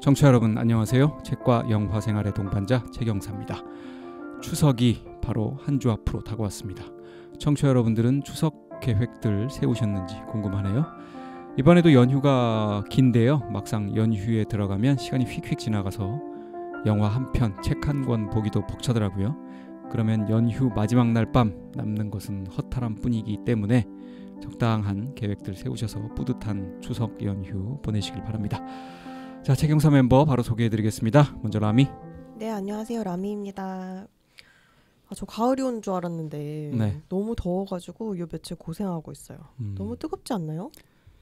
청취자 여러분 안녕하세요. 책과 영화 생활의 동반자 최경사입니다. 추석이 바로 한 주 앞으로 다가왔습니다. 청취자 여러분들은 추석 계획들 세우셨는지 궁금하네요. 이번에도 연휴가 긴데요. 막상 연휴에 들어가면 시간이 휙휙 지나가서 영화 한 편, 책 한 권 보기도 벅차더라고요. 그러면 연휴 마지막 날 밤 남는 것은 허탈한 뿐이기 때문에 적당한 계획들 세우셔서 뿌듯한 추석 연휴 보내시길 바랍니다. 자, 최경사 멤버 바로 소개해드리겠습니다. 먼저 라미. 네, 안녕하세요. 라미입니다. 저 가을이 온 줄 알았는데 너무 더워가지고 요 며칠 고생하고 있어요. 너무 뜨겁지 않나요?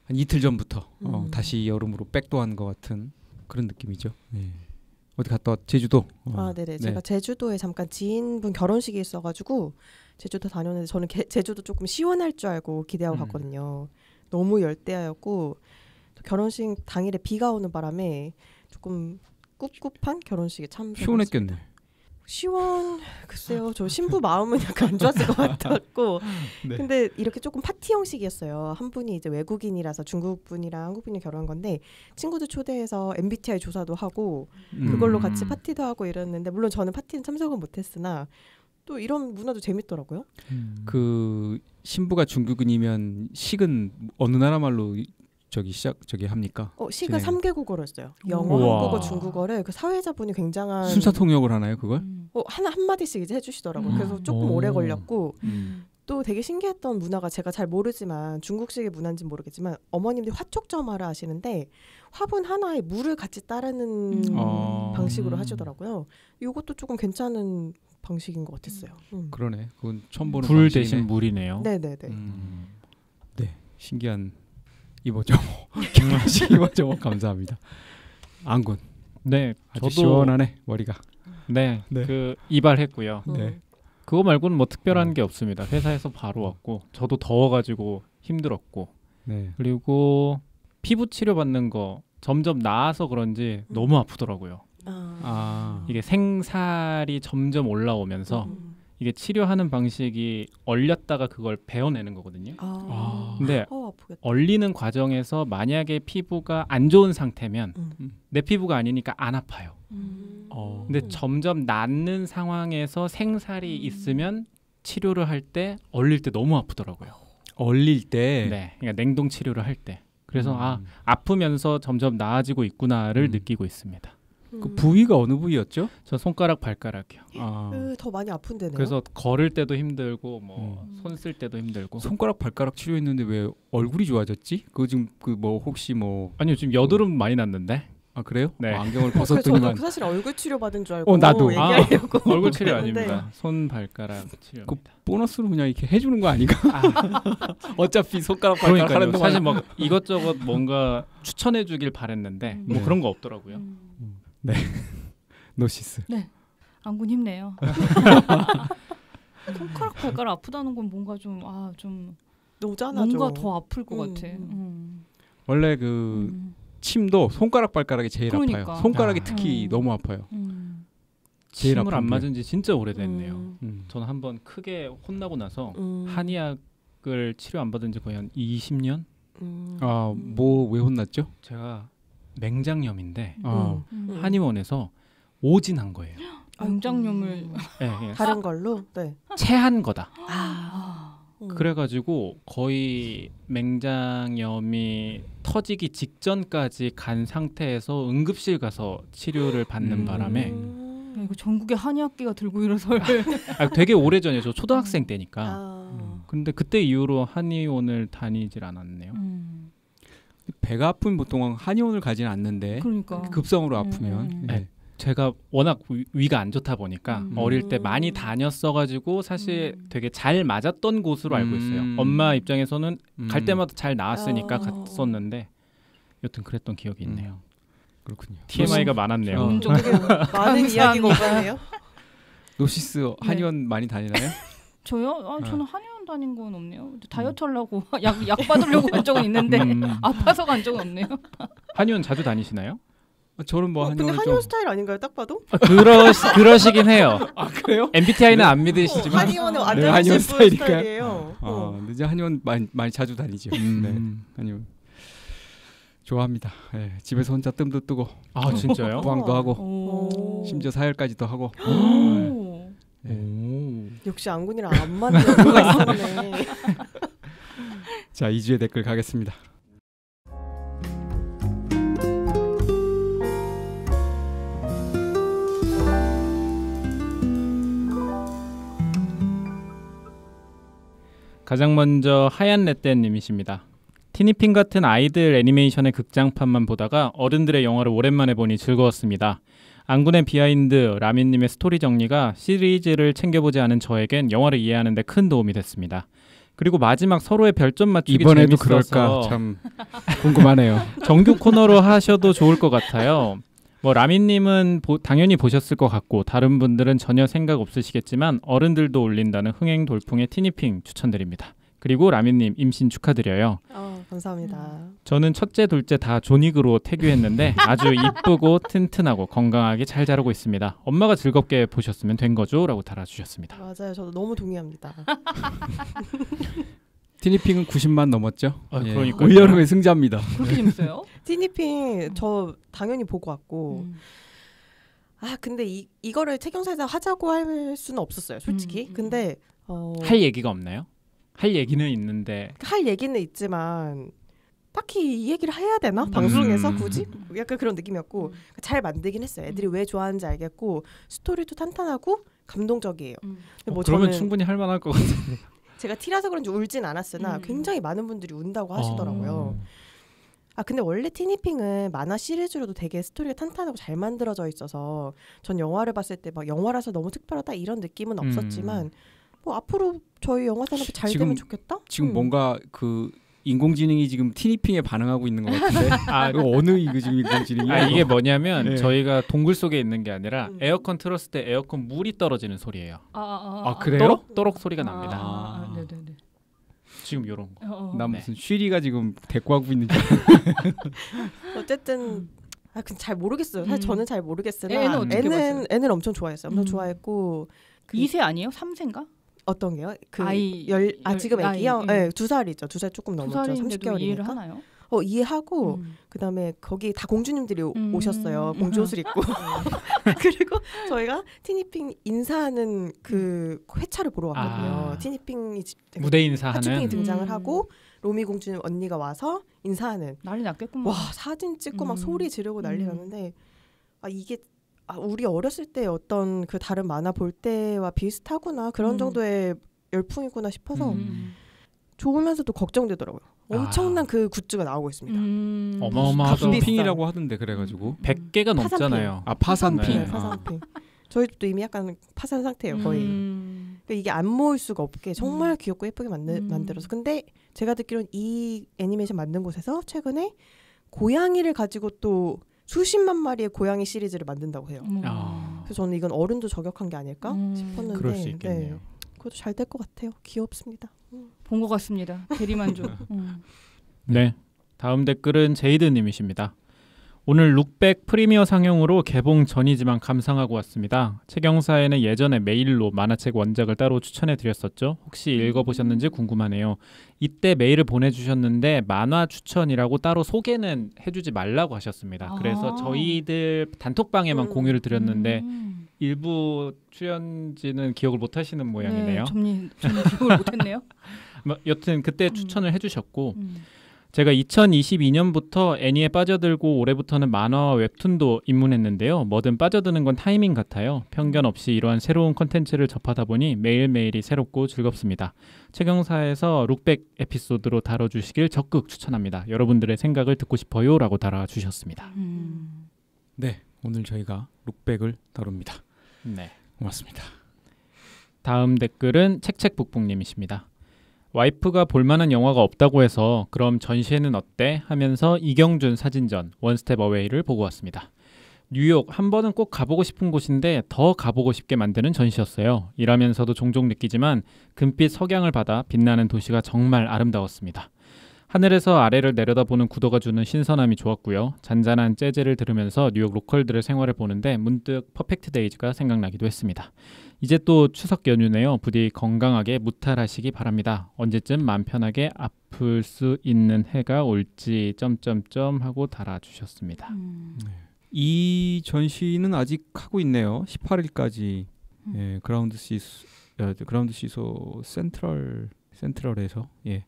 한 이틀 전부터 다시 여름으로 백도한 것 같은 그런 느낌이죠. 네. 어디 갔다 왔? 제주도? 네네. 제가 제주도에 잠깐 지인분 결혼식이 있어가지고 제주도 다녀오는데 저는 제주도 조금 시원할 줄 알고 기대하고 갔거든요. 너무 열대야였고 또 결혼식 당일에 비가 오는 바람에 조금 꿉꿉한 결혼식에 참석했습니다. 시원했겠네. 글쎄요. 저 신부 마음은 약간 안 좋았을 것 같았고 네. 근데 이렇게 조금 파티 형식이었어요. 한 분이 이제 외국인이라서 중국 분이랑 한국 분이 결혼한 건데 친구들 초대해서 MBTI 조사도 하고 그걸로 같이 파티도 하고 이랬는데 물론 저는 파티는 참석은 못했으나 또 이런 문화도 재밌더라고요. 그 신부가 중국인이면 식은 어느 나라 말로 저기 합니까? 시가 3개국어로 했어요. 영어, 한국어, 중국어를 그 사회자분이 굉장한 순서 통역을 하나요, 그걸? 한 마디씩 이제 해주시더라고요. 그래서 조금 오래 걸렸고 또 되게 신기했던 문화가 제가 잘 모르지만 중국식의 문화인지는 모르겠지만 어머님들이 화촉점화를 하시는데 화분 하나에 물을 같이 따르는 방식으로 하시더라고요. 이것도 조금 괜찮은 방식인 것 같았어요. 그러네. 그건 처음 보는 불 방식이네. 대신 물이네요. 네네네. 네, 신기한 이모저모 결혼식 이모저모 감사합니다. 안군. 네, 아주 시원하네 머리가. 네, 그 이발했고요. 네. 그거 말고는 뭐 특별한 게 없습니다. 회사에서 바로 왔고 저도 더워가지고 힘들었고 그리고 피부 치료 받는 거 점점 나아서 그런지 너무 아프더라고요. 이게 생살이 점점 올라오면서 이게 치료하는 방식이 얼렸다가 그걸 베어내는 거거든요. 근데 얼리는 과정에서 만약에 피부가 안 좋은 상태면 내 피부가 아니니까 안 아파요. 근데 점점 낫는 상황에서 생살이 있으면 치료를 할 때 얼릴 때 너무 아프더라고요. 얼릴 때? 네, 그러니까 냉동 치료를 할 때. 그래서 아프면서 점점 나아지고 있구나를 느끼고 있습니다. 그 부위가 어느 부위였죠? 저 손가락, 발가락이요. 더 많이 아픈데네요. 그래서 걸을 때도 힘들고 뭐 손 쓸 때도 힘들고. 손가락, 발가락 치료했는데 왜 얼굴이 좋아졌지? 그거 지금 그 뭐 혹시 뭐 아니요, 지금 여드름 많이 났는데. 아 그래요? 네. 안경을 벗었더니만. 저도 사실 얼굴 치료 받은 줄 알고. 나도. 얘기하려고. 얼굴 치료 아닙니다. 손, 발가락 치료입니다. 그 보너스로 그냥 이렇게 해주는 거 아닌가? 어차피 손가락, 발가락 하는 동안 사실 뭐 이것저것 뭔가 추천해주길 바랬는데 뭐 그런 거 없더라고요. 네. 노시스. 네. 안군 힘내요. 손가락 발가락 아프다는 건 뭔가 좀 노잖아죠. 뭔가 더 아플 것 같아. 원래 그 침도 손가락 발가락이 제일 아파요. 손가락이 특히 너무 아파요. 침을 안 맞은 지 진짜 오래됐네요. 저는 한번 크게 혼나고 나서 한의학을 치료 안 받은 지 거의 한 20년? 뭐 왜 혼났죠? 제가 맹장염인데 한의원에서 오진한 거예요. 맹장염을 다른 걸로? 네. 체한 거다. 그래가지고 거의 맹장염이 터지기 직전까지 간 상태에서 응급실 가서 치료를 받는 바람에 이거 전국에 한의학계가 들고 일어설 되게 오래전이에요. 저 초등학생 때니까. 근데 그때 이후로 한의원을 다니질 않았네요. 배가 아프면 보통 한의원을 가지는 않는데 그러니까. 급성으로 아프면 네. 제가 워낙 위가 안 좋다 보니까 어릴 때 많이 다녔어가지고 사실 되게 잘 맞았던 곳으로 알고 있어요. 엄마 입장에서는 갈 때마다 잘 나았으니까 갔었는데 여튼 그랬던 기억이 있네요. 그렇군요. TMI가 많았네요. 많은 이야기가 오가네요. 노시스 한의원 많이 다니나요? 저요? 저는 한의원 다닌 건 없네요. 다이어트 하려고 약 받으려고 간 적은 있는데 아파서 간 적은 없네요. 한의원 자주 다니시나요? 저는 뭐 근데 한의원 스타일 아닌가요? 딱 봐도? 그러시긴 해요. 그래요? MBTI는 안 믿으시지만 한의원에 앉아있을 스타일이에요. 근데 이제 한의원 많이 자주 다니죠. 네. 한의원 좋아합니다. 예, 집에서 혼자 뜸도 뜨고 아 진짜요? 부항도 하고 오. 심지어 사열까지도 하고. 오. 예. 역시 안군이랑 안 맞는 이유가 있었네. 자, 2주의 댓글 가겠습니다. 가장 먼저 하얀 레떼님이십니다. 티니핑 같은 아이들 애니메이션의 극장판만 보다가 어른들의 영화를 오랜만에 보니 즐거웠습니다. 안군의 비하인드, 라민님의 스토리 정리가 시리즈를 챙겨보지 않은 저에겐 영화를 이해하는 데 큰 도움이 됐습니다. 그리고 마지막 서로의 별점 맞추기 이번에도 재밌어서 그럴까 참 궁금하네요. 정규 코너로 하셔도 좋을 것 같아요. 뭐 라민님은 당연히 보셨을 것 같고 다른 분들은 전혀 생각 없으시겠지만 어른들도 올린다는 흥행 돌풍의 티니핑 추천드립니다. 그리고 라민님 임신 축하드려요. 감사합니다. 저는 첫째, 둘째 다 존윅으로 태교했는데 아주 이쁘고 튼튼하고 건강하게 잘 자라고 있습니다. 엄마가 즐겁게 보셨으면 된 거죠? 라고 달아주셨습니다. 맞아요. 저도 너무 동의합니다. 티니핑은 90만 넘었죠. 예. 그러니까요. 올여름의 승자입니다. 그렇게 재밌어요? 티니핑 저 당연히 보고 왔고 근데 이거를 책영사에서 하자고 할 수는 없었어요. 솔직히. 근데 할 얘기가 없나요? 할 얘기는 있는데 할 얘기는 있지만 딱히 이 얘기를 해야 되나? 방송에서 굳이? 약간 그런 느낌이었고 잘 만들긴 했어요. 애들이 왜 좋아하는지 알겠고 스토리도 탄탄하고 감동적이에요. 근데 뭐 그러면 저는 충분히 할 만할 것 같은데. 제가 티라서 그런지 울진 않았으나 굉장히 많은 분들이 운다고 하시더라고요. 근데 원래 티니핑은 만화 시리즈로도 되게 스토리가 탄탄하고 잘 만들어져 있어서 전 영화를 봤을 때 막 영화라서 너무 특별하다 이런 느낌은 없었지만 뭐 앞으로 저희 영화 산업이 잘 되면 좋겠다? 지금 뭔가 그 인공지능이 지금 티니핑에 반응하고 있는 것 같은데 이거 어느 이거 지금 인공지능이야? 이게 뭐냐면 네. 저희가 동굴 속에 있는 게 아니라 에어컨 틀었을 때 에어컨 물이 떨어지는 소리예요. 그래요? 또록 소리가 납니다. 네네네. 지금 이런 거. 난 무슨 쉬리가 지금 대꾸하고 있는 줄. 어쨌든 근데 잘 모르겠어요. 사실 저는 잘 모르겠으나 애는 어떻게 봤어요? 애는 엄청 좋아했어요. 엄청 좋아했고 2세 아니에요? 3세인가? 어떤 게요? 그 아이 지금 애기요? 아이, 네, 2살이죠. 2살 조금 두 넘었죠. 살인데도 30개월이니까. 이해를 하나요? 이해하고 그다음에 거기 다 공주님들이 오셨어요. 공주 옷을 입고. 그리고 저희가 티니핑 인사하는 그 회차를 보러 왔거든요. 티니핑이 무대 인사하는 하츄핑이 등장을 하고 로미 공주님 언니가 와서 인사하는. 난리 났겠구만. 와 사진 찍고 막 소리 지르고 난리 났는데 이게 우리 어렸을 때 어떤 그 다른 만화 볼 때와 비슷하구나 그런 정도의 열풍이구나 싶어서 좋으면서도 걱정되더라고요. 엄청난 그 굿즈가 나오고 있습니다. 어마어마하죠. 핑이라고 하던데 그래가지고 100개가 넘잖아요. 파산핑. 파산핑. 저희 집도 이미 약간 파산 상태예요. 거의. 그러니까 이게 안 모을 수가 없게 정말 귀엽고 예쁘게 만들어서. 근데 제가 듣기로는 이 애니메이션 만든 곳에서 최근에 고양이를 가지고 또 수십만 마리의 고양이 시리즈를 만든다고 해요. 그래서 저는 이건 어른도 저격한 게 아닐까 싶었는데 그럴 수 있겠네요. 네. 그것도 잘 될 것 같아요. 귀엽습니다. 본 것 같습니다. 대리만족. 네. 다음 댓글은 제이드님이십니다. 오늘 룩백 프리미어 상영으로 개봉 전이지만 감상하고 왔습니다. 책영사에는 예전에 메일로 만화책 원작을 따로 추천해드렸었죠. 혹시 읽어보셨는지 궁금하네요. 이때 메일을 보내주셨는데 만화 추천이라고 따로 소개는 해주지 말라고 하셨습니다. 그래서 저희들 단톡방에만 공유를 드렸는데 일부 출연진은 기억을 못하시는 모양이네요. 네, 저는 기억을 못했네요. 여튼 그때 추천을 해주셨고 제가 2022년부터 애니에 빠져들고 올해부터는 만화와 웹툰도 입문했는데요. 뭐든 빠져드는 건 타이밍 같아요. 편견 없이 이러한 새로운 콘텐츠를 접하다 보니 매일매일이 새롭고 즐겁습니다. 책영사에서 룩백 에피소드로 다뤄주시길 적극 추천합니다. 여러분들의 생각을 듣고 싶어요 라고 달아주셨습니다. 네, 오늘 저희가 룩백을 다룹니다. 네, 고맙습니다. 다음 댓글은 책책북북님이십니다. 와이프가 볼만한 영화가 없다고 해서 그럼 전시회는 어때? 하면서 이경준 사진전 원스텝 어웨이를 보고 왔습니다. 뉴욕 한 번은 꼭 가보고 싶은 곳인데 더 가보고 싶게 만드는 전시였어요. 일하면서도 종종 느끼지만 금빛 석양을 받아 빛나는 도시가 정말 아름다웠습니다. 하늘에서 아래를 내려다보는 구도가 주는 신선함이 좋았고요. 잔잔한 재즈를 들으면서 뉴욕 로컬들의 생활을 보는데 문득 퍼펙트 데이즈가 생각나기도 했습니다. 이제 또 추석 연휴네요. 부디 건강하게 무탈하시기 바랍니다. 언제쯤 마음 편하게 짚을 수 있는 해가 올지 점점점 하고 달아주셨습니다. 이 전시는 아직 하고 있네요. 18일까지 예, 그라운드 시소 센트럴에서 예.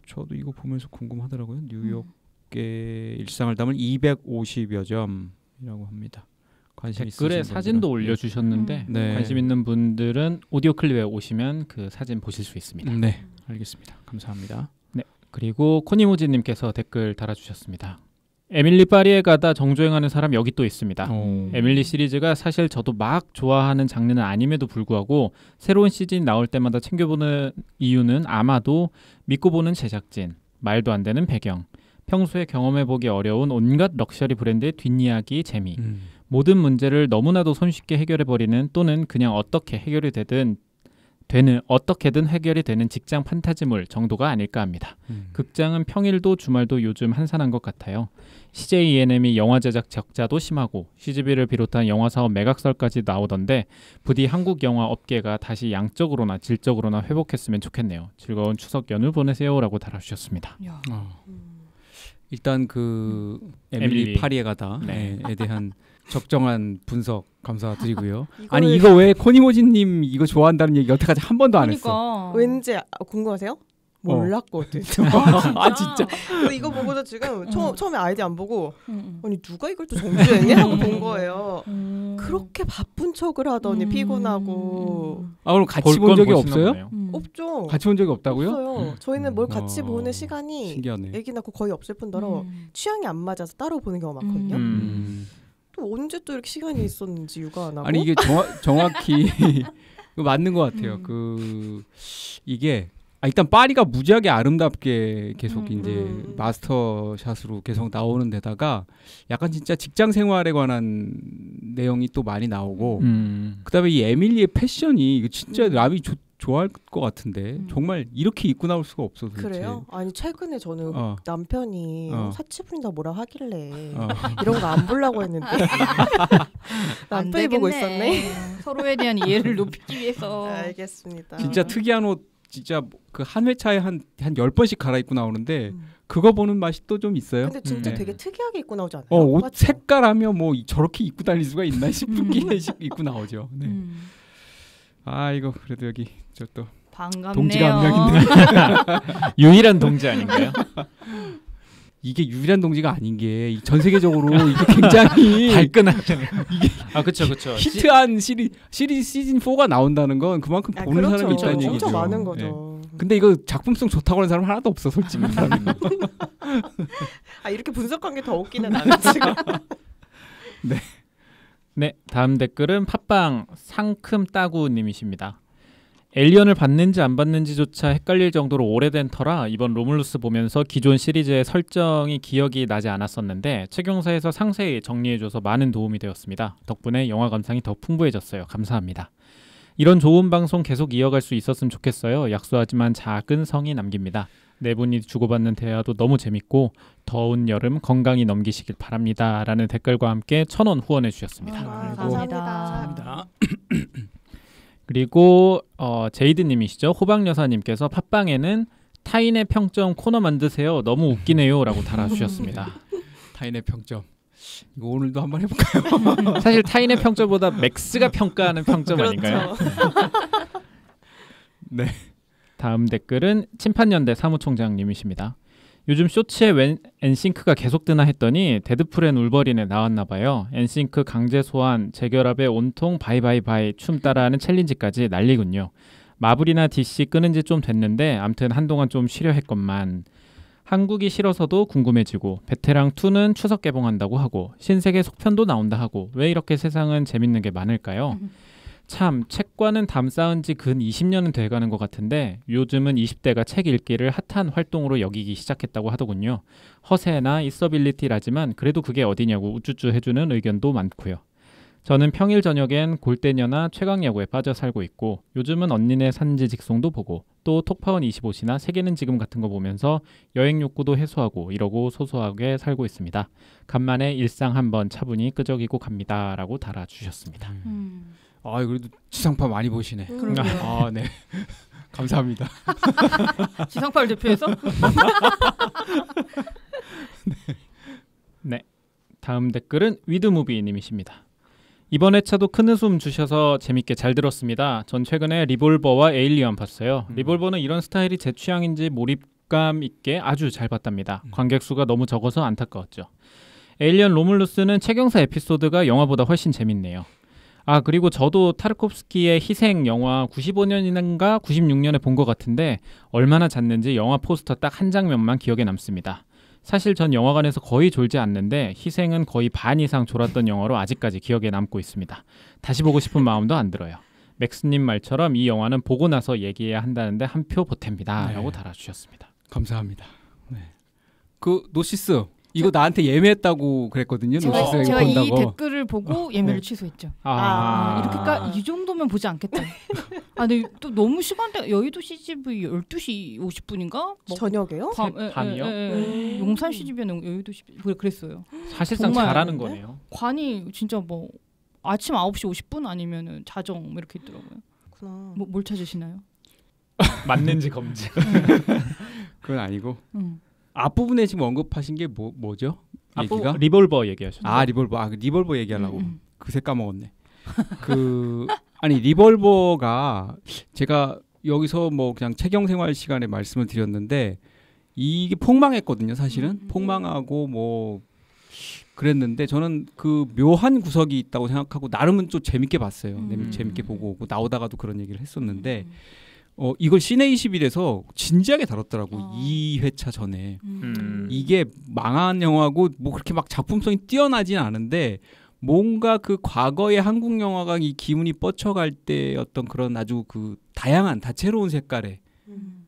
저도 이거 보면서 궁금하더라고요. 뉴욕의 일상을 담은 250여 점이라고 합니다. 관심 댓글에 사진도 올려주셨는데 네. 관심 있는 분들은 오디오 클립에 오시면 그 사진 보실 수 있습니다. 네, 알겠습니다. 감사합니다. 네, 그리고 코니모지님께서 댓글 달아주셨습니다. 에밀리 파리에 가다 정주행하는 사람 여기 또 있습니다. 에밀리 시리즈가 사실 저도 막 좋아하는 장르는 아님에도 불구하고 새로운 시즌이 나올 때마다 챙겨보는 이유는 아마도 믿고 보는 제작진, 말도 안 되는 배경, 평소에 경험해보기 어려운 온갖 럭셔리 브랜드의 뒷이야기 재미, 모든 문제를 너무나도 손쉽게 해결해버리는 또는 그냥 어떻게든 해결이 되는 직장 판타지물 정도가 아닐까 합니다. 극장은 평일도 주말도 요즘 한산한 것 같아요. CJ E&M이 영화 제작 적자도 심하고 CGV를 비롯한 영화 사업 매각설까지 나오던데 부디 한국 영화 업계가 다시 양적으로나 질적으로나 회복했으면 좋겠네요. 즐거운 추석 연휴 보내세요라고 달아주셨습니다. 일단 그 에밀리 파리에 가다에 대한 적정한 분석 감사드리고요. 아니 이거 왜 코니모지님 이거 좋아한다는 얘기 여태까지 한 번도 안 했어. 왠지 궁금하세요? 몰랐거든. 아 진짜. 이거 보고서 지금 처음에 아이디 안 보고 아니 누가 이걸 또 정주행해 하고 본 거예요. 그렇게 바쁜 척을 하더니 피곤하고. 아 그럼 같이 본 적이 없어요? 없죠. 같이 본 적이 없다고요? 없어요. 저희는 뭘 같이 보는 시간이 신기하네. 애기 낳고 거의 없을 뿐더러 취향이 안 맞아서 따로 보는 경우가 많거든요. 또 언제 또 이렇게 시간이 있었는지 육아 안 하고. 아니 이게 정확히 맞는 것 같아요. 이게 일단 파리가 무지하게 아름답게 계속 이제 마스터샷으로 계속 나오는 데다가 약간 진짜 직장 생활에 관한 내용이 또 많이 나오고 그다음에 이 에밀리의 패션이 이거 진짜 남이 좋아할 것 같은데 정말 이렇게 입고 나올 수가 없어 도대체. 그래요? 아니 최근에 저는 남편이 사치 부린다 뭐라 하길래 이런 거 안 보려고 했는데 남편이 보고 있었네. 서로에 대한 이해를 높이기 위해서. 알겠습니다. 진짜 특이한 옷 진짜 그 한 회차에 한 10번씩 갈아입고 나오는데 그거 보는 맛이 또 좀 있어요. 근데 진짜 되게 특이하게 입고 나오지 않아요? 옷 맞죠? 색깔하면 뭐 저렇게 입고 다닐 수가 있나 싶게 입고 나오죠. 네. 아 이거 그래도 여기 저 또 동지가 한 명인데 유일한 동지 아닌가요? 이게 유일한 동지가 아닌 게 전 세계적으로 이게 굉장히 발끈하잖아요. 이게 그렇죠. 히트한 시리즈 시즌 4가 나온다는 건 그만큼 보는 그렇죠. 사람이 있다는 얘기죠. 엄청 많은 거죠. 네. 근데 이거 작품성 좋다고 하는 사람 하나도 없어 솔직히. 이렇게 분석한 게 더 웃기네 나는 지금. 네, 다음 댓글은 팟빵 상큼 따구님이십니다. 에리언을 봤는지 안 봤는지조차 헷갈릴 정도로 오래된 터라 이번 로물루스 보면서 기존 시리즈의 설정이 기억이 나지 않았었는데 책용사에서 상세히 정리해줘서 많은 도움이 되었습니다. 덕분에 영화 감상이 더 풍부해졌어요. 감사합니다. 이런 좋은 방송 계속 이어갈 수 있었으면 좋겠어요. 약소하지만 작은 성이 남깁니다. 네 분이 주고받는 대화도 너무 재밌고 더운 여름 건강히 넘기시길 바랍니다. 라는 댓글과 함께 1,000원 후원해 주셨습니다. 감사합니다. 그리고 제이드님이시죠. 호박여사님께서 팟빵에는 타인의 평점 코너 만드세요. 너무 웃기네요. 라고 달아주셨습니다. 타인의 평점. 이거 오늘도 한번 해볼까요? 사실 타인의 평점보다 맥스가 평가하는 평점 그렇죠. 아닌가요? 네. 다음 댓글은 침판연대 사무총장님이십니다. 요즘 쇼츠에 엔싱크가 계속 뜨나 했더니 데드풀 앤 울버린에 나왔나봐요. 엔싱크 강제 소환, 재결합에 온통 바이바이바이 춤 따라하는 챌린지까지 난리군요. 마블이나 DC 끄는 지 좀 됐는데 암튼 한동안 좀 쉬려 했건만 한국이 싫어서도 궁금해지고 베테랑2는 추석 개봉한다고 하고 신세계 속편도 나온다 하고 왜 이렇게 세상은 재밌는 게 많을까요? 참 책과는 담 쌓은 지 근 20년은 돼가는 것 같은데 요즘은 20대가 책 읽기를 핫한 활동으로 여기기 시작했다고 하더군요. 허세나 있어빌리티라지만 그래도 그게 어디냐고 우쭈쭈 해주는 의견도 많고요. 저는 평일 저녁엔 골대녀나 최강야구에 빠져 살고 있고 요즘은 언니네 산지 직송도 보고 또 톡파원 25시나 세계는 지금 같은 거 보면서 여행 욕구도 해소하고 이러고 소소하게 살고 있습니다. 간만에 일상 한번 차분히 끄적이고 갑니다. 라고 달아주셨습니다. 그래도 지상파 많이 보시네. 그러게요. 네. 감사합니다. 지상파를 대표해서. 네. 다음 댓글은 위드무비님이십니다. 이번 회차도 큰 웃음 주셔서 재밌게 잘 들었습니다. 전 최근에 리볼버와 에일리언 봤어요. 리볼버는 이런 스타일이 제 취향인지 몰입감 있게 아주 잘 봤답니다. 관객 수가 너무 적어서 안타까웠죠. 에일리언 로물루스는 최경사 에피소드가 영화보다 훨씬 재밌네요. 아, 그리고 저도 타르코프스키의 희생 영화 95년인가 96년에 본 것 같은데 얼마나 잤는지 영화 포스터 딱 한 장면만 기억에 남습니다. 사실 전 영화관에서 거의 졸지 않는데 희생은 거의 반 이상 졸았던 영화로 아직까지 기억에 남고 있습니다. 다시 보고 싶은 마음도 안 들어요. 맥스님 말처럼 이 영화는 보고 나서 얘기해야 한다는데 한 표 보탭니다. 네. 라고 달아주셨습니다. 감사합니다. 네. 그 노시스 이거 나한테 예매했다고 그랬거든요. 노시스가 제가 이거 이 본다고. 댓글을 보고 예매를 취소했죠. 아, 이 정도면 보지 않겠다. 아, 근데 또 너무 시간대 여의도 CGV 12시 50분인가? 저녁에요? 밤이요? 용산 CGV는 여의도 CGV 그랬어요. 사실상 정말 잘하는 거네요. 관이 진짜 뭐 아침 9시 50분 아니면은 자정 뭐 이렇게 있더라고요. 그렇구나. 뭘 찾으시나요? 맞는지 검증. 그건 아니고. 앞부분에 지금 언급하신 게 뭐죠? 얘기가? 리볼버 얘기하셨죠. 아, 리볼버. 리볼버 얘기하려고. 그새 까먹었네. 아니 리볼버가 제가 여기서 뭐 그냥 체경 생활 시간에 말씀을 드렸는데 이게 폭망했거든요, 사실은. 폭망하고 뭐 그랬는데 저는 그 묘한 구석이 있다고 생각하고 나름은 좀 재밌게 봤어요. 재밌게 보고 오고 나오다가도 그런 얘기를 했었는데 이걸 시네21에서 진지하게 다뤘더라고. 2회차 전에. 이게 망한 영화고 뭐 그렇게 막 작품성이 뛰어나진 않은데 뭔가 그 과거의 한국 영화가 이 기운이 뻗쳐갈 때 어떤 그런 아주 그 다양한 다채로운 색깔의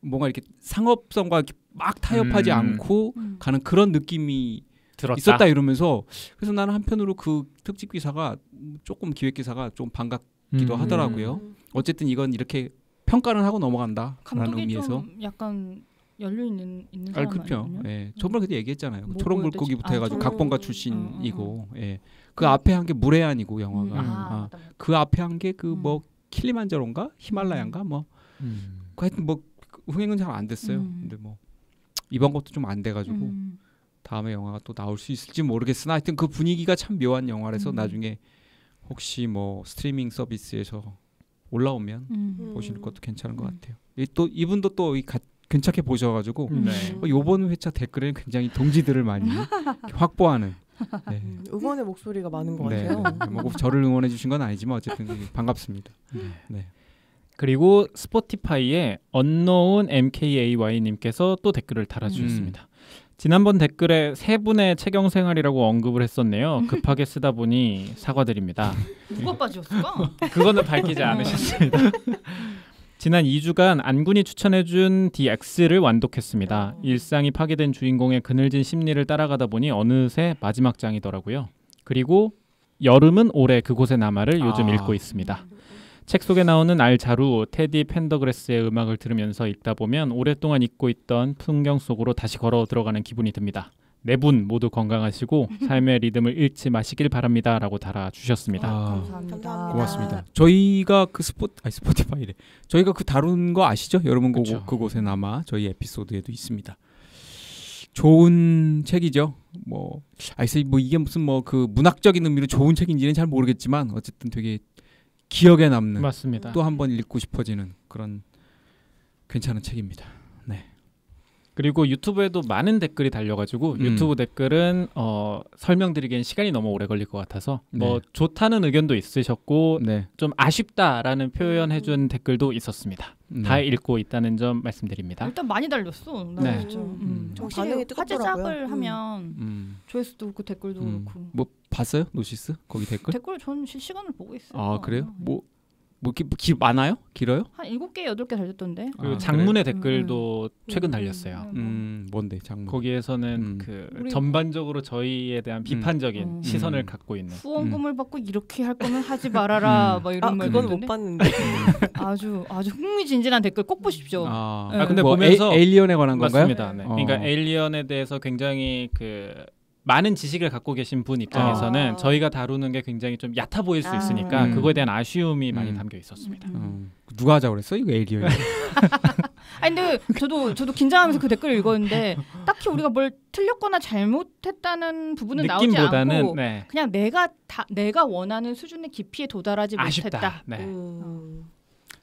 뭔가 이렇게 상업성과 이렇게 막 타협하지 않고 가는 그런 느낌이 들었다. 있었다 이러면서 그래서 나는 한편으로 그 특집 기사가 조금 기획 기사가 좀 반갑기도 하더라고요. 어쨌든 이건 이렇게 평가는 하고 넘어간다라는 의미에서 좀 약간 연륜 있는 사람 그렇죠. 아니에요? 예. 저번에 그때 얘기했잖아요. 뭐 초록 물고기부터 해가지고 각본가 출신이고, 예. 그 앞에 한 게 무레한이고 영화가 그 앞에 한 게 그 뭐 킬리만자로인가 히말라야인가 뭐 하여튼 뭐 흥행은 잘 안 됐어요. 근데 뭐 이번 것도 좀 안 돼가지고 다음에 영화가 또 나올 수 있을지 모르겠으나 하여튼 그 분위기가 참 묘한 영화라서 나중에 혹시 뭐 스트리밍 서비스에서 올라오면 보시는 것도 괜찮은 것 같아요. 또 이분도 또 괜찮게 보셔가지고 이번 회차 댓글에는 굉장히 동지들을 많이 확보하는 응원의 목소리가 많은 것 네. 같아요. 뭐 저를 응원해 주신 건 아니지만 어쨌든 반갑습니다. 네. 그리고 스포티파이에 unknown MKAY님께서 또 댓글을 달아주셨습니다. 지난번 댓글에 세 분의 체경생활이라고 언급을 했었네요. 급하게 쓰다 보니 사과드립니다. 누가 빠졌을까? 그거는 밝히지 않으셨습니다. 지난 2주간 안군이 추천해준 DX를 완독했습니다. 일상이 파괴된 주인공의 그늘진 심리를 따라가다 보니 어느새 마지막 장이더라고요. 그리고 여름은 올해 그곳에 남아를 요즘 읽고 있습니다. 책 속에 나오는 알자루, 테디 펜더그래스의 음악을 들으면서 읽다 보면 오랫동안 잊고 있던 풍경 속으로 다시 걸어 들어가는 기분이 듭니다. 네 분 모두 건강하시고 삶의 리듬을 잃지 마시길 바랍니다. 라고 달아주셨습니다. 감사합니다. 고맙습니다. 저희가 그 스포티파이래. 저희가 그 다룬 거 아시죠? 여러분 그곳에 남아 저희 에피소드에도 있습니다. 좋은 책이죠. 뭐 이게 무슨 뭐 그 문학적인 의미로 좋은 책인지는 잘 모르겠지만 어쨌든 되게 기억에 남는 맞습니다. 또 한 번 읽고 싶어지는 그런 괜찮은 책입니다. 네. 그리고 유튜브에도 많은 댓글이 달려가지고 유튜브 댓글은 설명드리기엔 시간이 너무 오래 걸릴 것 같아서 뭐 좋다는 의견도 있으셨고 좀 아쉽다라는 표현해준 댓글도 있었습니다. 다 읽고 있다는 점 말씀드립니다. 일단 많이 달렸어. 네. 확실히 화제작을 하면 조회수도 그렇고 댓글도 그렇고. 뭐 봤어요? 노시스? 거기 댓글? 댓글 저는 실시간을 보고 있어요. 아 그래요? 뭐 많아요? 길어요? 한 7개, 8개 달렸던데. 그리고 장문의 댓글도 최근 달렸어요. 뭔데 장문? 거기에서는 그 전반적으로 저희에 대한 비판적인 시선을 갖고 있는. 후원금을 받고 이렇게 할 거면 하지 말아라. 막 이런 말. 그건 못 봤는데. 아주 흥미진진한 댓글 꼭 보십시오. 근데 뭐 보면서 에일리언에 관한 건가요? 맞습니다. 네. 그러니까 에일리언에 대해서 굉장히 그 많은 지식을 갖고 계신 분 입장에서는 저희가 다루는 게 굉장히 좀 얕아 보일 수 있으니까 그거에 대한 아쉬움이 많이 담겨 있었습니다. 누가 하자고 그랬어? 이거 에이리언. 아니 근데 저도 긴장하면서 그 댓글을 읽었는데 딱히 우리가 뭘 틀렸거나 잘못했다는 부분은 나오지 않고 네. 그냥 내가 원하는 수준의 깊이에 도달하지 못했다. 네.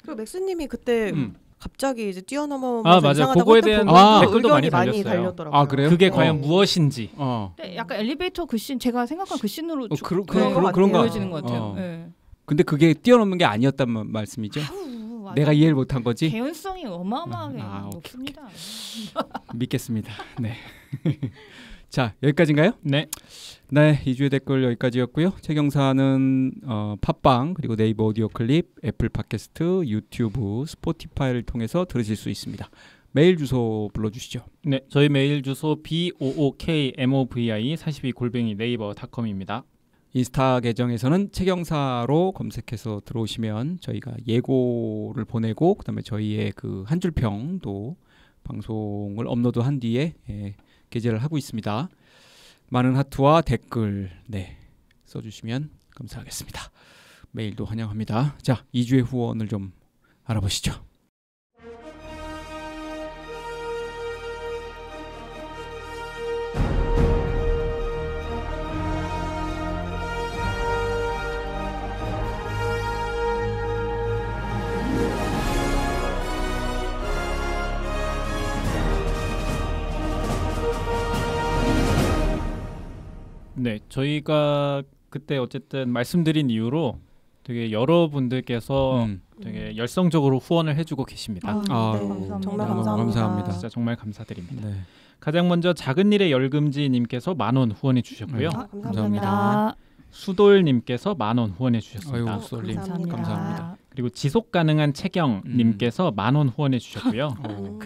그리고 맥스님이 그때 갑자기 이제 뛰어넘어 맞아. 그거에 대한 댓글도 많이 달렸더라고요. 아 그래요? 그게 과연 무엇인지. 근데 약간 엘리베이터 그 씬 제가 생각한 그 씬으로 그런가 보여지는 것 같아요. 네. 근데 그게 뛰어넘는 게 아니었단 말씀이죠? 내가 이해를 못한 거지? 개연성이 어마어마하게 높습니다. 믿겠습니다. 네. 자 여기까지인가요? 네. 네, 2주의 댓글 여기까지였고요. 최경사는 팟빵 그리고 네이버 오디오 클립, 애플 팟캐스트, 유튜브, 스포티파이를 통해서 들으실 수 있습니다. 메일 주소 불러주시죠. 네, 저희 메일 주소 bookmovi42@naver.com입니다. 인스타 계정에서는 최경사로 검색해서 들어오시면 저희가 예고를 보내고 그다음에 저희의 그 한 줄 평도 방송을 업로드한 뒤에 게재를 하고 있습니다. 많은 하트와 댓글 써주시면 감사하겠습니다. 메일도 환영합니다. 자, 2주의 후원을 좀 알아보시죠. 네, 저희가 그때 어쨌든 말씀드린 이유로 되게 여러분들께서 되게 열성적으로 후원을 해주고 계십니다. 네. 감사합니다. 정말 감사합니다. 진짜 정말 감사드립니다. 네. 가장 먼저 작은 일의 열금지님께서 10,000원 후원해 주셨고요. 감사합니다. 수돌님께서 10,000원 후원해 주셨습니다. 아이고, 수돌님 감사합니다. 그리고 지속 가능한 채경님께서 10,000원 후원해 주셨고요.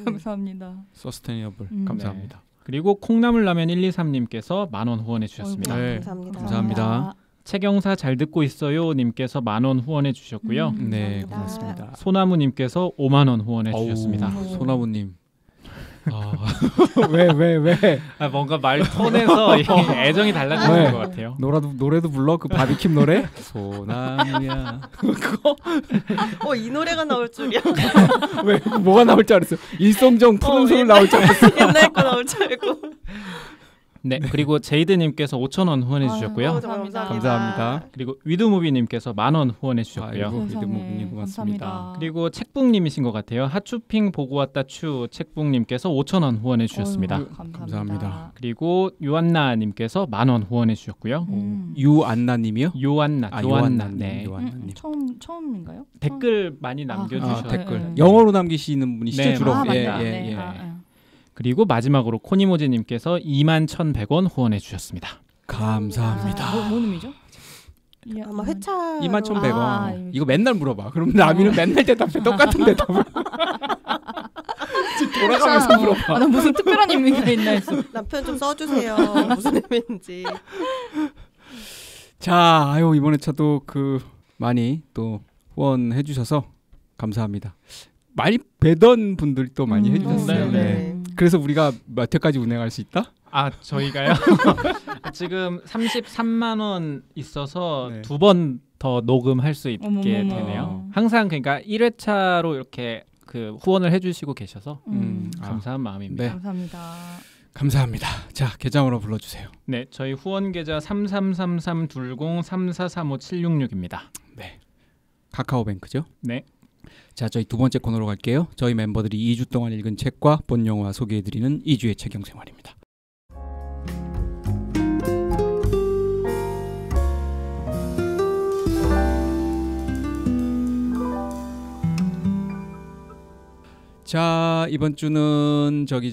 감사합니다. 서스테이너블 감사합니다. 네. 그리고 콩나물라면 123님께서 10,000원 후원해 주셨습니다. 네, 감사합니다. 최경사 잘 듣고 있어요 님께서 10,000원 후원해 주셨고요. 네, 고맙습니다. 소나무님께서 50,000원 후원해 주셨습니다. 소나무님. 왜? 뭔가 말 톤에서 애정이 달라지는 것 같아요. 노래도 불러? 그 바비킴 노래? 소나무야. 그거? 이 노래가 나올 줄이야. 왜? 뭐가 나올 줄 알았어? 일성정 푸른 소리 나올 줄 알았어. 옛날 거 나올 줄 알고. 네, 그리고 제이드님께서 5,000원 후원해 주셨고요. 감사합니다. 그리고 위드무비님께서 10,000원 후원해 주셨고요. 위드무비님 고맙습니다. 그리고 책북님이신 것 같아요. 하추핑 보고 왔다 추 책북님께서 5,000원 후원해 주셨습니다. 감사합니다. 그리고 유안나님께서 10,000원 후원해 주셨고요. 유안나님이요? 요안나. 네. 요안나님. 처음인가요? 댓글 많이 남겨주셨어요. 댓글 영어로 남기시는 분이시죠? 네, 주로. 맞습니다. 그리고 마지막으로 코니모지님께서 21,100원 후원해 주셨습니다. 감사합니다. 뭔 의미죠? 아마 회차 21,100원. 이거 맨날 물어봐. 그럼 남이는 맨날 대답해. 똑같은 대답을. 돌아가면서 물어봐. 나 무슨 특별한 의미가 있나 했어. 남편 좀 써주세요. 무슨 의미인지. 자, 이번에 저도 많이 또 후원해 주셔서 감사합니다. 많이 뵈던 분들 또 많이 해주셨어요. 네. 그래서 우리가 몇 회까지 운행할 수 있다? 저희가요? 지금 33만 원 있어서 2번 더 녹음할 수 있게 되네요. 항상 그러니까 1회차로 이렇게 그 후원을 해주시고 계셔서 감사한 마음입니다. 네. 감사합니다. 자, 계좌번호 불러주세요. 네, 저희 후원 계좌 33332034357666입니다. 네, 카카오뱅크죠? 네. 자, 저희 두 번째 코너로 갈게요. 저희 멤버들이 2주 동안 읽은 책과 본 영화 소개해드리는 2주의 책영생활입니다. 자, 이번 주는 저기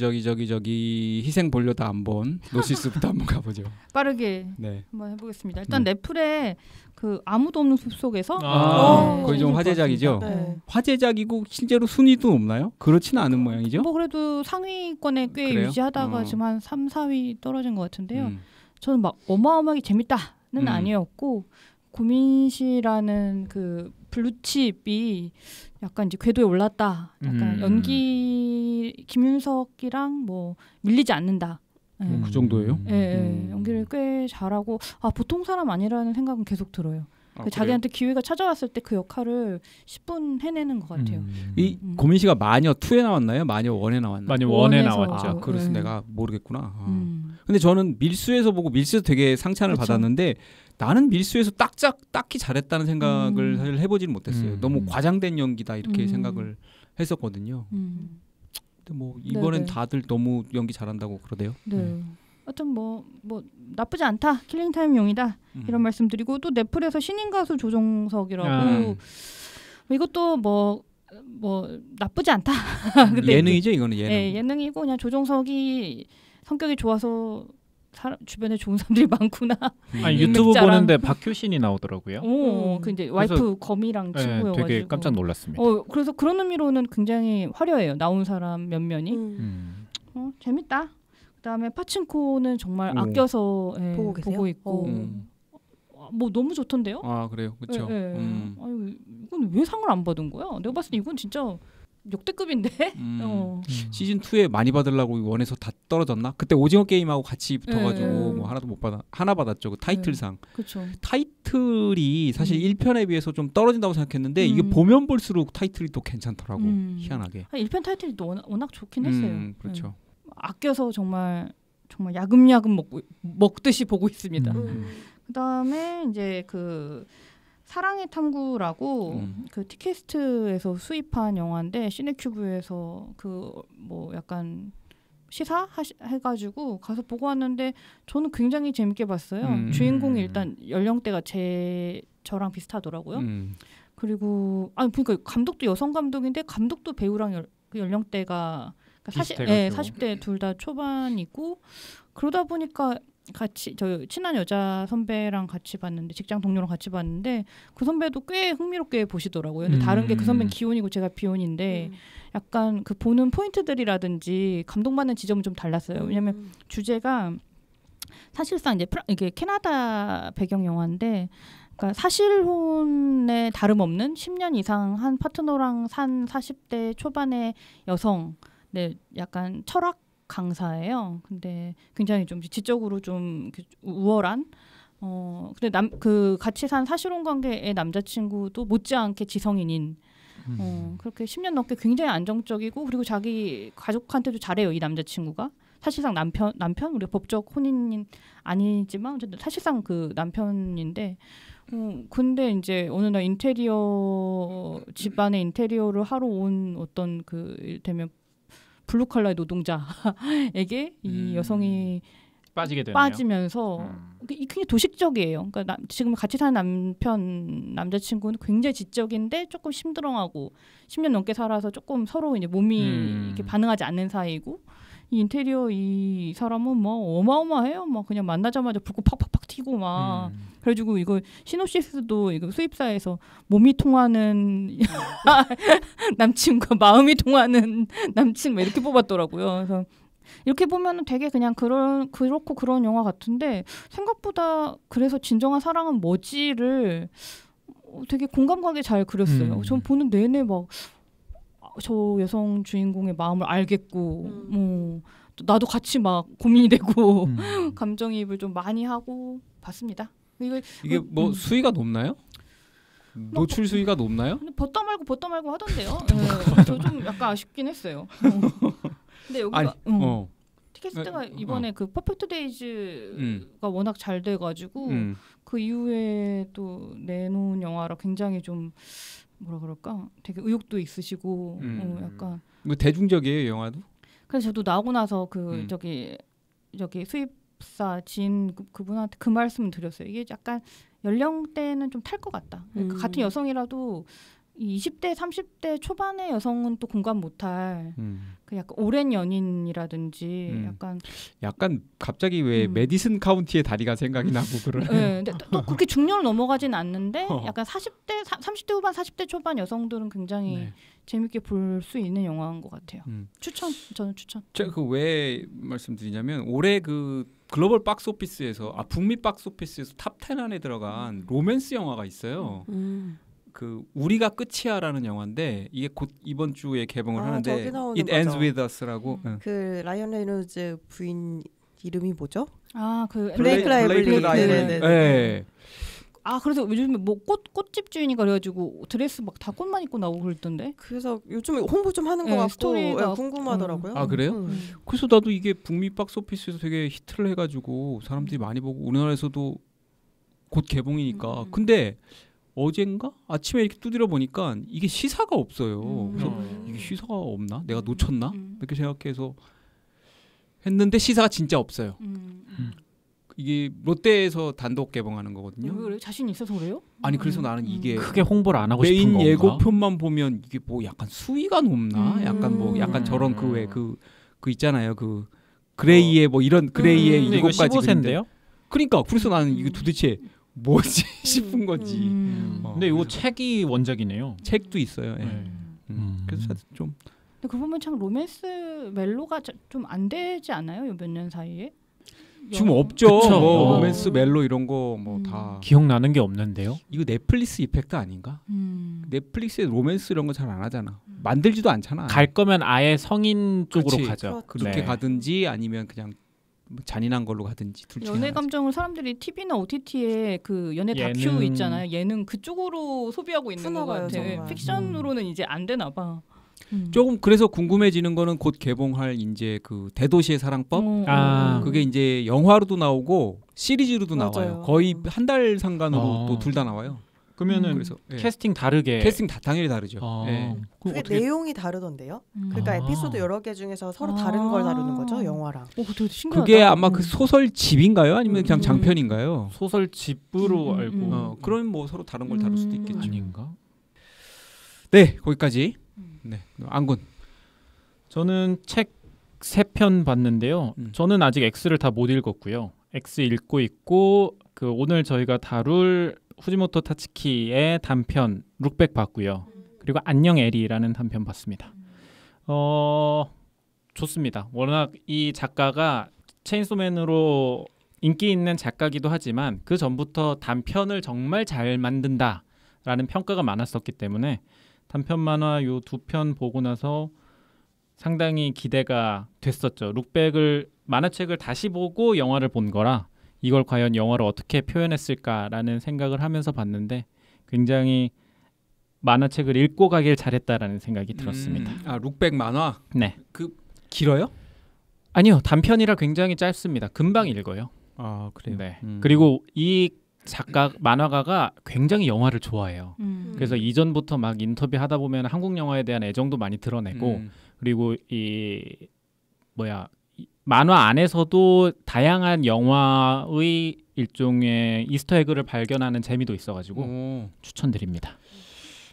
희생 볼려다 안 본 노시스부터 한번 가보죠. 빠르게 한번 해보겠습니다. 일단 넷플에 그 아무도 없는 숲속에서 거의 좀 화제작이죠. 네. 화제작이고 실제로 순위도 높나요? 그렇지는 않은 모양이죠. 뭐 그래도 상위권에 꽤 그래요? 유지하다가 지금 한 3, 4위 떨어진 것 같은데요. 저는 막 어마어마하게 재밌다는 아니었고 고민 씨라는 그 블루칩이 약간 이제 궤도에 올랐다. 약간 연기 김윤석이랑 뭐 밀리지 않는다. 네. 그 정도예요? 네, 연기를 꽤 잘하고 보통 사람 아니라는 생각은 계속 들어요. 자기한테 기회가 찾아왔을 때 그 역할을 10분 해내는 것 같아요. 이 고민 씨가 마녀 2에 나왔나요? 마녀 1에 나왔나요? 마녀 1에 나왔죠. 그래서 내가 모르겠구나. 근데 저는 밀수에서 보고 밀수에서 되게 상찬을 그쵸? 받았는데 나는 밀수에서 딱히 잘했다는 생각을 사실 해보지는 못했어요. 너무 과장된 연기다 이렇게 생각을 했었거든요. 근데 뭐 이번엔 다들 너무 연기 잘한다고 그러대요. 네. 하여튼 뭐 나쁘지 않다. 킬링타임용이다. 이런 말씀드리고 또 넷플에서 신인 가수 조정석이라고 이것도 뭐 나쁘지 않다. 근데 예능이죠, 이거는 예능. 네, 예능이고 그냥 조정석이 성격이 좋아서 주변에 좋은 사람들이 많구나. 아니, 유튜브 보는데 박효신이 나오더라고요. 그 이제 와이프 거미랑 친구여가지고 되게 깜짝 놀랐습니다. 그래서 그런 의미로는 굉장히 화려해요. 나온 사람 몇 면이. 재밌다. 그다음에 파친코는 정말 아껴서 보고 있고 뭐 너무 좋던데요? 그래요, 그렇죠. 아유, 이건 왜 상을 안 받은 거야? 내가 봤을 때 이건 진짜 역대급인데. 시즌 2에 많이 받으려고 원에서 다 떨어졌나? 그때 오징어 게임하고 같이 붙어가지고 뭐 하나도 못 받아 하나 받았죠. 그 타이틀상. 그렇죠. 타이틀이 사실 1편에 비해서 좀 떨어진다고 생각했는데 이게 보면 볼수록 타이틀이 또 괜찮더라고. 희한하게. 1편 타이틀이 또 워낙 좋긴 했어요. 그렇죠. 아껴서 정말 야금야금 먹듯이 보고 있습니다. 그다음에 이제 그 사랑의 탐구라고 그 티캐스트에서 수입한 영화인데 시네큐브에서 그 뭐 약간 시사 해가지고 가서 보고 왔는데 저는 굉장히 재밌게 봤어요. 주인공이 일단 연령대가 저랑 비슷하더라고요. 그리고 그러니까 감독도 여성 감독인데 감독도 배우랑 연령대가 그러니까 40대 둘 다 초반이고 그러다 보니까 같이 저 친한 여자 선배랑 같이 봤는데 직장 동료랑 같이 봤는데 그 선배도 꽤 흥미롭게 보시더라고요. 근데 다른 게 그 선배는 기혼이고 제가 비혼인데 약간 그 보는 포인트들이라든지 감동받는 지점은 좀 달랐어요. 왜냐면 주제가 사실상 이게 캐나다 배경 영화인데 그러니까 사실혼에 다름없는 10년 이상 한 파트너랑 산 40대 초반의 여성 약간 철학 강사예요. 근데 굉장히 좀 지적으로 좀 우월한 근데 그 같이 산 사실혼 관계의 남자친구도 못지않게 지성인인 그렇게 10년 넘게 굉장히 안정적이고 그리고 자기 가족한테도 잘해요. 이 남자친구가 사실상 남편 우리가 법적 혼인은 아니지만 어쨌든 사실상 그 남편인데 근데 이제 어느 날 집안의 인테리어를 하러 온 어떤 그 이를테면 블루칼라의 노동자에게 이 여성이 빠지게 되네요. 빠지면서 굉장히 도식적이에요. 그러니까 지금 같이 사는 남자친구는 굉장히 지적인데 조금 심드렁하고 10년 넘게 살아서 조금 서로 이제 몸이 이렇게 반응하지 않는 사이고 이 인테리어 이 사람은 뭐 어마어마해요. 막 그냥 만나자마자 불꽃 팍팍팍 튀고 막 그래가지고 이거 시놉시스도 이거 수입사에서 몸이 통하는 남친과 마음이 통하는 남친 뭐 이렇게 뽑았더라고요. 그래서 이렇게 보면은 되게 그냥 그렇고 그런 영화 같은데 생각보다 그래서 진정한 사랑은 뭐지를 되게 공감 가게 잘 그렸어요. 전 보는 내내 막 저 여성 주인공의 마음을 알겠고 나도 같이 막 고민이 되고 감정이입을 좀 많이 하고 봤습니다. 이게 뭐 수위가 높나요? 노출 수위가 높나요? 근데 벗다 말고 하던데요. 저 좀 약간 아쉽긴 했어요. 근데 여기가 티켓스가 이번에 그 퍼펙트 데이즈가 워낙 잘 돼가지고 그 이후에 또 내놓은 영화라 굉장히 좀 뭐라 그럴까 되게 의욕도 있으시고 약간 뭐 대중적이에요 영화도? 그래서 저도 나오고 나서 그 저기 수입사 지인 그분한테 그 말씀을 드렸어요. 이게 약간 연령대는 좀 탈 것 같다. 같은 여성이라도 20대 30대 초반의 여성은 또 공감 못할 그 약간 오랜 연인이라든지 약간 갑자기 왜 메디슨 카운티의 다리가 생각이 나고 그런. 네, 근데 또 그렇게 중년을 넘어가진 않는데 약간 30대 후반 40대 초반 여성들은 굉장히 재밌게 볼 수 있는 영화인 것 같아요. 저는 추천. 제가 그 왜 말씀드리냐면 올해 그 글로벌 박스 오피스에서 북미 박스 오피스에서 탑 10 안에 들어간 로맨스 영화가 있어요. 그 우리가 끝이야라는 영화인데 이게 곧 이번 주에 개봉을 하는데 It Ends With Us라고 그 라이언 레이놀즈 부인 이름이 뭐죠? 그 블레이크 라이블리. 네. 그래서 요즘에 뭐 꽃집 주인이가 그래가지고 드레스 막 다 꽃만 입고 나오고 그랬던데. 그래서 요즘에 홍보 좀 하는 것 같고 스토리가 궁금하더라고요. 그래요? 그래서 나도 이게 북미 박스오피스에서 되게 히트를 해가지고 사람들이 많이 보고 우리나라에서도 곧 개봉이니까. 근데 어젠가 아침에 이렇게 두드려 보니까 이게 시사가 없어요. 그래서 이게 시사가 없나? 내가 놓쳤나? 이렇게 생각해서 했는데 시사가 진짜 없어요. 이게 롯데에서 단독 개봉하는 거거든요. 왜 그래? 자신 있어서 그래요? 아니 그래서 나는 이게 크게 홍보를 안 하고 싶은 메인 건가? 예고편만 보면 이게 뭐 약간 수위가 높나? 약간 저런 그 왜 그 있잖아요. 그 그레이의 뭐 이런 그레이의 이거 일곱 가지 15세인데요? 그러니까 그래서 나는 이게 도대체 뭐지 싶은 거지. 근데 이거 책이 원작이네요. 책도 있어요. 예. 그래서 좀. 근데 그 보면 참 로맨스 멜로가 좀 안 되지 않아요? 요 몇 년 사이에? 지금 없죠. 뭐 로맨스 멜로 이런 거 뭐 다 기억나는 게 없는데요. 이거 넷플릭스 이펙트 아닌가? 넷플릭스에 로맨스 이런 거 잘 안 하잖아. 만들지도 않잖아. 갈 거면 아예 성인 쪽으로 그렇지. 가죠. 그렇게 가든지 아니면 그냥 잔인한 걸로 가든지 둘 중에 연애 감정을 사람들이 TV나 OTT에 그 연애 다큐 있잖아요. 예능 그쪽으로 소비하고 있는 것 같아. 정말. 픽션으로는 이제 안 되나 봐. 조금 그래서 궁금해지는 거는 곧 개봉할 이제 그 대도시의 사랑법 그게 이제 영화로도 나오고 시리즈로도 나와요. 거의 한 달 상간으로 또 둘 다 나와요. 그러면은 그래서 캐스팅 다르게 캐스팅 다 당연히 다르죠. 그게 내용이 다르던데요? 그러니까 에피소드 여러 개 중에서 서로 다른 걸 다루는 거죠, 영화랑. 그게 아마 그 소설집인가요? 아니면 그냥 장편인가요? 소설집으로 알고. 그럼 뭐 서로 다른 걸 다룰 수도 있겠죠. 아닌가? 네, 거기까지. 네, 안군. 저는 책 3편 봤는데요. 저는 아직 X를 다 못 읽었고요. X 읽고 있고 그 오늘 저희가 다룰 후지모토 타츠키의 단편 룩백 봤고요. 그리고 안녕 에리라는 단편 봤습니다. 좋습니다. 워낙 이 작가가 체인소맨으로 인기 있는 작가기도 하지만 그 전부터 단편을 정말 잘 만든다라는 평가가 많았었기 때문에 단편 만화 요 2편 보고 나서 상당히 기대가 됐었죠. 룩백을 만화책을 다시 보고 영화를 본 거라 이걸 과연 영화로 어떻게 표현했을까라는 생각을 하면서 봤는데 굉장히 만화책을 읽고 가길 잘했다라는 생각이 들었습니다. 룩백 만화? 네. 그 길어요? 아니요. 단편이라 굉장히 짧습니다. 금방 읽어요. 그래요? 네. 그리고 이 작가 만화가가 굉장히 영화를 좋아해요. 그래서 이전부터 막 인터뷰 하다 보면 한국 영화에 대한 애정도 많이 드러내고 그리고 만화 안에서도 다양한 영화의 일종의 이스터에그를 발견하는 재미도 있어가지고 추천드립니다.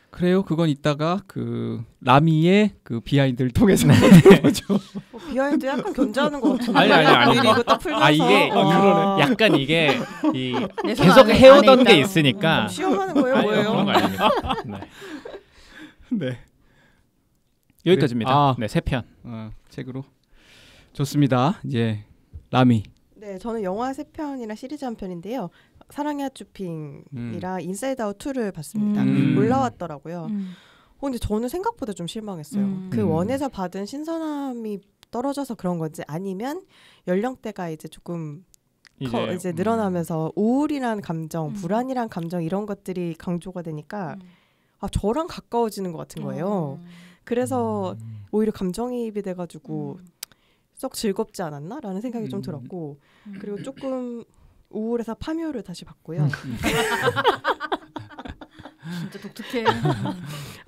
그래요. 그건 이따가 그 라미의 그 비하인드를 통해서 보죠. 비하인드 약간 견제하는 것 같은데. 아니. 이거 딱 풀려서. 이게 약간 이게 계속 해오던 게 있으니까. 시험하는 거예요, 뭐예요? 그런 거 아닙니다. 네. 여기까지입니다. 네, 3편. 책으로 좋습니다. 이제 라미. 네, 저는 영화 3편이나 시리즈 한 편인데요. 사랑의 핫쇼핑이랑 인사이드 아웃 2를 봤습니다. 올라왔더라고요. 근데 저는 생각보다 좀 실망했어요. 그 원에서 받은 신선함이 떨어져서 그런 건지 아니면 연령대가 이제 조금 이제 늘어나면서 우울이란 감정, 불안이란 감정 이런 것들이 강조가 되니까 저랑 가까워지는 것 같은 거예요. 그래서 오히려 감정이입이 돼가지고 썩 즐겁지 않았나라는 생각이 좀 들었고 그리고 조금 우울해서 파묘를 다시 봤고요. 진짜 독특해.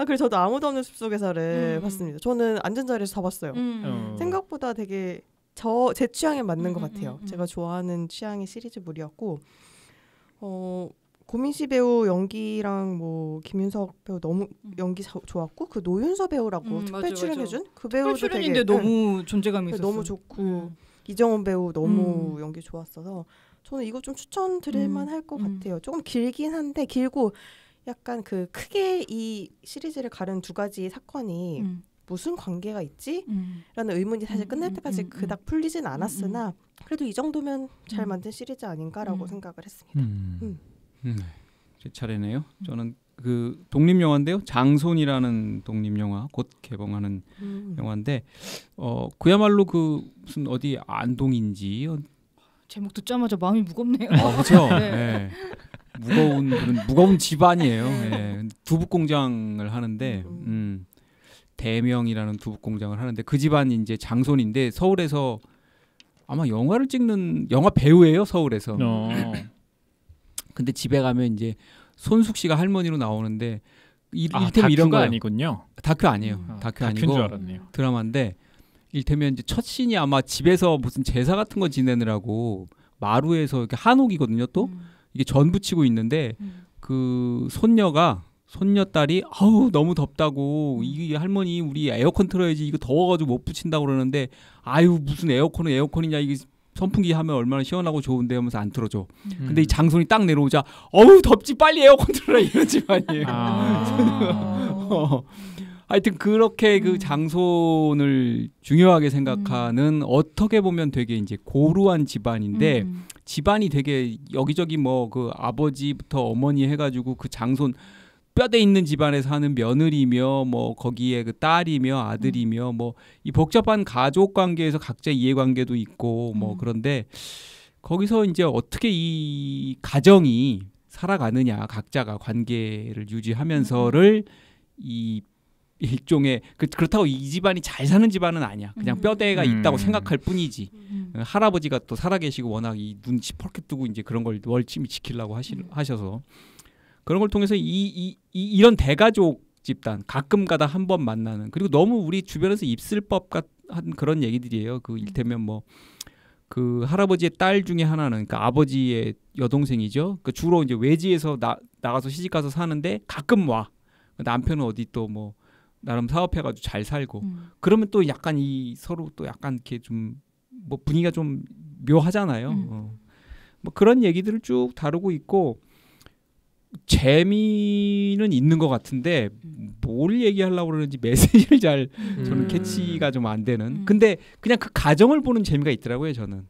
그래서 저도 아무도 없는 숲속에서를 봤습니다. 저는 앉은 자리에서 다 봤어요. 생각보다 되게 제 취향에 맞는 것 같아요. 제가 좋아하는 취향의 시리즈물이었고 고민씨 배우 연기랑 뭐 김윤석 배우 너무 연기 좋았고 그 노윤서 배우라고 특별 출연해준 그 배우도 출연인데 되게 너무 존재감이 있었어. 너무 좋고 이정원 배우 너무 연기 좋았어서 저는 이거 좀 추천드릴만 할 것 같아요. 조금 길긴 한데 길고 약간 그 크게 이 시리즈를 가른 두 가지 사건이 무슨 관계가 있지? 라는 의문이 사실 끝날 때까지 그닥 풀리진 않았으나 그래도 이 정도면 잘 만든 시리즈 아닌가라고 생각을 했습니다. 제 차례네요. 저는 그 독립 영화인데요. 장손이라는 독립 영화 곧 개봉하는 영화인데 그야말로 그 무슨 어디 안동인지 제목 듣자마자 마음이 무겁네요. 그렇죠. 네. 네. 무거운 집안이에요. 네. 두부 공장을 하는데 대명이라는 두부 공장을 하는데 그 집안이 이제 장손인데 서울에서 아마 영화를 찍는 영화 배우예요. 서울에서. 근데 집에 가면 이제 손숙 씨가 할머니로 나오는데 이를테면 이런 거 아니군요. 다큐 아니에요. 다큐 아니고 줄 알았네요. 드라마인데 일테면 이제 첫 씬이 아마 집에서 무슨 제사 같은 거 지내느라고 마루에서 이렇게 한옥이거든요. 또 이게 전 붙이고 있는데 그 손녀딸이 아우 너무 덥다고 이 할머니 우리 에어컨 틀어야지 이거 더워가지고 못 붙인다고 그러는데 아유 무슨 에어컨이냐 이게 선풍기 하면 얼마나 시원하고 좋은데 하면서 안 틀어줘. 근데 이 장손이 딱 내려오자 어우 덥지 빨리 에어컨 틀어라 이런 집안이에요. 하여튼 그렇게 그 장손을 중요하게 생각하는 어떻게 보면 되게 이제 고루한 집안인데 집안이 되게 여기저기 뭐 그 아버지부터 어머니 해가지고 그 장손 뼈대 있는 집안에 사는 며느리며 뭐 거기에 그 딸이며 아들이며 뭐 이 복잡한 가족 관계에서 각자 이해관계도 있고 뭐 그런데 거기서 이제 어떻게 이 가정이 살아가느냐 각자가 관계를 유지하면서를 이 일종의 그렇다고 이 집안이 잘 사는 집안은 아니야. 그냥 뼈대가 있다고 생각할 뿐이지. 할아버지가 또 살아계시고 워낙 이 눈 시퍼렇게 뜨고 이제 그런 걸 월침이 지키려고 하셔서 그런 걸 통해서 이런 대가족 집단 가끔가다 한 번 만나는 그리고 너무 우리 주변에서 있을 법한 그런 얘기들이에요. 그 일테면 뭐 그 할아버지의 딸 중에 하나는 그러니까 아버지의 여동생이죠. 그 주로 이제 외지에서 나가서 시집 가서 사는데 가끔 와. 남편은 어디 또 뭐 나름 사업해가지고 잘 살고 그러면 또 약간 이 서로 또 약간 이렇게 좀 뭐 분위기가 좀 묘하잖아요. 뭐 그런 얘기들을 쭉 다루고 있고 재미는 있는 것 같은데 뭘 얘기하려고 그러는지 메시지를 잘 저는 캐치가 좀 안 되는. 근데 그냥 그 가정을 보는 재미가 있더라고요. 저는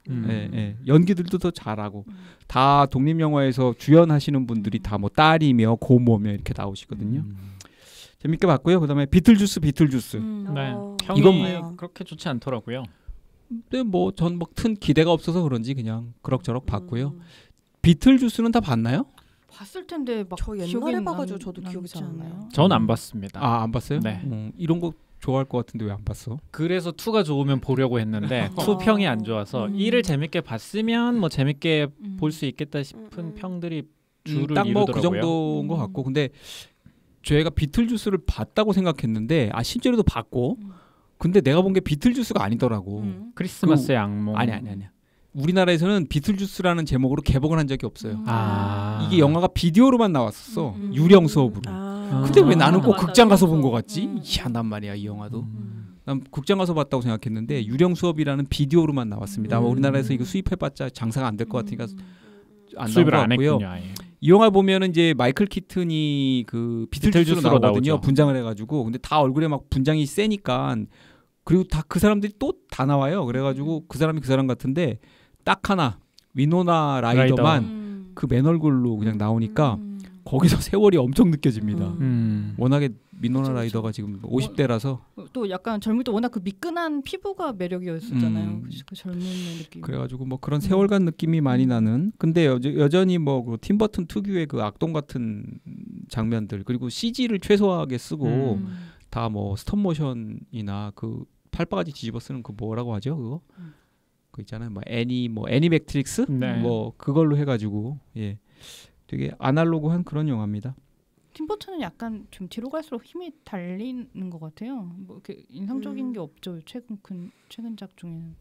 연기들도 더 잘하고 다 독립영화에서 주연하시는 분들이 다 뭐 딸이며 고모며 이렇게 나오시거든요. 재밌게 봤고요. 그다음에 비틀주스. 네. 평이 그렇게 좋지 않더라고요. 근데 뭐 전 뭐 큰 기대가 없어서 그런지 그냥 그럭저럭 봤고요. 비틀주스는 다 봤나요? 봤을 텐데 막 저 옛날에 봐가지고 저도 기억이 잘 안 나요. 전 안 봤습니다. 안 봤어요? 네. 이런 거 좋아할 것 같은데 왜 안 봤어? 그래서 2가 좋으면 보려고 했는데 2 평이 안 좋아서 1을 재밌게 봤으면 뭐 재밌게 볼 수 있겠다 싶은 평들이 주를 딱 뭐 이루더라고요. 그 정도인 것 같고 근데 제가 비틀주스를 봤다고 생각했는데 실제로도 봤고 근데 내가 본 게 비틀주스가 아니더라고. 크리스마스의 악몽. 아니야. 우리나라에서는 비틀주스라는 제목으로 개봉을 한 적이 없어요. 이게 영화가 비디오로만 나왔었어. 유령 수업으로. 근데 왜 나는 꼭 극장 가서 본 것 같지? 희한한 말이야 이 영화도. 난 극장 가서 봤다고 생각했는데 유령 수업이라는 비디오로만 나왔습니다. 우리나라에서 이거 수입해봤자 장사가 안 될 것 같으니까 안 나온 것 같고요. 이 영화 보면은 이제 마이클 키튼이 그 비틀주스로 나오거든요. 나오죠. 분장을 해가지고 근데 다 얼굴에 막 분장이 세니까 그리고 다 그 사람들이 또 다 나와요. 그래가지고 그 사람이 그 사람 같은데 딱 하나 위노나 라이더만 그 맨 얼굴로 그냥 나오니까 거기서 세월이 엄청 느껴집니다. 워낙에 위노나 라이더가 지금 50대라서 또 약간 젊을 때 워낙 그 미끈한 피부가 매력이었었잖아요. 그 젊은 느낌. 그래가지고 뭐 그런 세월간 느낌이 많이 나는. 근데 여전히 뭐 그 팀버튼 특유의 그 악동 같은 장면들 그리고 CG를 최소화하게 쓰고 다 뭐 스톱모션이나 그 팔바가지 뒤집어 쓰는 그 뭐라고 하죠 그거? 그 있잖아요. 뭐 애니맥트릭스 뭐 그걸로 해가지고 되게 아날로그한 그런 영화입니다. 팀버튼은 약간 좀 뒤로 갈수록 힘이 달리는 것 같아요. 뭐 이렇게 인상적인 게 없죠. 최근작 중에는.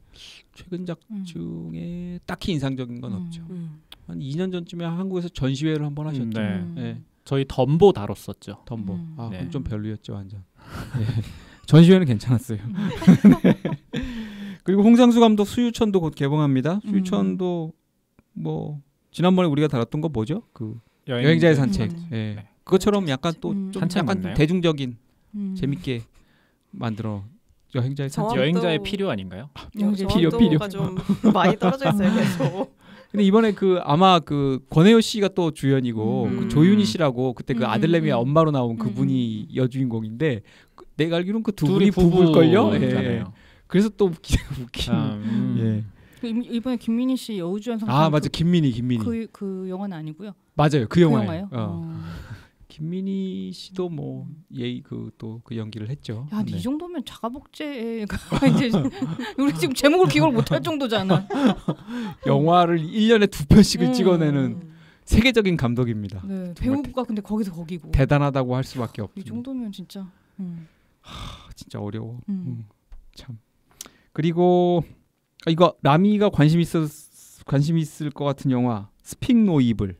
최근작 중에 딱히 인상적인 건 없죠. 한 2년 전쯤에 한국에서 전시회를 한번 하셨죠. 네. 저희 덤보 다뤘었죠. 덤보. 그건 좀 별로였죠 완전. 전시회는 괜찮았어요. 그리고 홍상수 감독 수유천도 곧 개봉합니다. 수유천도 뭐 지난번에 우리가 다뤘던 거 뭐죠? 그 여행자의 산책. 그것처럼 약간 또 좀 약간 좀 대중적인 재밌게 만들어 여행자의 산책. 여행자의 필요 아닌가요? 필요가 좀 많이 떨어져 있어요. 계속. 근데 이번에 그 아마 그 권혜요 씨가 또 주연이고 그 조윤희 씨라고 그때 그 아들내미 엄마로 나온 그분이 여주인공인데 내가 알기로는 그 두 분이 부부일걸요. 예. 그래서 또 웃긴. 예. 이번에 김민희 씨 여우주연상. 맞아 김민희. 그 영화는 아니고요. 맞아요 그 영화예요. 김민희 씨도 뭐 또 그 연기를 했죠. 야, 이 정도면 자가복제가 이제 우리 지금 제목을 기억을 못할 정도잖아. 영화를 1년에 2편씩을 찍어내는 세계적인 감독입니다. 네, 배우가 근데 거기서 거기고 대단하다고 할 수밖에 없죠. 이 정도면 진짜 진짜 어려워. 참. 그리고 이거 라미가 관심 있을 것 같은 영화 스픽 노 이블.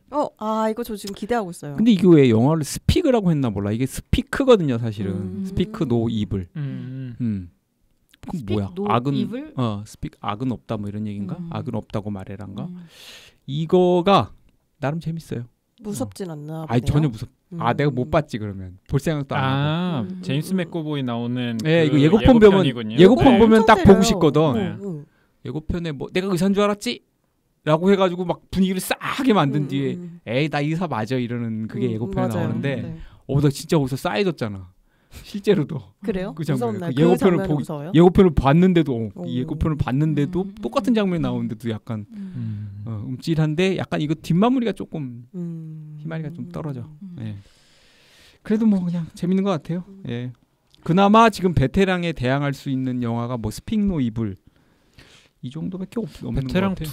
이거 저 지금 기대하고 있어요. 근데 이게 왜 영어를 스픽이라고 했나 몰라. 이게 스피크거든요, 사실은. 스피크 노 이블. 그럼 뭐야? 악은 이블? 스픽 악은 없다 뭐 이런 얘기인가? 악은 없다고 말해란가? 이거가 나름 재밌어요. 무섭진 않나 보네요. 아니 전혀 내가 못 봤지 그러면. 볼 생각도 안 하고. 제임스 맥고보이 나오는 네, 이거 예고편 보면 딱 보고 싶거든. 예고편에 뭐 내가 의사인 줄 알았지? 라고 해가지고 막 분위기를 싸하게 만든 뒤에 에이 나 의사 맞아 이러는 그게 예고편에 나오는데 나 진짜 거기서 싸해졌잖아. 실제로도. 그래요? 그 장면. 그 예고편을 봤는데도 똑같은 장면이 나오는데도 약간 움찔한데 약간 이거 뒷마무리가 조금 희마리가 좀 떨어져. 예. 그래도 뭐 그냥 재밌는 것 같아요. 예. 그나마 지금 베테랑에 대항할 수 있는 영화가 뭐 스픽 노 이블 이 정도밖에 없는 것 같아요. 베테랑 2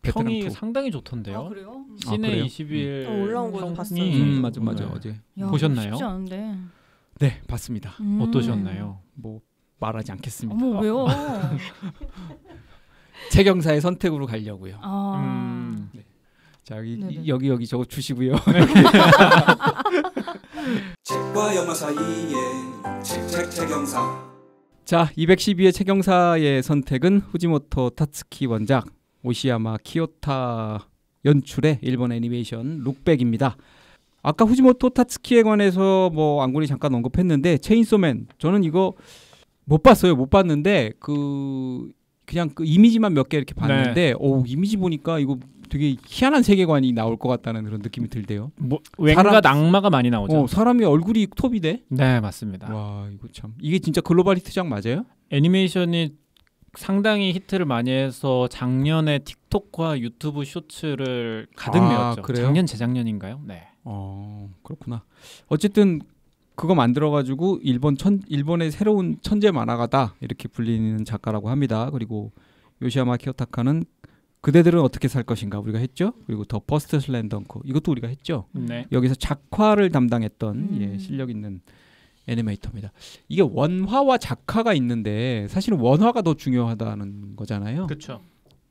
평이 상당히 좋던데요. 그래요? 시내 20일 올라온 거 봤어요. 맞아 어제. 보셨나요? 쉽지 않은데. 네, 봤습니다. 어떠셨나요? 뭐 말하지 않겠습니다. 어머 왜요? 최경사의 선택으로 가려고요. 네. 자 여기 저거 주시고요. 책과 영화 사이에 책경사. 자, 212의 책경사의 선택은 후지모토 타츠키 원작 오시야마 키요타 연출의 일본 애니메이션 룩백입니다. 아까 후지모토 타츠키에 관해서 뭐 안군이 잠깐 언급했는데 체인소맨 저는 이거 못 봤는데 그냥 그 이미지만 몇 개 이렇게 봤는데 이미지 보니까 이거 되게 희한한 세계관이 나올 것 같다는 그런 느낌이 들대요. 뭐 왠가 악마가 많이 나오죠. 사람이 얼굴이 톱이 돼? 네, 맞습니다. 와, 이거 참 이게 진짜 글로벌 히트작 맞아요? 애니메이션이 상당히 히트를 많이 해서 작년에 틱톡과 유튜브 쇼츠를 가득 메웠죠. 그래요? 작년 재작년인가요? 네. 그렇구나. 어쨌든 그거 만들어가지고 일본의 새로운 천재 만화가다 이렇게 불리는 작가라고 합니다. 그리고 요시야마 키요타카는 그대들은 어떻게 살 것인가 우리가 했죠. 그리고 더 퍼스트 슬램덩크 이것도 우리가 했죠. 네. 여기서 작화를 담당했던 실력 있는 애니메이터입니다. 이게 원화와 작화가 있는데 사실은 원화가 더 중요하다는 거잖아요. 그렇죠.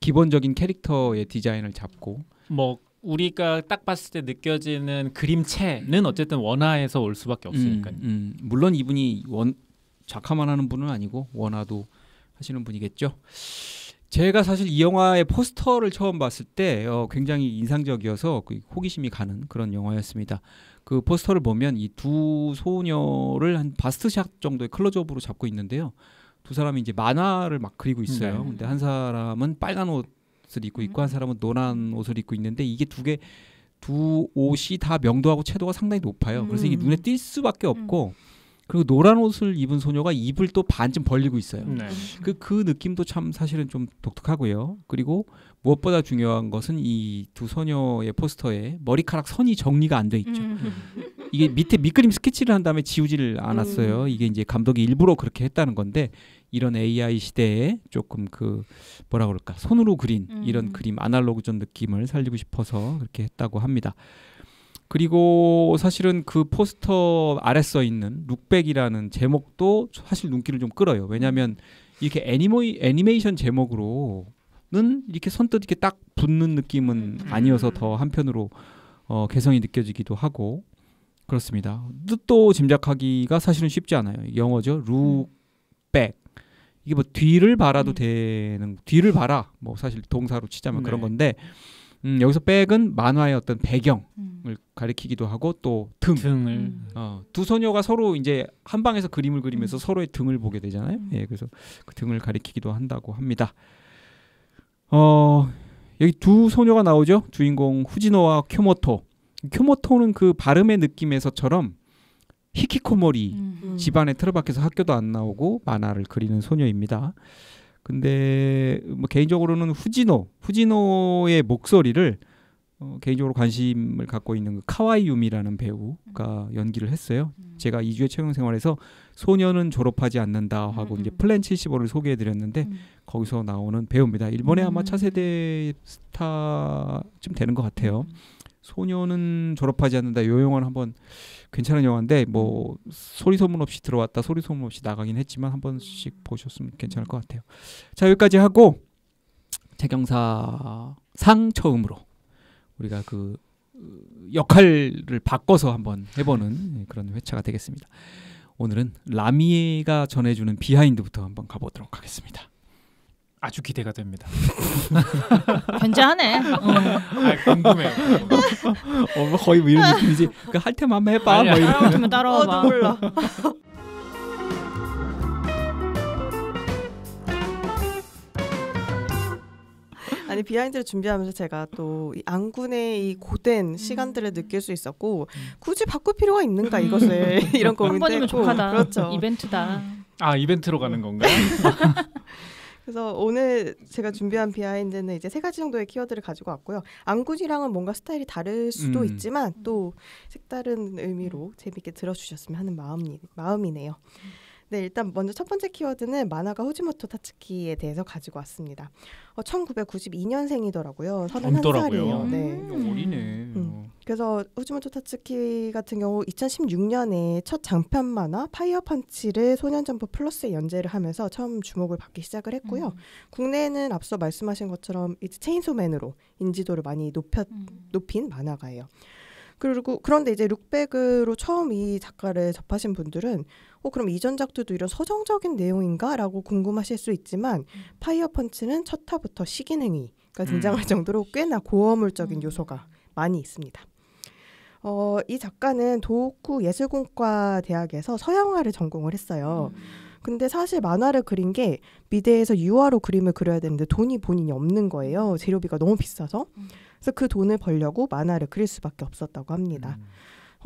기본적인 캐릭터의 디자인을 잡고 뭐 우리가 딱 봤을 때 느껴지는 그림체는 어쨌든 원화에서 올 수밖에 없으니까요. 물론 이분이 작화만 하는 분은 아니고 원화도 하시는 분이겠죠. 제가 사실 이 영화의 포스터를 처음 봤을 때 굉장히 인상적이어서 호기심이 가는 그런 영화였습니다. 그 포스터를 보면 이 두 소녀를 한 바스트샷 정도의 클로즈업으로 잡고 있는데요. 두 사람이 이제 만화를 막 그리고 있어요. 근데 한 사람은 빨간 옷을 입고 있고 한 사람은 노란 옷을 입고 있는데 이게 두 옷이 다 명도하고 채도가 상당히 높아요. 그래서 이게 눈에 띌 수밖에 없고 그리고 노란 옷을 입은 소녀가 입을 또 반쯤 벌리고 있어요. 그 느낌도 참 사실은 좀 독특하고요. 그리고 무엇보다 중요한 것은 이 두 소녀의 포스터에 머리카락 선이 정리가 안 돼 있죠. 이게 밑에 밑그림 스케치를 한 다음에 지우지를 않았어요. 이게 이제 감독이 일부러 그렇게 했다는 건데 이런 AI 시대에 조금 뭐라 그럴까 손으로 그린 이런 그림 아날로그전 느낌을 살리고 싶어서 그렇게 했다고 합니다. 그리고 사실은 그 포스터 아래 써 있는 룩백이라는 제목도 사실 눈길을 좀 끌어요. 왜냐하면 이렇게 애니메이션 제목으로는 이렇게 선뜻 이렇게 딱 붙는 느낌은 아니어서 더 한편으로 개성이 느껴지기도 하고 그렇습니다. 뜻도 짐작하기가 사실은 쉽지 않아요. 영어죠. 룩백. 이게 뭐 뒤를 봐라도 되는 뒤를 봐라. 뭐 사실 동사로 치자면 그런 건데 여기서 백은 만화의 어떤 배경을 가리키기도 하고 또 등을 두 소녀가 서로 이제 한 방에서 그림을 그리면서 서로의 등을 보게 되잖아요. 예, 그래서 그 등을 가리키기도 한다고 합니다. 여기 두 소녀가 나오죠. 주인공 후지노와 쿄모토. 쿄모토는 그 발음의 느낌에서처럼 히키코모리 집안에 틀어박혀서 학교도 안 나오고 만화를 그리는 소녀입니다. 근데 뭐 개인적으로는 후지노의 목소리를 개인적으로 관심을 갖고 있는 그 카와이 유미라는 배우가 연기를 했어요. 제가 2주의 책용생활에서 소녀는 졸업하지 않는다 하고 이제 플랜 75를 소개해드렸는데 거기서 나오는 배우입니다. 일본의 아마 차세대 스타쯤 되는 것 같아요. 소녀는 졸업하지 않는다. 이 영화는 한번 괜찮은 영화인데 뭐 소리 소문 없이 들어왔다 소리 소문 없이 나가긴 했지만 한 번씩 보셨으면 괜찮을 것 같아요. 자, 여기까지 하고 책영사 상 처음으로 우리가 그 역할을 바꿔서 한번 해보는 그런 회차가 되겠습니다. 오늘은 라미가 전해주는 비하인드부터 한번 가보도록 하겠습니다. 아주 기대가 됩니다. 견자하네. 궁금해요. 뭐 거의 뭐 이런 느낌이지. 할 테면 한번 해봐. 뭐 이러면 따라와봐. 몰라. 아니 비하인드를 준비하면서 제가 또 이 안군의 이 고된 시간들을 느낄 수 있었고 굳이 바꿀 필요가 있는가 이것을 이런 고민도 한 번이면 했고 족하다. 그렇죠. 이벤트다. 아 이벤트로 가는 건가요? 그래서 오늘 제가 준비한 비하인드는 이제 3가지 정도의 키워드를 가지고 왔고요. 안군이랑은 뭔가 스타일이 다를 수도 있지만 또 색다른 의미로 재밌게 들어주셨으면 하는 마음이네요. 네, 일단 먼저 첫 번째 키워드는 만화가 호지모토 타츠키에 대해서 가지고 왔습니다. 1992년생이더라고요. 31살이에요. 네. 어리네. 그래서 호지모토 타츠키 같은 경우 2016년에 첫 장편 만화 파이어 펀치를 소년점프 플러스에 연재를 하면서 처음 주목을 받기 시작을 했고요. 국내에는 앞서 말씀하신 것처럼 이제 체인소맨으로 인지도를 많이 높인 만화가예요. 그리고 그런데 이제 룩백으로 처음 이 작가를 접하신 분들은 그럼 이전작들도 이런 서정적인 내용인가? 라고 궁금하실 수 있지만 파이어 펀치는 첫 화부터 식인행위가 등장할 정도로 꽤나 고어물적인 요소가 많이 있습니다. 이 작가는 도호쿠 예술공과 대학에서 서양화를 전공을 했어요. 근데 사실 만화를 그린 게 미대에서 유화로 그림을 그려야 되는데 돈이 본인이 없는 거예요. 재료비가 너무 비싸서. 그래서 그 돈을 벌려고 만화를 그릴 수밖에 없었다고 합니다.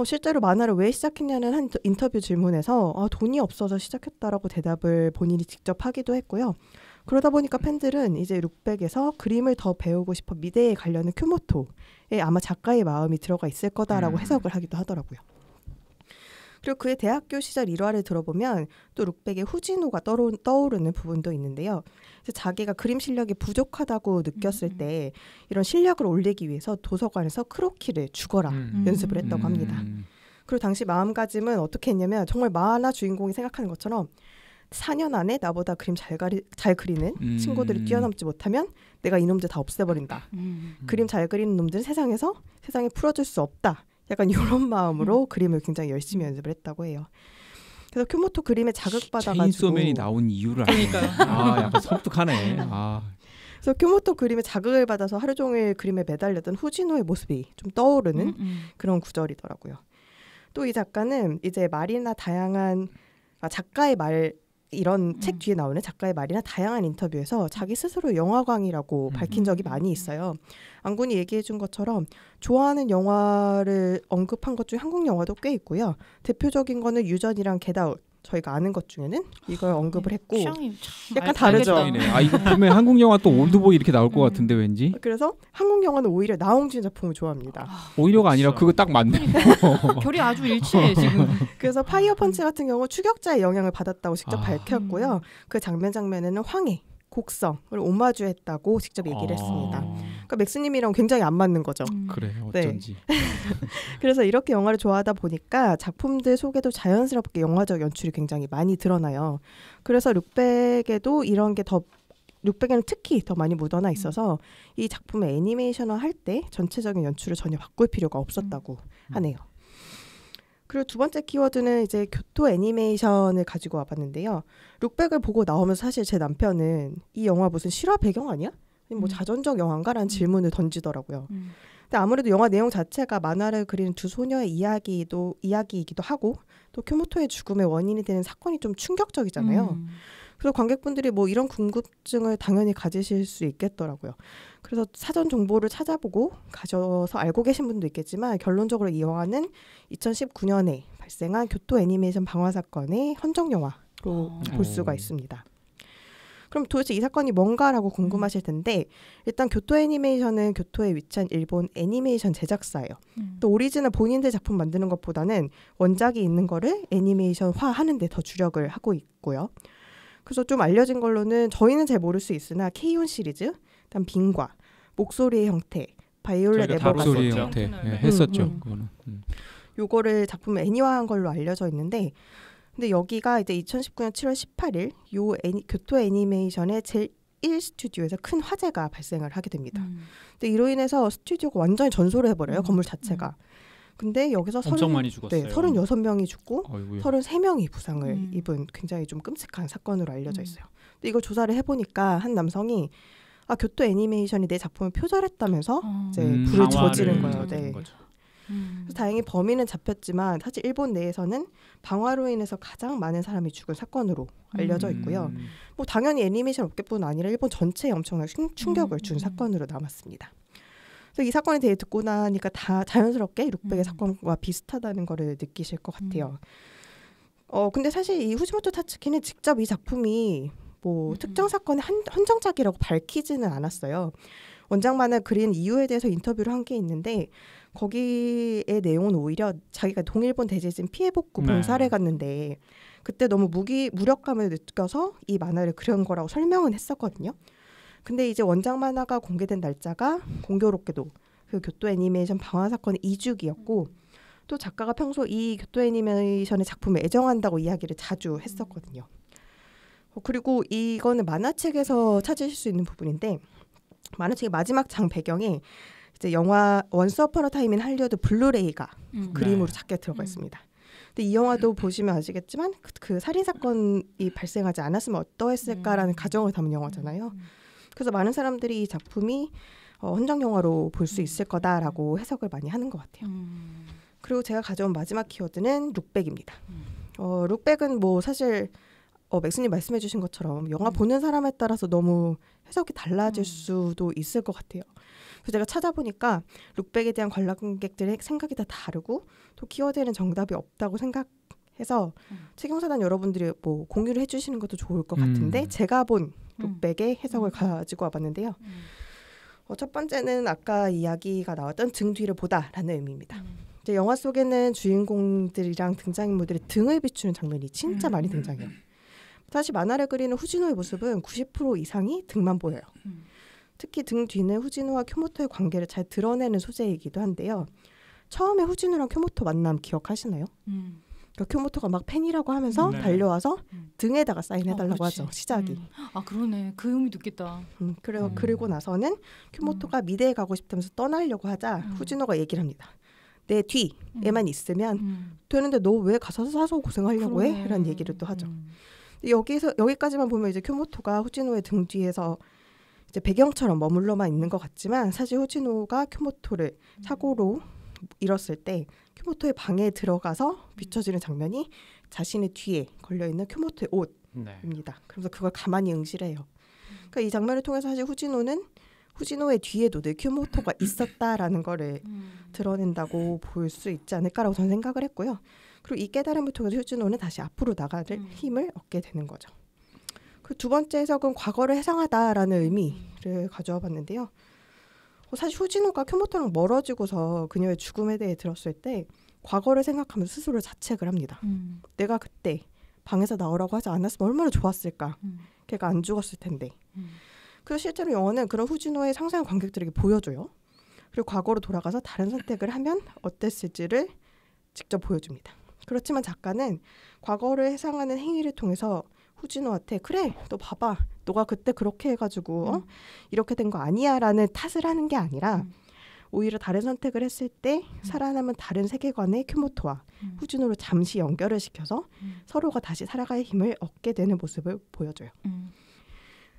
실제로 만화를 왜 시작했냐는 한 인터뷰 질문에서 돈이 없어서 시작했다라고 대답을 본인이 직접 하기도 했고요. 그러다 보니까 팬들은 이제 룩백에서 그림을 더 배우고 싶어 미대에 가려는 큐모토에 아마 작가의 마음이 들어가 있을 거다라고 해석을 하기도 하더라고요. 그리고 그의 대학교 시절 일화를 들어보면 또 룩백의 후지노가 떠오르는 부분도 있는데요. 자기가 그림 실력이 부족하다고 느꼈을 때 이런 실력을 올리기 위해서 도서관에서 크로키를 죽어라 연습을 했다고 합니다. 그리고 당시 마음가짐은 어떻게 했냐면 정말 만화 주인공이 생각하는 것처럼 4년 안에 나보다 그림 잘 그리는 친구들을 뛰어넘지 못하면 내가 이놈들 다 없애버린다. 그림 잘 그리는 놈들은 세상에 풀어줄 수 없다. 약간 이런 마음으로 그림을 굉장히 열심히 연습을 했다고 해요. 그래서 큐모토 그림에 자극받아가지고 체인소맨이 나온 이유를 알겠네. 약간 섬뜩하네. 그래서 큐모토 그림에 자극을 받아서 하루 종일 그림에 매달렸던 후지노의 모습이 좀 떠오르는 그런 구절이더라고요. 또 이 작가는 이제 말이나 다양한 작가의 말 이런 책 뒤에 나오는 작가의 말이나 다양한 인터뷰에서 자기 스스로 영화광이라고 밝힌 적이 많이 있어요. 안군이 얘기해 준 것처럼 좋아하는 영화를 언급한 것 중에 한국 영화도 꽤 있고요. 대표적인 거는 유전이랑 겟아웃. 저희가 아는 것 중에는 이걸 언급을 했고 약간 다르죠. 이거 보면 한국 영화 또 올드보이 이렇게 나올 것 같은데 왠지. 그래서 한국 영화는 오히려 나홍진 작품을 좋아합니다. 오히려가 아니라 그거 딱 맞네. 결이 아주 일치해 지금. 그래서 파이어 펀치 같은 경우 추격자의 영향을 받았다고 직접 밝혔고요. 그 장면에는 황해, 곡성을 오마주했다고 직접 얘기를 했습니다. 그러니까 맥스님이랑 굉장히 안 맞는 거죠. 그래 어쩐지. 네. 그래서 이렇게 영화를 좋아하다 보니까 작품들 속에도 자연스럽게 영화적 연출이 굉장히 많이 드러나요. 그래서 룩백에도 이런 게 룩백에는 특히 더 많이 묻어나 있어서 이 작품의 애니메이션화 할 때 전체적인 연출을 전혀 바꿀 필요가 없었다고 하네요. 그리고 두 번째 키워드는 이제 교토 애니메이션을 가지고 와봤는데요. 룩백을 보고 나오면서 사실 제 남편은 이 영화 무슨 실화 배경 아니야? 뭐 자전적 영화인가라는 질문을 던지더라고요. 근데 아무래도 영화 내용 자체가 만화를 그리는 두 소녀의 이야기이기도 하고 또 큐모토의 죽음의 원인이 되는 사건이 좀 충격적이잖아요. 그래서 관객분들이 뭐 이런 궁금증을 당연히 가지실 수 있겠더라고요. 그래서 사전 정보를 찾아보고 가져서 알고 계신 분도 있겠지만 결론적으로 이 영화는 2019년에 발생한 교토 애니메이션 방화 사건의 헌정 영화로 볼 수가 있습니다. 그럼 도대체 이 사건이 뭔가라고 궁금하실 텐데 일단 교토 애니메이션은 교토에 위치한 일본 애니메이션 제작사예요. 또 오리지널 본인들 작품 만드는 것보다는 원작이 있는 거를 애니메이션화하는 데 더 주력을 하고 있고요. 그래서 좀 알려진 걸로는 저희는 잘 모를 수 있으나 K-ON 시리즈, 그다음 빙과, 목소리의 형태, 바이올렛 에버가스 목소리의 형태 했었죠. 그거는. 요거를 작품을 애니화한 걸로 알려져 있는데 근데 여기가 이제 2019년 7월 18일 요 교토 애니메이션의 제1 스튜디오에서 큰 화재가 발생을 하게 됩니다. 근데 이로 인해서 스튜디오가 완전히 전소를 해버려요. 건물 자체가. 근데 여기서 엄청 많이 죽었어요. 네, 36명이 죽고 어이구야. 33명이 부상을 입은 굉장히 좀 끔찍한 사건으로 알려져 있어요. 근데 이걸 조사를 해보니까 한 남성이 교토 애니메이션이 내 작품을 표절했다면서 이제 불을 저지른 거예요. 네. 그래서 다행히 범인은 잡혔지만 사실 일본 내에서는 방화로 인해서 가장 많은 사람이 죽은 사건으로 알려져 있고요. 뭐 당연히 애니메이션 업계뿐 아니라 일본 전체에 엄청난 충격을 준 사건으로 남았습니다. 그래서 이 사건에 대해 듣고 나니까 다 자연스럽게 룩백의 사건과 비슷하다는 거를 느끼실 것 같아요. 근데 사실 이 후지모토 타츠키는 직접 이 작품이 뭐 특정 사건의 헌정작이라고 밝히지는 않았어요. 원작 만화 그린 이유에 대해서 인터뷰를 한 게 있는데 거기의 내용은 오히려 자기가 동일본 대지진 피해복구 봉사를 갔는데 그때 너무 무력감을 느껴서 이 만화를 그린 거라고 설명은 했었거든요. 근데 이제 원작 만화가 공개된 날짜가 공교롭게도 그 교토 애니메이션 방화 사건의 2주기였고 또 작가가 평소 이 교토 애니메이션의 작품을 애정한다고 이야기를 자주 했었거든요. 그리고 이거는 만화책에서 찾으실 수 있는 부분인데 만화책의 마지막 장 배경에 이제 영화 원스 어폰 어 타임 인 할리우드 블루레이가 그림으로 작게 들어가 있습니다. 근데 이 영화도 보시면 아시겠지만 그 살인 사건이 발생하지 않았으면 어떠했을까라는 가정을 담은 영화잖아요. 그래서 많은 사람들이 이 작품이 헌정 영화로 볼 수 있을 거다라고 해석을 많이 하는 것 같아요. 그리고 제가 가져온 마지막 키워드는 룩백입니다. 룩백은 뭐 사실 맥스님 말씀해주신 것처럼 영화 보는 사람에 따라서 너무 해석이 달라질 수도 있을 것 같아요. 그래서 제가 찾아보니까 룩백에 대한 관람객들의 생각이 다 다르고 또 키워드에는 정답이 없다고 생각해서 책용사단 여러분들이 뭐 공유를 해주시는 것도 좋을 것 같은데 제가 본 룩백의 해석을 가지고 와봤는데요. 첫 번째는 아까 이야기가 나왔던 등 뒤를 보다라는 의미입니다. 이제 영화 속에는 주인공들이랑 등장인물들의 등을 비추는 장면이 진짜 많이 등장해요. 사실 만화를 그리는 후지노의 모습은 90% 이상이 등만 보여요. 특히 등 뒤는 후지노와 쿄모토의 관계를 잘 드러내는 소재이기도 한데요. 처음에 후지노랑 쿄모토 만남 기억하시나요? 그러니까 쿄모토가 막 팬이라고 하면서 달려와서 등에다가 사인해달라고 하죠. 시작이. 그러네. 그 의미도 있겠다. 그리고 나서는 쿄모토가 미대에 가고 싶다면서 떠나려고 하자 후지노가 얘기를 합니다. 내 뒤에만 있으면 되는데 너 왜 가서 사서 고생하려고 해? 이런 얘기를 또 하죠. 여기까지만 보면 이제 쿄모토가 후지노의 등 뒤에서 이제 배경처럼 머물러만 있는 것 같지만 사실 후지노가 쿄모토를 사고로 잃었을 때 쿄모토의 방에 들어가서 비춰지는 장면이 자신의 뒤에 걸려있는 쿄모토의 옷입니다. 그래서 그걸 가만히 응시를 해요. 그러니까 이 장면을 통해서 사실 후지노의 뒤에도 늘 쿄모토가 있었다라는 거를 드러낸다고 볼 수 있지 않을까라고 저는 생각을 했고요. 그리고 이 깨달음을 통해서 후지노는 다시 앞으로 나갈 힘을 얻게 되는 거죠. 그 두 번째 해석은 과거를 해상하다라는 의미를 가져와 봤는데요. 사실 후지노가 쿄모토랑 멀어지고서 그녀의 죽음에 대해 들었을 때 과거를 생각하면서 스스로 자책을 합니다. 내가 그때 방에서 나오라고 하지 않았으면 얼마나 좋았을까. 걔가 안 죽었을 텐데. 그래서 실제로 영화는 그런 후지노의 상상한 관객들에게 보여줘요. 그리고 과거로 돌아가서 다른 선택을 하면 어땠을지를 직접 보여줍니다. 그렇지만 작가는 과거를 해상하는 행위를 통해서 후지노한테 그래 너 봐봐 너가 그때 그렇게 해가지고 이렇게 된 거 아니야 라는 탓을 하는 게 아니라 오히려 다른 선택을 했을 때 살아남은 다른 세계관의 쿄모토와 후지노를 잠시 연결을 시켜서 서로가 다시 살아갈 힘을 얻게 되는 모습을 보여줘요.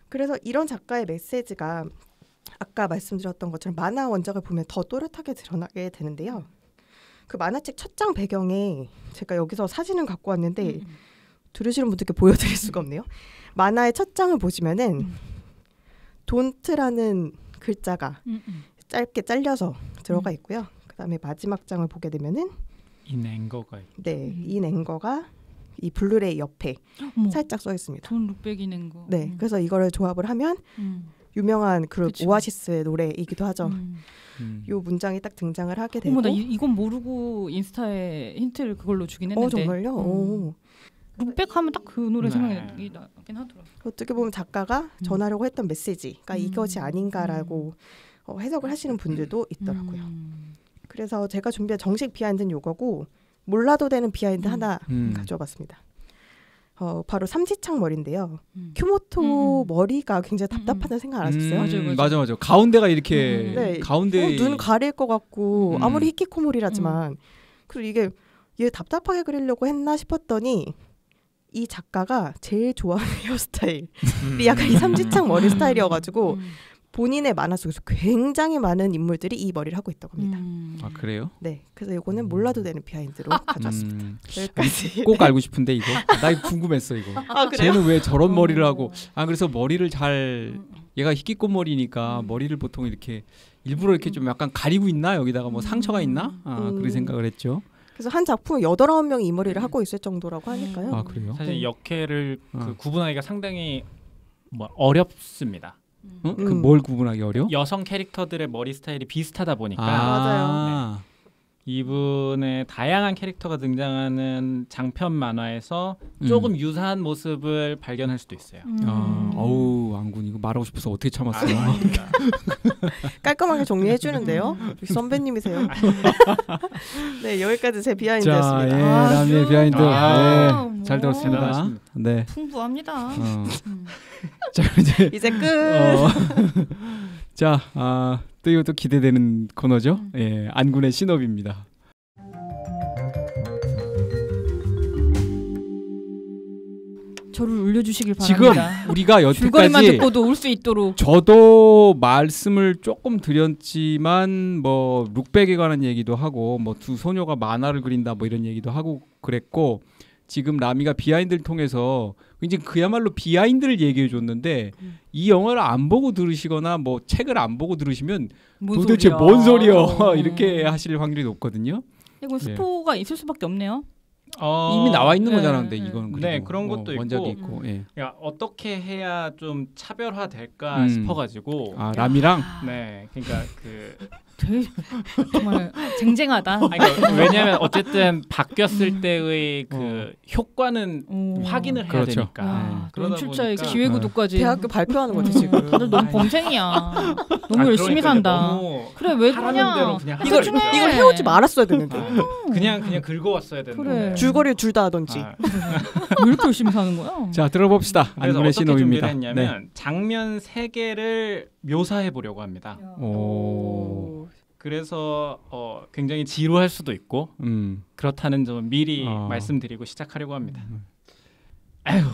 그래서 이런 작가의 메시지가 아까 말씀드렸던 것처럼 만화 원작을 보면 더 또렷하게 드러나게 되는데요. 그 만화책 첫 장 배경에 제가 여기서 사진을 갖고 왔는데 들으시는 분들께 보여드릴 수가 없네요. 만화의 첫 장을 보시면은 돈트라는 글자가 짧게 잘려서 들어가 있고요. 그다음에 마지막 장을 보게 되면은 인앵거가 네, 인앵거가 이 블루레이 옆에 살짝 써 있습니다. 돈 룩백 인앵거. 네, 그래서 이거를 조합을 하면 유명한 그룹 그쵸. 오아시스의 노래이기도 하죠. 요 문장이 딱 등장을 하게 되고. 나 이건 모르고 인스타에 힌트를 그걸로 주긴 했는데. 정말요? 룩백하면 딱 그 노래 생각이 나긴 하더라고요. 어떻게 보면 작가가 전하려고 했던 메시지가 이것이 아닌가라고 해석을 하시는 분들도 있더라고요. 그래서 제가 준비한 정식 비하인드는 요거고 몰라도 되는 비하인드 하나 가져와봤습니다. 바로 삼지창 머리인데요. 큐모토 머리가 굉장히 답답하다는 생각 안 하셨어요? 맞아. 가운데가 이렇게 네. 가운데 눈 가릴 것 같고 아무리 히키코모리라지만 그리고 이게 얘 답답하게 그리려고 했나 싶었더니 이 작가가 제일 좋아하는 헤어스타일이 약간 이 삼지창 머리 스타일이어가지고 본인의 만화 속에서 굉장히 많은 인물들이 이 머리를 하고 있다고 합니다. 아 그래요? 네, 그래서 이거는 몰라도 되는 비하인드로 가져왔습니다. 여기까지. 꼭 알고 싶은데 이거 나 이거 궁금했어 이거. 쟤는 왜 저런 머리를 하고? 그래서 머리를 잘 얘가 히키코모리니까 머리를 보통 이렇게 일부러 이렇게 좀 약간 가리고 있나 여기다가 뭐 상처가 있나? 그렇게 생각을 했죠. 그래서 한 작품에 8-9명이 이 머리를 하고 있을 정도라고 하니까요. 아 그래요? 사실 역해를 구분하기가 상당히 어렵습니다. 그 뭘 구분하기 어려? 여성 캐릭터들의 머리 스타일이 비슷하다 보니까 맞아요. 네. 이분의 다양한 캐릭터가 등장하는 장편 만화에서 조금 유사한 모습을 발견할 수도 있어요. 어우 안군 이거 말하고 싶어서 어떻게 참았어요? 깔끔하게 정리해 주는데요. 선배님이세요. 네, 여기까지 제 비하인드였습니다. 자, 라미의 비하인드. 네, 잘 들었습니다. 네. 풍부합니다. 자, 이제 끝. 자, 또 이것도 기대되는 코너죠. 예, 안군의 신업입니다. 저를 울려주시길 지금 바랍니다. 우리가 줄거리만 여태까지 듣고도 울 수 있도록. 저도 말씀을 조금 드렸지만 뭐 룩백에 관한 얘기도 하고 뭐 두 소녀가 만화를 그린다 뭐 이런 얘기도 하고 그랬고 지금 라미가 비하인드를 통해서 이제 그야말로 비하인드를 얘기해 줬는데 이 영화를 안 보고 들으시거나 뭐 책을 안 보고 들으시면 도대체 소리야? 뭔 소리여 이렇게 하실 확률이 높거든요. 이건 스포가 있을 수밖에 없네요. 이미 나와 있는 거잖아. 근데 이건 네, 그런 것도 원작이 있고, 있고 어떻게 해야 좀 차별화될까 싶어가지고 라미랑 네, 그러니까 그 되게 정말 쟁쟁하다. 그러니까 왜냐하면 어쨌든 바뀌었을 때의 그 효과는 확인을 해야 그렇죠. 되니까. 그런 출처의 기획의도까지 대학교 발표하는 거지 지금. 다들 너무 범생이야. 너무 열심히 산다. 너무 그래 왜 그러냐? 이걸 해오지 말았어야 되는데. 그냥 긁어왔어야 되는데. 그래. 줄거리를 둘 다 하던지. 왜 이렇게 열심히 사는 거야? 자 들어봅시다. 그래서 안군의 어떻게 신호입니다. 준비를 했냐면 장면 3개를 묘사해 보려고 합니다. 오. 그래서 굉장히 지루할 수도 있고 그렇다는 점은 미리 말씀드리고 시작하려고 합니다. 에휴.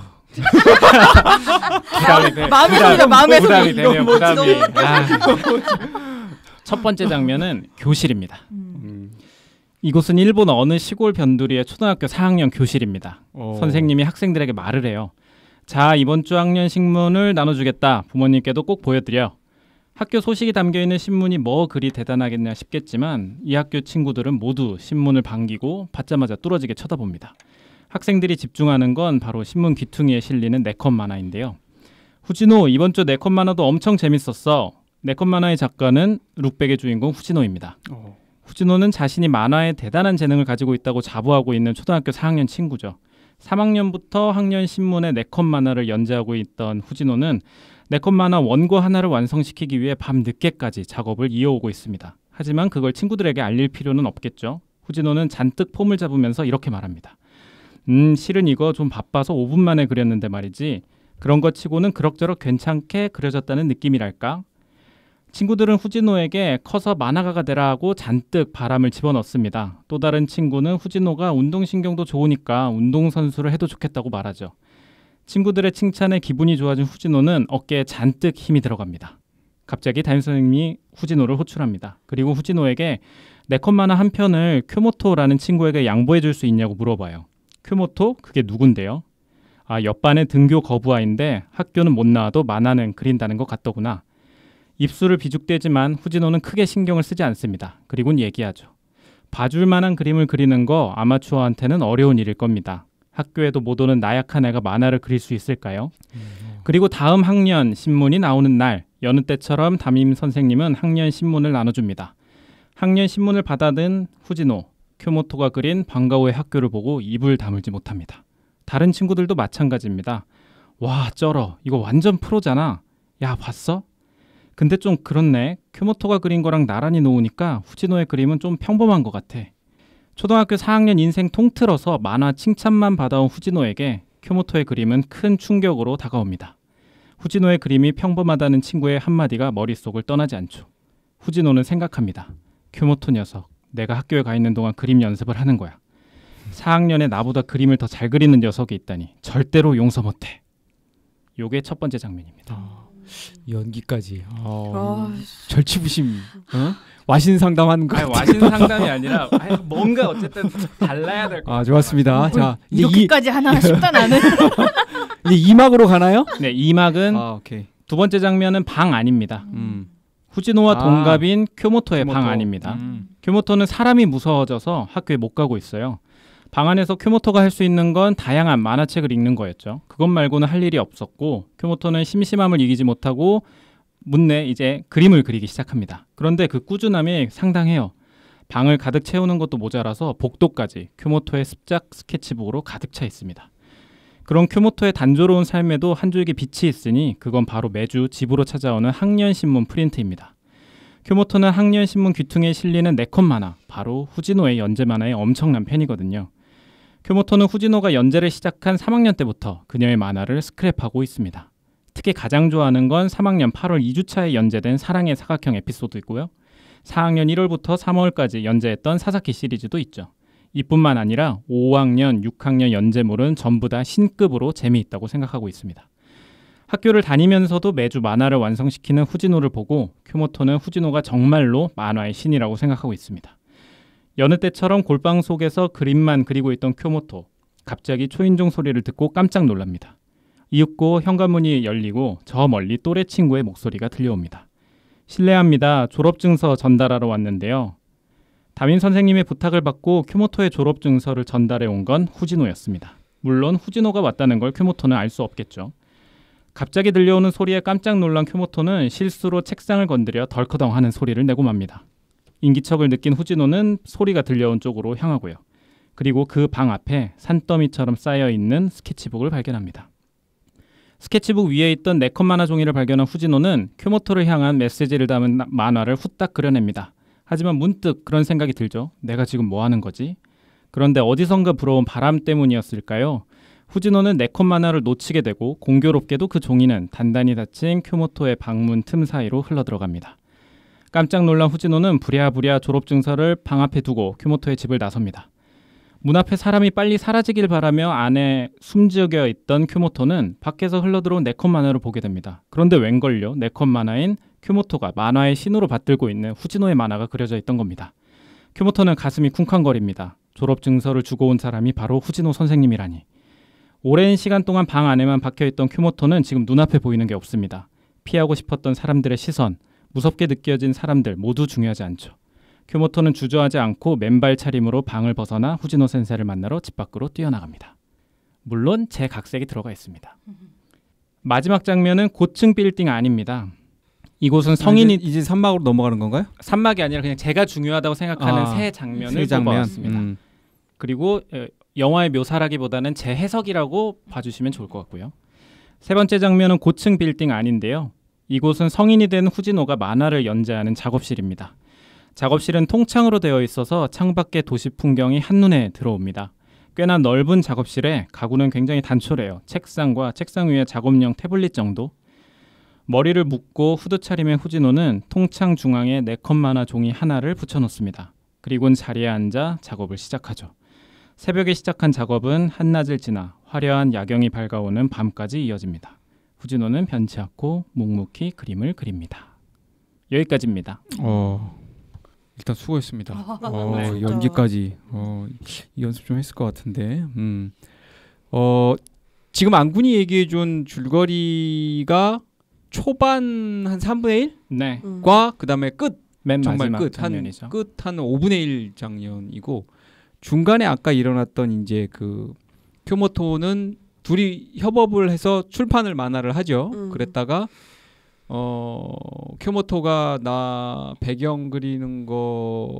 부담이 되네요. 부담이. 첫 번째 장면은 교실입니다. 이곳은 일본 어느 시골 변두리의 초등학교 4학년 교실입니다. 선생님이 학생들에게 말을 해요. 자, 이번 주 학년 신문을 나눠주겠다. 부모님께도 꼭 보여드려. 학교 소식이 담겨있는 신문이 뭐 그리 대단하겠냐 싶겠지만 이 학교 친구들은 모두 신문을 반기고 받자마자 뚫어지게 쳐다봅니다. 학생들이 집중하는 건 바로 신문 귀퉁이에 실리는 네컷 만화인데요. 후지노, 이번 주 네컷 만화도 엄청 재밌었어. 네컷 만화의 작가는 룩백의 주인공 후지노입니다. 후지노는 자신이 만화에 대단한 재능을 가지고 있다고 자부하고 있는 초등학교 4학년 친구죠. 3학년부터 학년 신문에 네컷 만화를 연재하고 있던 후지노는 네컷 만화 원고 하나를 완성시키기 위해 밤 늦게까지 작업을 이어오고 있습니다. 하지만 그걸 친구들에게 알릴 필요는 없겠죠. 후지노는 잔뜩 폼을 잡으면서 이렇게 말합니다. 실은 이거 좀 바빠서 5분 만에 그렸는데 말이지. 그런 것 치고는 그럭저럭 괜찮게 그려졌다는 느낌이랄까? 친구들은 후지노에게 커서 만화가가 되라 하고 잔뜩 바람을 집어넣습니다. 또 다른 친구는 후지노가 운동신경도 좋으니까 운동선수를 해도 좋겠다고 말하죠. 친구들의 칭찬에 기분이 좋아진 후지노는 어깨에 잔뜩 힘이 들어갑니다. 갑자기 담임 선생님이 후지노를 호출합니다. 그리고 후지노에게 네컷 만화 한 편을 큐모토라는 친구에게 양보해 줄 수 있냐고 물어봐요. 큐모토? 그게 누군데요? 아, 옆반에 등교 거부아인데 학교는 못 나와도 만화는 그린다는 것 같더구나. 입술을 비죽대지만 후진호는 크게 신경을 쓰지 않습니다. 그리고는 얘기하죠. 봐줄 만한 그림을 그리는 거 아마추어한테는 어려운 일일 겁니다. 학교에도 못 오는 나약한 애가 만화를 그릴 수 있을까요? 그리고 다음 학년 신문이 나오는 날 여느 때처럼 담임 선생님은 학년 신문을 나눠줍니다. 학년 신문을 받아든 후진호, 쿄모토가 그린 방과후의 학교를 보고 입을 다물지 못합니다. 다른 친구들도 마찬가지입니다. 와, 쩔어. 이거 완전 프로잖아. 야, 봤어? 근데 좀 그렇네. 쿄모토가 그린 거랑 나란히 놓으니까 후진호의 그림은 좀 평범한 것 같아. 초등학교 4학년 인생 통틀어서 만화 칭찬만 받아온 후진호에게 쿄모토의 그림은 큰 충격으로 다가옵니다. 후진호의 그림이 평범하다는 친구의 한마디가 머릿속을 떠나지 않죠. 후진호는 생각합니다. 쿄모토 녀석, 내가 학교에 가 있는 동안 그림 연습을 하는 거야. 4학년에 나보다 그림을 더 잘 그리는 녀석이 있다니 절대로 용서 못해. 요게 첫 번째 장면입니다. 연기까지 절치부심 와신 상담하는 거. 와신 상담이 아니라 뭔가 어쨌든 달라야 될 것 같아요. 좋았습니다. 자, 이렇게까지 하나 싶다 나는. 이제 2막으로 가나요? 네, 2막은 오케이. 두 번째 장면은 방 안입니다. 후진호와 동갑인 쿄모토의 방 안입니다. 쿄모토는 사람이 무서워져서 학교에 못 가고 있어요. 방 안에서 쿄모토가 할 수 있는 건 다양한 만화책을 읽는 거였죠. 그것 말고는 할 일이 없었고 쿄모토는 심심함을 이기지 못하고 문내 이제 그림을 그리기 시작합니다. 그런데 그 꾸준함이 상당해요. 방을 가득 채우는 것도 모자라서 복도까지 쿄모토의 습작 스케치북으로 가득 차 있습니다. 그런 쿄모토의 단조로운 삶에도 한 줄기 빛이 있으니 그건 바로 매주 집으로 찾아오는 학년신문 프린트입니다. 쿄모토는 학년신문 귀퉁이에 실리는 네컷 만화, 바로 후진호의 연재 만화의 엄청난 팬이거든요. 쿄모토는 후진호가 연재를 시작한 3학년 때부터 그녀의 만화를 스크랩하고 있습니다. 특히 가장 좋아하는 건 3학년 8월 2주차에 연재된 사랑의 사각형 에피소드이고요. 4학년 1월부터 3월까지 연재했던 사사키 시리즈도 있죠. 이뿐만 아니라 5학년, 6학년 연재물은 전부 다 신급으로 재미있다고 생각하고 있습니다. 학교를 다니면서도 매주 만화를 완성시키는 후진호를 보고 쿄모토는 후진호가 정말로 만화의 신이라고 생각하고 있습니다. 여느 때처럼 골방 속에서 그림만 그리고 있던 쿄모토, 갑자기 초인종 소리를 듣고 깜짝 놀랍니다. 이윽고 현관문이 열리고 저 멀리 또래 친구의 목소리가 들려옵니다. 실례합니다. 졸업증서 전달하러 왔는데요. 담임 선생님의 부탁을 받고 쿄모토의 졸업증서를 전달해 온 건 후진호였습니다. 물론 후진호가 왔다는 걸 쿄모토는 알 수 없겠죠. 갑자기 들려오는 소리에 깜짝 놀란 쿄모토는 실수로 책상을 건드려 덜커덩 하는 소리를 내고 맙니다. 인기척을 느낀 후진호는 소리가 들려온 쪽으로 향하고요. 그리고 그 방 앞에 산더미처럼 쌓여있는 스케치북을 발견합니다. 스케치북 위에 있던 네컷 만화 종이를 발견한 후진호는 쿄모토를 향한 메시지를 담은 만화를 후딱 그려냅니다. 하지만 문득 그런 생각이 들죠. 내가 지금 뭐 하는 거지? 그런데 어디선가 불어온 바람 때문이었을까요? 후진호는 네컷 만화를 놓치게 되고 공교롭게도 그 종이는 단단히 닫힌 쿄모토의 방문 틈 사이로 흘러들어갑니다. 깜짝 놀란 후진호는 부랴부랴 졸업증서를 방 앞에 두고 쿄모토의 집을 나섭니다. 문 앞에 사람이 빨리 사라지길 바라며 안에 숨죽여 있던 쿄모토는 밖에서 흘러들어온 네컷 만화를 보게 됩니다. 그런데 웬걸요? 네컷 만화인 쿄모토가 만화의 신으로 받들고 있는 후진호의 만화가 그려져 있던 겁니다. 쿄모토는 가슴이 쿵쾅거립니다. 졸업증서를 주고 온 사람이 바로 후진호 선생님이라니. 오랜 시간 동안 방 안에만 박혀있던 쿄모토는 지금 눈앞에 보이는 게 없습니다. 피하고 싶었던 사람들의 시선, 무섭게 느껴진 사람들 모두 중요하지 않죠. 쿄모토는 주저하지 않고 맨발 차림으로 방을 벗어나 후진호 센세를 만나러 집 밖으로 뛰어나갑니다. 물론 제 각색이 들어가 있습니다. 마지막 장면은 고층 빌딩 안입니다. 이곳은 성인이 이제 3막으로 넘어가는 건가요? 3막이 아니라 그냥 제가 중요하다고 생각하는 세 장면을 뽑아왔습니다. 그리고 영화의 묘사라기보다는 제 해석이라고 봐주시면 좋을 것 같고요. 세 번째 장면은 고층 빌딩 안인데요. 이곳은 성인이 된 후진호가 만화를 연재하는 작업실입니다. 작업실은 통창으로 되어 있어서 창밖의 도시 풍경이 한눈에 들어옵니다. 꽤나 넓은 작업실에 가구는 굉장히 단촐해요. 책상과 책상 위에 작업용 태블릿 정도. 머리를 묶고 후드 차림의 후진호는 통창 중앙에 네컷 만화 종이 하나를 붙여놓습니다. 그리고는 자리에 앉아 작업을 시작하죠. 새벽에 시작한 작업은 한낮을 지나 화려한 야경이 밝아오는 밤까지 이어집니다. 후진호는 변치 않고 묵묵히 그림을 그립니다. 여기까지입니다. 일단 수고했습니다. 연기까지 이 연습 좀 했을 것 같은데. 지금 안군이 얘기해준 줄거리가 초반 한 3분의 1? 네. 과 그다음에 끝. 맨 정말 마지막 끝 한 장면이죠. 끝 한 5분의 1 장면이고 중간에 아까 일어났던 이제 그 쿄모토는 둘이 협업을 해서 출판을 만화를 하죠. 그랬다가 쿄모토가 나 배경 그리는 거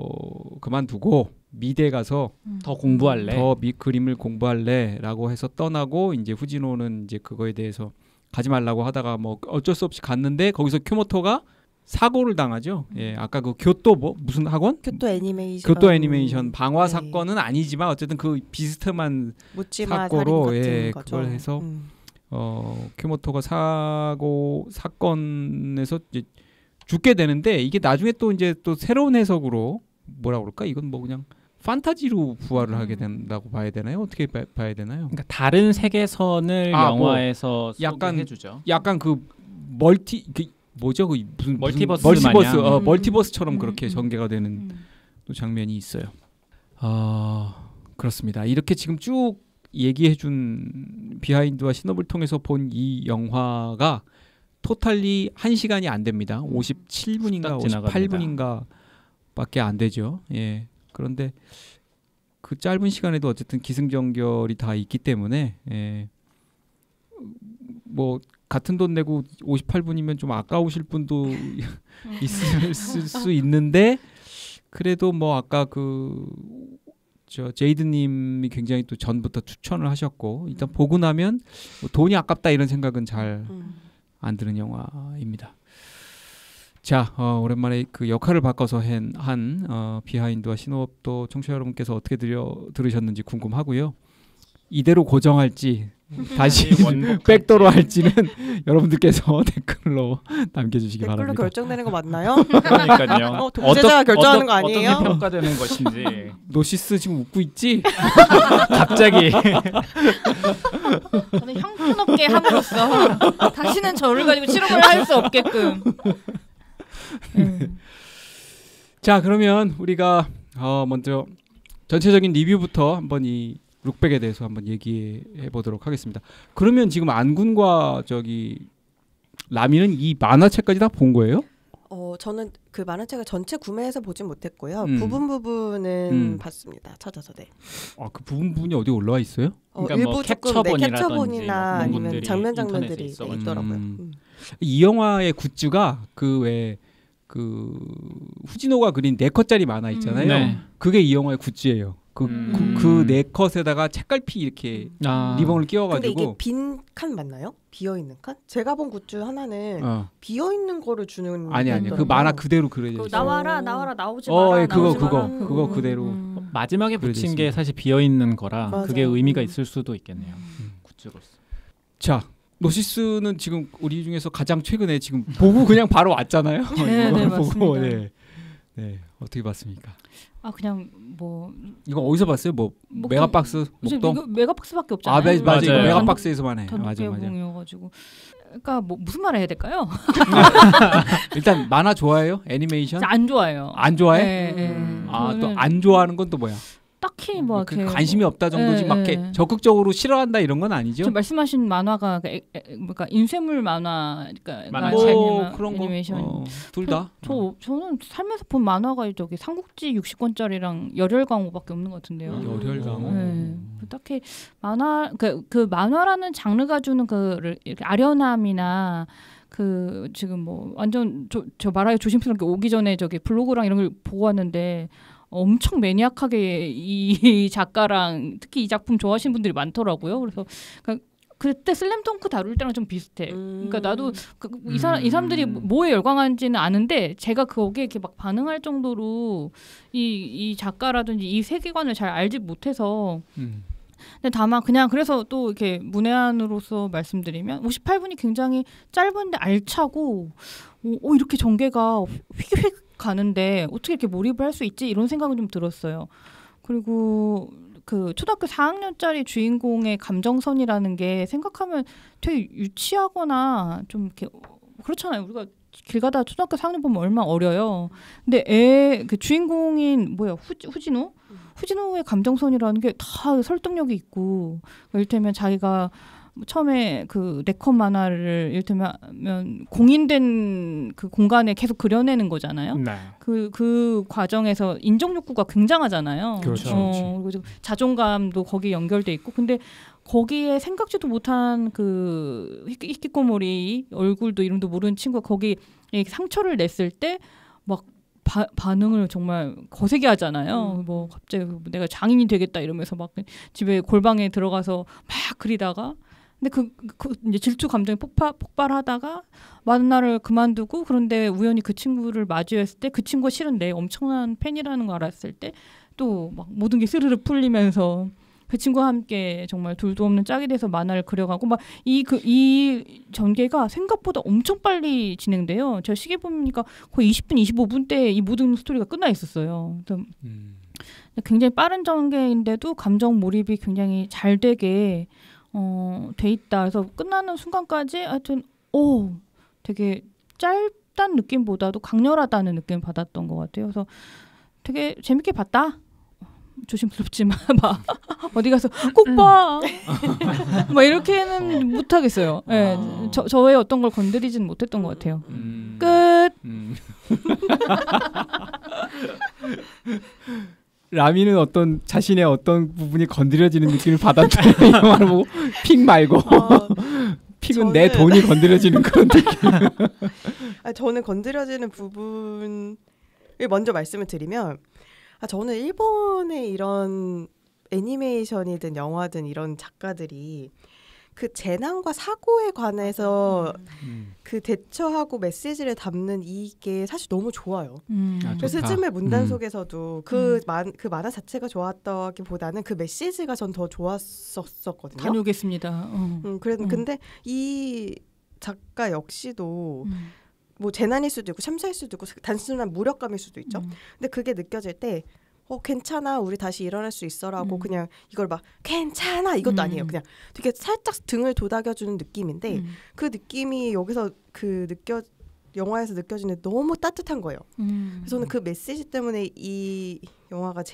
그만두고 미대 가서 더 공부할래. 더 그림을 공부할래라고 해서 떠나고 이제 후지노는 이제 그거에 대해서 가지 말라고 하다가 뭐 어쩔 수 없이 갔는데 거기서 쿄모토가 사고를 당하죠. 예, 아까 그 교토 무슨 학원? 교토 애니메이션 방화 사건은 아니지만 어쨌든 그 비슷한 사고로 그걸 해서 쿄모토가 사건에서 이제 죽게 되는데 이게 나중에 또 이제 또 새로운 해석으로 뭐라 그럴까? 이건 뭐 그냥 판타지로 부활을 하게 된다고 봐야 되나요? 어떻게 봐야 되나요? 그러니까 다른 세계선을 영화에서 소개해주죠. 약간 그 뭐죠? 그 무슨 멀티버스처럼 그렇게 전개가 되는 또 장면이 있어요. 그렇습니다. 이렇게 지금 쭉 얘기해준 비하인드와 신업을 통해서 본 이 영화가 토탈리 1시간이 안 됩니다. 57분인가 58분인가 밖에 안 되죠. 예. 그런데 그 짧은 시간에도 어쨌든 기승전결이 다 있기 때문에 뭐 같은 돈 내고 58분이면 좀 아까우실 분도 있을 수 있는데 그래도 뭐 아까 저 제이드님이 굉장히 또 전부터 추천을 하셨고 일단 보고 나면 뭐 돈이 아깝다 이런 생각은 잘 안 드는 영화입니다. 자, 오랜만에 그 역할을 바꿔서 한 비하인드와 신호업도 청취자 여러분께서 어떻게 들으셨는지 궁금하고요. 이대로 고정할지 다시 백도로 할지는 여러분들께서 댓글로 남겨주시기 바랍니다. 댓글로 결정되는 거 맞나요? 그러니까요. 독재자가 결정하는 거 아니에요? 어떻게 평가되는 것인지. 노시스 지금 웃고 있지? 갑자기. 저는 형편없게 함으로써 다시는 저를 가지고 실험을 할 수 없게끔. 자, 그러면 우리가 먼저 전체적인 리뷰부터 한번 이 룩백에 대해서 한번 얘기해 보도록 하겠습니다. 그러면 지금 안군과 라미는 이 만화책까지 다 본 거예요? 저는 그 만화책을 전체 구매해서 보진 못했고요. 부분은 봤습니다. 찾아서. 네. 그 부분이 어디 올라와 있어요? 그러니까 일부 뭐 캡처본이나 아니면 장면들이 있더라고요. 이 영화의 굿즈가 그 후지노가 그린 4컷짜리 만화 있잖아요. 네. 그게 이 영화의 굿즈예요. 그 4컷에다가 책갈피 이렇게 리본을 끼워가지고. 근데 이게 빈 칸 맞나요? 비어 있는 칸? 제가 본 굿즈 하나는 비어 있는 거를 주는. 아니 그 만화 그대로 그려져 있어. 나와라 나오지 마라. 그거 그대로. 마지막에 붙인 게 사실 비어 있는 거라 맞아요. 그게 의미가 있을 수도 있겠네요. 굿즈로서. 자. 노시스는 지금 우리 중에서 가장 최근에 지금 보고 그냥 바로 왔잖아요. 네, 보고 네, 어떻게 봤습니까? 그냥 뭐 이거 어디서 봤어요? 뭐 메가박스 목동? 메가박스밖에 없잖아요. 맞아요. 메가박스에서만 해. 맞아. 개봉이어가지고. 그러니까 뭐 무슨 말을 해야 될까요? 일단 만화 좋아해요? 애니메이션? 안 좋아해요. 안 좋아해? 또 안 좋아하는 건 또 뭐야? 딱히 뭐 관심이 없다 정도지 막 적극적으로 싫어하는다 이런 건 아니죠? 지금 말씀하신 만화가 그러니까 인쇄물 만화, 그러니까 그런 애니메이션 둘 다. 저는 살면서 본 만화가 삼국지 60권짜리랑 열혈강호밖에 없는 것 같은데요. 열혈강호. 네. 딱히 만화 그 만화라는 장르가 주는 이렇게 아련함이나 지금 뭐 완전 저 말하기 조심스럽게 오기 전에 블로그랑 이런 걸 보고 왔는데. 엄청 매니악하게 이 작가랑 특히 이 작품 좋아하시는 분들이 많더라고요. 그래서 그때 슬램덩크 다룰 때랑 좀 비슷해. 그러니까 나도 이 사람들이 뭐에 열광하는지는 아는데 제가 거기에 이렇게 막 반응할 정도로 이 작가라든지 이 세계관을 잘 알지 못해서. 근데 다만 그냥 그래서 또 이렇게 문외한으로서 말씀드리면 58분이 굉장히 짧은데 알차고 이렇게 전개가 휙휙 가는데 어떻게 이렇게 몰입을 할 수 있지 이런 생각은 좀 들었어요. 그리고 그 초등학교 4학년짜리 주인공의 감정선이라는 게 생각하면 되게 유치하거나 좀 이렇게 그렇잖아요. 우리가 길 가다 초등학교 4학년 보면 얼마나 어려요. 근데 그 주인공인 후지노의 감정선이라는 게 다 설득력이 있고 이를테면 자기가 처음에 그 네컷 만화를 이를테면 공인된 그 공간에 계속 그려내는 거잖아요. 네. 그 과정에서 인정 욕구가 굉장하잖아요. 그렇죠. 그리고 자존감도 거기에 연결돼 있고, 근데 거기에 생각지도 못한 그 히키코모리 얼굴도 이름도 모르는 친구가 거기 상처를 냈을 때 막 반응을 정말 거세게 하잖아요. 뭐 갑자기 내가 장인이 되겠다 이러면서 막 집에 골방에 들어가서 막 그리다가, 근데 그 이제 질투 감정이 폭발하다가 만화를 그만두고, 그런데 우연히 그 친구를 마주했을 때 그 친구가 실은 내 엄청난 팬이라는 걸 알았을 때 또 막 모든 게 스르르 풀리면서 그 친구와 함께 정말 둘도 없는 짝이 돼서 만화를 그려가고, 막 이 전개가 생각보다 엄청 빨리 진행돼요. 제가 시계 보니까 거의 20분, 25분 때 이 모든 스토리가 끝나 있었어요. 굉장히 빠른 전개인데도 감정 몰입이 굉장히 잘 되게 돼 있다. 그래서 끝나는 순간까지 하여튼 되게 짧다는 느낌보다도 강렬하다는 느낌을 받았던 것 같아요. 그래서 되게 재밌게 봤다. 조심스럽지만 막 어디 가서 꼭 봐. 막 이렇게는 못 하겠어요. 네, 저의 어떤 걸 건드리지는 못했던 것 같아요. 끝. 라미는 어떤 자신의 어떤 부분이 건드려지는 느낌을 받았나요? 이 영화를 보고 픽 말고 픽은 내 돈이 건드려지는 그런 느낌. 저는 건드려지는 부분을 먼저 말씀을 드리면, 저는 일본의 이런 애니메이션이든 영화든 이런 작가들이 그 재난과 사고에 관해서 그 대처하고 메시지를 담는 이게 사실 너무 좋아요. 그 스즈메 문단 속에서도 그 만화 자체가 좋았다기보다는 그 메시지가 전 더 좋았었거든요. 다녀오겠습니다. 근데 이 작가 역시도 뭐 재난일 수도 있고 참사일 수도 있고 단순한 무력감일 수도 있죠. 근데 그게 느껴질 때 괜찮아, 우리 다시 일어날 수 있어라고 그냥 이걸 막 괜찮아 이것도 아니에요. 그냥 되게 살짝 등을 도닥여주는 느낌인데 그 느낌이 여기서 영화에서 느껴지는 너무 따뜻한 거예요. 그래서 저는 그 메시지 때문에 이 영화가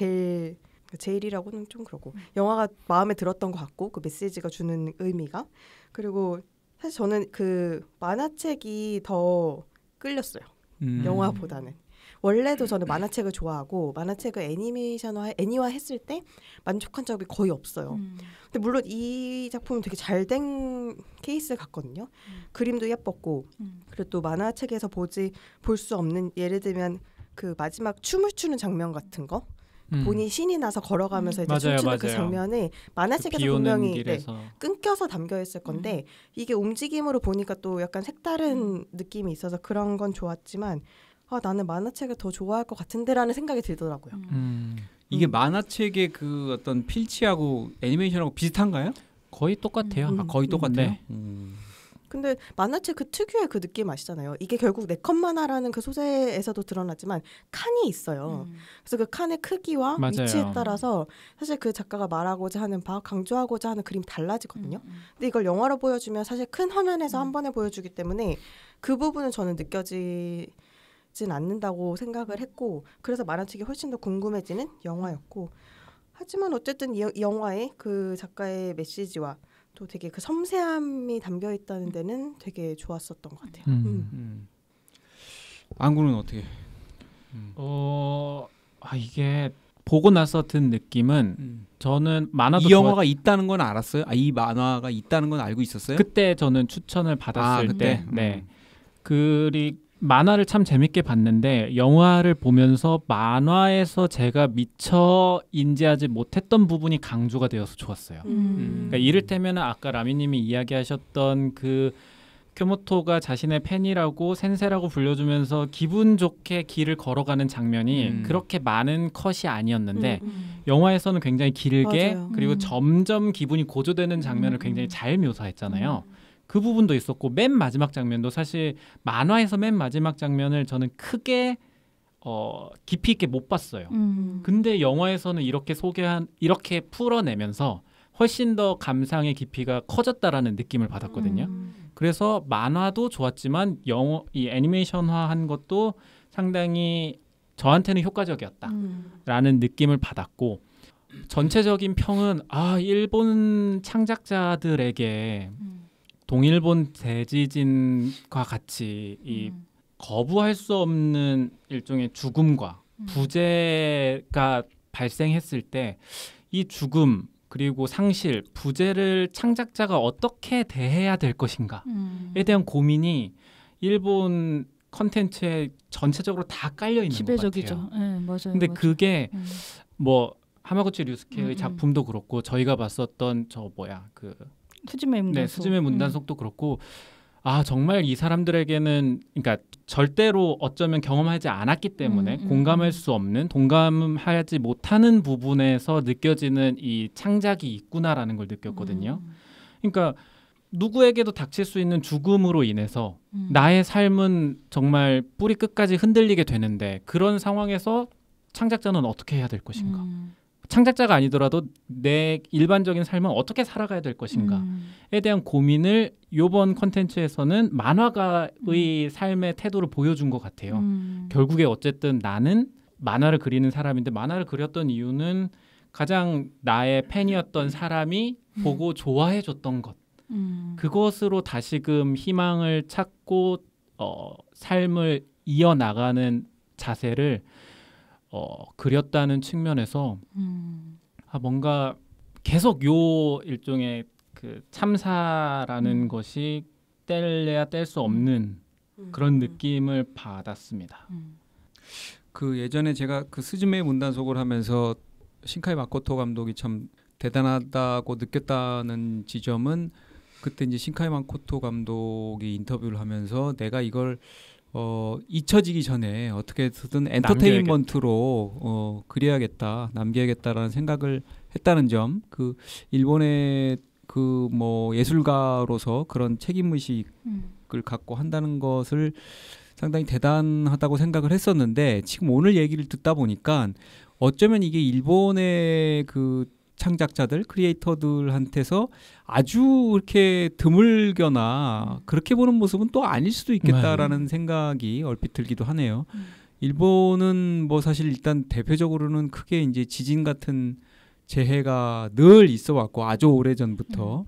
제일이라고는 좀 그러고 영화가 마음에 들었던 것 같고, 그 메시지가 주는 의미가. 그리고 사실 저는 그 만화책이 더 끌렸어요. 영화보다는. 원래도 저는 만화책을 좋아하고 만화책을 애니화 했을 때 만족한 적이 거의 없어요. 근데 물론 이 작품은 되게 잘 된 케이스 같거든요. 그림도 예뻤고, 그리고 또 만화책에서 볼 수 없는, 예를 들면 그 마지막 춤을 추는 장면 같은 거, 본인이 신이 나서 걸어가면서 이제 춤추는 그 장면에 만화책에서 분명히 끊겨서 담겨 있을 건데 이게 움직임으로 보니까 또 약간 색다른 느낌이 있어서 그런 건 좋았지만, 나는 만화책을 더 좋아할 것 같은데라는 생각이 들더라고요. 이게 만화책의 그 어떤 필치하고 애니메이션하고 비슷한가요? 거의 똑같아요. 거의 똑같아요? 네. 근데 만화책 그 특유의 그 느낌 아시잖아요. 이게 결국 네컷 만화라는 그 소재에서도 드러나지만 칸이 있어요. 그래서 그 칸의 크기와 위치에 따라서 사실 그 작가가 말하고자 하는 바, 강조하고자 하는 그림이 달라지거든요. 근데 이걸 영화로 보여주면 사실 큰 화면에서 한 번에 보여주기 때문에 그 부분은 저는 느껴지진 않는다고 생각을 했고, 그래서 만화책이 훨씬 더 궁금해지는 영화였고, 하지만 어쨌든 이 영화의 그 작가의 메시지와 또 되게 그 섬세함이 담겨 있다는 데는 되게 좋았었던 것 같아요. 안구는 어떻게? 이게 보고 나서 든 느낌은 저는 만화도 이 영화가 있다는 건 알았어요? 이 만화가 있다는 건 알고 있었어요? 그때 저는 추천을 받았을 때, 네. 만화를 참 재밌게 봤는데 영화를 보면서 만화에서 제가 미처 인지하지 못했던 부분이 강조가 되어서 좋았어요. 그러니까 이를테면 아까 라미님이 이야기하셨던 그 쿄모토가 자신의 팬이라고 센세라고 불려주면서 기분 좋게 길을 걸어가는 장면이 그렇게 많은 컷이 아니었는데 영화에서는 굉장히 길게 그리고 점점 기분이 고조되는 장면을 굉장히 잘 묘사했잖아요. 그 부분도 있었고, 맨 마지막 장면도 사실 만화에서 맨 마지막 장면을 저는 크게 깊이 있게 못 봤어요. 근데 영화에서는 이렇게 풀어내면서 훨씬 더 감상의 깊이가 커졌다라는 느낌을 받았거든요. 그래서 만화도 좋았지만 이 애니메이션화한 것도 상당히 저한테는 효과적이었다라는 느낌을 받았고, 전체적인 평은 일본 창작자들에게 동일본 대지진과 같이 이 거부할 수 없는 일종의 죽음과 부재가 발생했을 때 이 죽음 그리고 상실, 부재를 창작자가 어떻게 대해야 될 것인가에 대한 고민이 일본 컨텐츠에 전체적으로 다 깔려 있는 지배적이죠. 것 같아요. 네, 맞아요. 근데 맞아요. 그게 뭐 하마구치 류스케의 작품도 그렇고 저희가 봤었던 스즈메 문단속. 네, 스즈메 문단속도 그렇고 정말 이 사람들에게는 그러니까 절대로 어쩌면 경험하지 않았기 때문에 공감할 수 없는 동감하지 못하는 부분에서 느껴지는 이 창작이 있구나라는 걸 느꼈거든요. 그러니까 누구에게도 닥칠 수 있는 죽음으로 인해서 나의 삶은 정말 뿌리 끝까지 흔들리게 되는데 그런 상황에서 창작자는 어떻게 해야 될 것인가? 창작자가 아니더라도 내 일반적인 삶은 어떻게 살아가야 될 것인가에 대한 고민을 이번 콘텐츠에서는 만화가의 삶의 태도를 보여준 것 같아요. 결국에 어쨌든 나는 만화를 그리는 사람인데 만화를 그렸던 이유는 가장 나의 팬이었던 사람이 보고 좋아해줬던 것. 그것으로 다시금 희망을 찾고 삶을 이어나가는 자세를 그렸다는 측면에서 뭔가 계속 요 일종의 그 참사라는 것이 뗄래야 뗄 수 없는 그런 느낌을 받았습니다. 그 예전에 제가 그 스즈메 문단속을 하면서 신카이 마코토 감독이 참 대단하다고 느꼈다는 지점은 그때 이제 신카이 마코토 감독이 인터뷰를 하면서 내가 이걸 잊혀지기 전에 어떻게든 엔터테인먼트로 그려야겠다, 남겨야겠다라는 생각을 했다는 점, 그 일본의 그 뭐 예술가로서 그런 책임의식을 갖고 한다는 것을 상당히 대단하다고 생각을 했었는데 지금 오늘 얘기를 듣다 보니까 어쩌면 이게 일본의 그 창작자들, 크리에이터들한테서 아주 이렇게 드물거나 그렇게 보는 모습은 또 아닐 수도 있겠다라는 생각이 얼핏 들기도 하네요. 일본은 뭐 사실 일단 대표적으로는 크게 이제 지진 같은 재해가 늘 있어 왔고 아주 오래전부터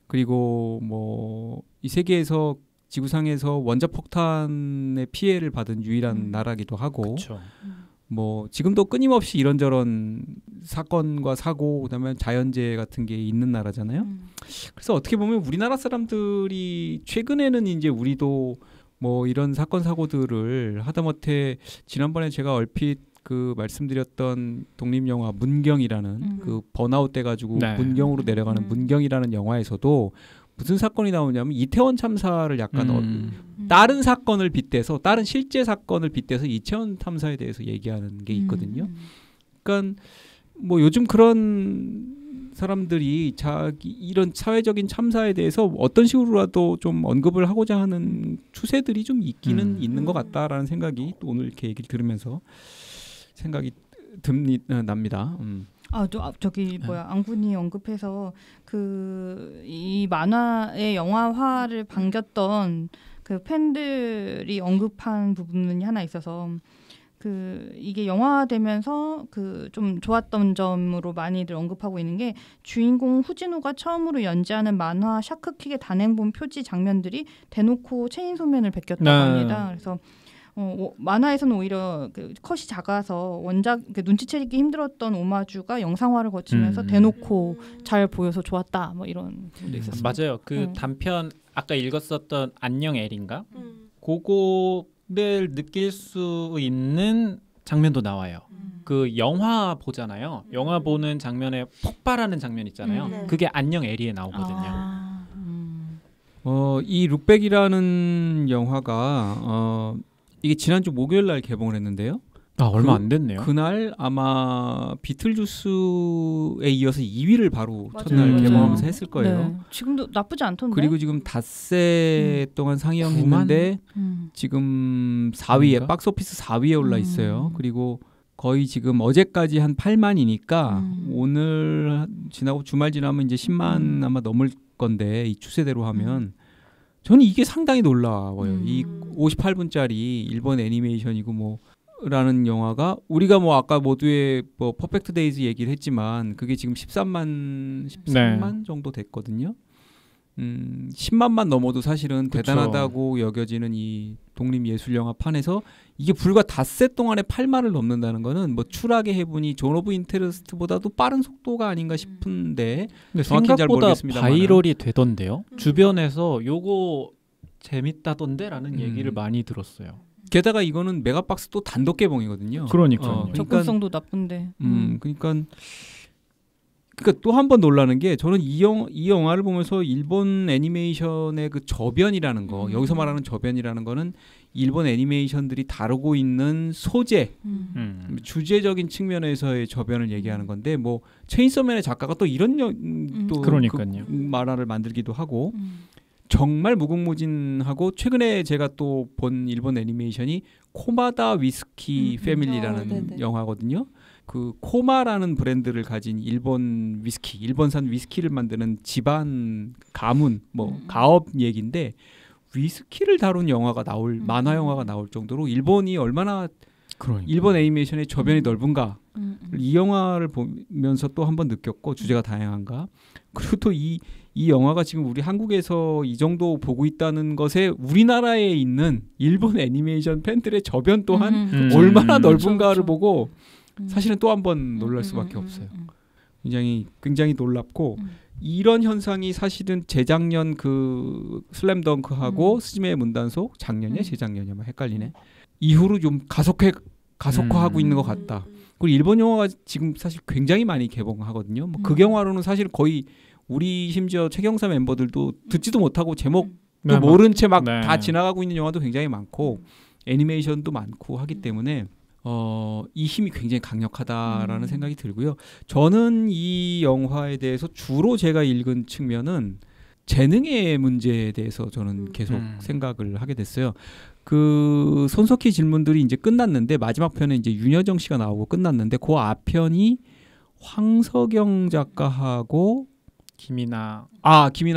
그리고 뭐 이 세계에서 지구상에서 원자폭탄의 피해를 받은 유일한 나라기도 하고 그쵸. 뭐 지금도 끊임없이 이런저런 사건과 사고 그다음에 자연재해 같은 게 있는 나라잖아요. 그래서 어떻게 보면 우리나라 사람들이 최근에는 이제 우리도 뭐 이런 사건 사고들을 하다못해 지난번에 제가 얼핏 그 말씀드렸던 독립영화 문경이라는 그 번아웃 돼가지고 문경으로 내려가는 문경이라는 영화에서도 무슨 사건이 나오냐면 이태원 참사를 약간 다른 사건을 빗대서 다른 실제 사건을 빗대서 이태원 참사에 대해서 얘기하는 게 있거든요. 그러니까 뭐 요즘 그런 사람들이 자기 이런 사회적인 참사에 대해서 어떤 식으로라도 좀 언급을 하고자 하는 추세들이 좀 있기는 있는 것 같다라는 생각이 또 오늘 이렇게 얘기를 들으면서 생각이 납니다. 저기 안군이 언급해서 이 만화의 영화화를 반겼던 그 팬들이 언급한 부분이 하나 있어서 이게 영화되면서 좀 좋았던 점으로 많이들 언급하고 있는 게 주인공 후진우가 처음으로 연재하는 만화 샤크킥의 단행본 표지 장면들이 대놓고 체인소면을 베꼈다고 합니다. 그래서 만화에서는 오히려 컷이 작아서 원작 눈치채기 힘들었던 오마주가 영상화를 거치면서 대놓고 잘 보여서 좋았다. 뭐 이런 부분도 있었어요. 맞아요. 단편 아까 읽었었던 안녕 에린가? 그거를 느낄 수 있는 장면도 나와요. 그 영화 보잖아요. 영화 보는 장면에 폭발하는 장면 있잖아요. 그게 안녕 에리에 나오거든요. 이 룩백이라는 영화가 이게 지난주 목요일 날 개봉을 했는데요. 얼마 안 됐네요. 그날 아마 비틀주스에 이어서 2위를 바로 첫날 개봉하면서 했을 거예요. 네. 지금도 나쁘지 않던데. 그리고 지금 닷새 동안 상영했는데 지금 4위에 박스오피스 4위에 올라 있어요. 그리고 거의 지금 어제까지 한 8만이니까 오늘 지나고 주말 지나면 이제 10만 아마 넘을 건데 이 추세대로 하면 저는 이게 상당히 놀라워요. 이 58분짜리 일본 애니메이션이고 뭐 라는 영화가 우리가 뭐 아까 모두의 뭐 퍼펙트 데이즈 얘기를 했지만 그게 지금 13만 정도 됐거든요. 10만만 넘어도 사실은 그쵸. 대단하다고 여겨지는 이 독립예술영화판에서 이게 불과 닷새 동안에 8만을 넘는다는 거는 뭐 추락의 해분이 존 오브 인테레스트보다도 빠른 속도가 아닌가 싶은데 근데 생각보다 바이럴이 되던데요. 주변에서 요거 재밌다던데라는 얘기를 많이 들었어요. 게다가 이거는 메가박스 또 단독 개봉이거든요. 그러니까요. 접근성도 나쁜데. 그러니까 또 한 번 놀라는 게 저는 이 영화를 보면서 일본 애니메이션의 그 저변이라는 거 여기서 말하는 저변이라는 거는 일본 애니메이션들이 다루고 있는 소재 주제적인 측면에서의 저변을 얘기하는 건데 뭐 체인소맨의 작가가 또 이런 또 그러니까요. 그 만화를 만들기도 하고 정말 무궁무진하고 최근에 제가 또 본 일본 애니메이션이 코마다 위스키 패밀리라는 영화거든요. 그 코마라는 브랜드를 가진 일본산 위스키를 만드는 집안 가문 뭐 가업 얘기인데 위스키를 다룬 영화가 만화 영화가 나올 정도로 일본이 얼마나 일본 애니메이션의 저변이 넓은가 이 영화를 보면서 또 한 번 느꼈고 주제가 다양한가 그리고 또 이 영화가 지금 우리 한국에서 이 정도 보고 있다는 것에 우리나라에 있는 일본 애니메이션 팬들의 저변 또한 얼마나 넓은가를 그쵸. 보고 사실은 또 한 번 놀랄 수밖에 없어요. 굉장히 놀랍고 이런 현상이 사실은 재작년 그 슬램덩크하고 스즈메의 문단속 재작년이야 헷갈리네. 이후로 좀 가속화하고 있는 것 같다. 그리고 일본 영화가 지금 사실 굉장히 많이 개봉하거든요. 뭐 극영화로는 사실 거의 우리 심지어 최경사 멤버들도 듣지도 못하고 제목도 모른 채 막 다 지나가고 있는 영화도 굉장히 많고 애니메이션도 많고 하기 때문에 이 힘이 굉장히 강력하다라는 생각이 들고요. 저는 이 영화에 대해서 주로 제가 읽은 측면은 재능의 문제에 대해서 저는 계속 생각을 하게 됐어요. 그 손석희 질문들이 이제 끝났는데 마지막 편에 이제 윤여정 씨가 나오고 끝났는데 그 앞편이 황석영 작가하고 김이나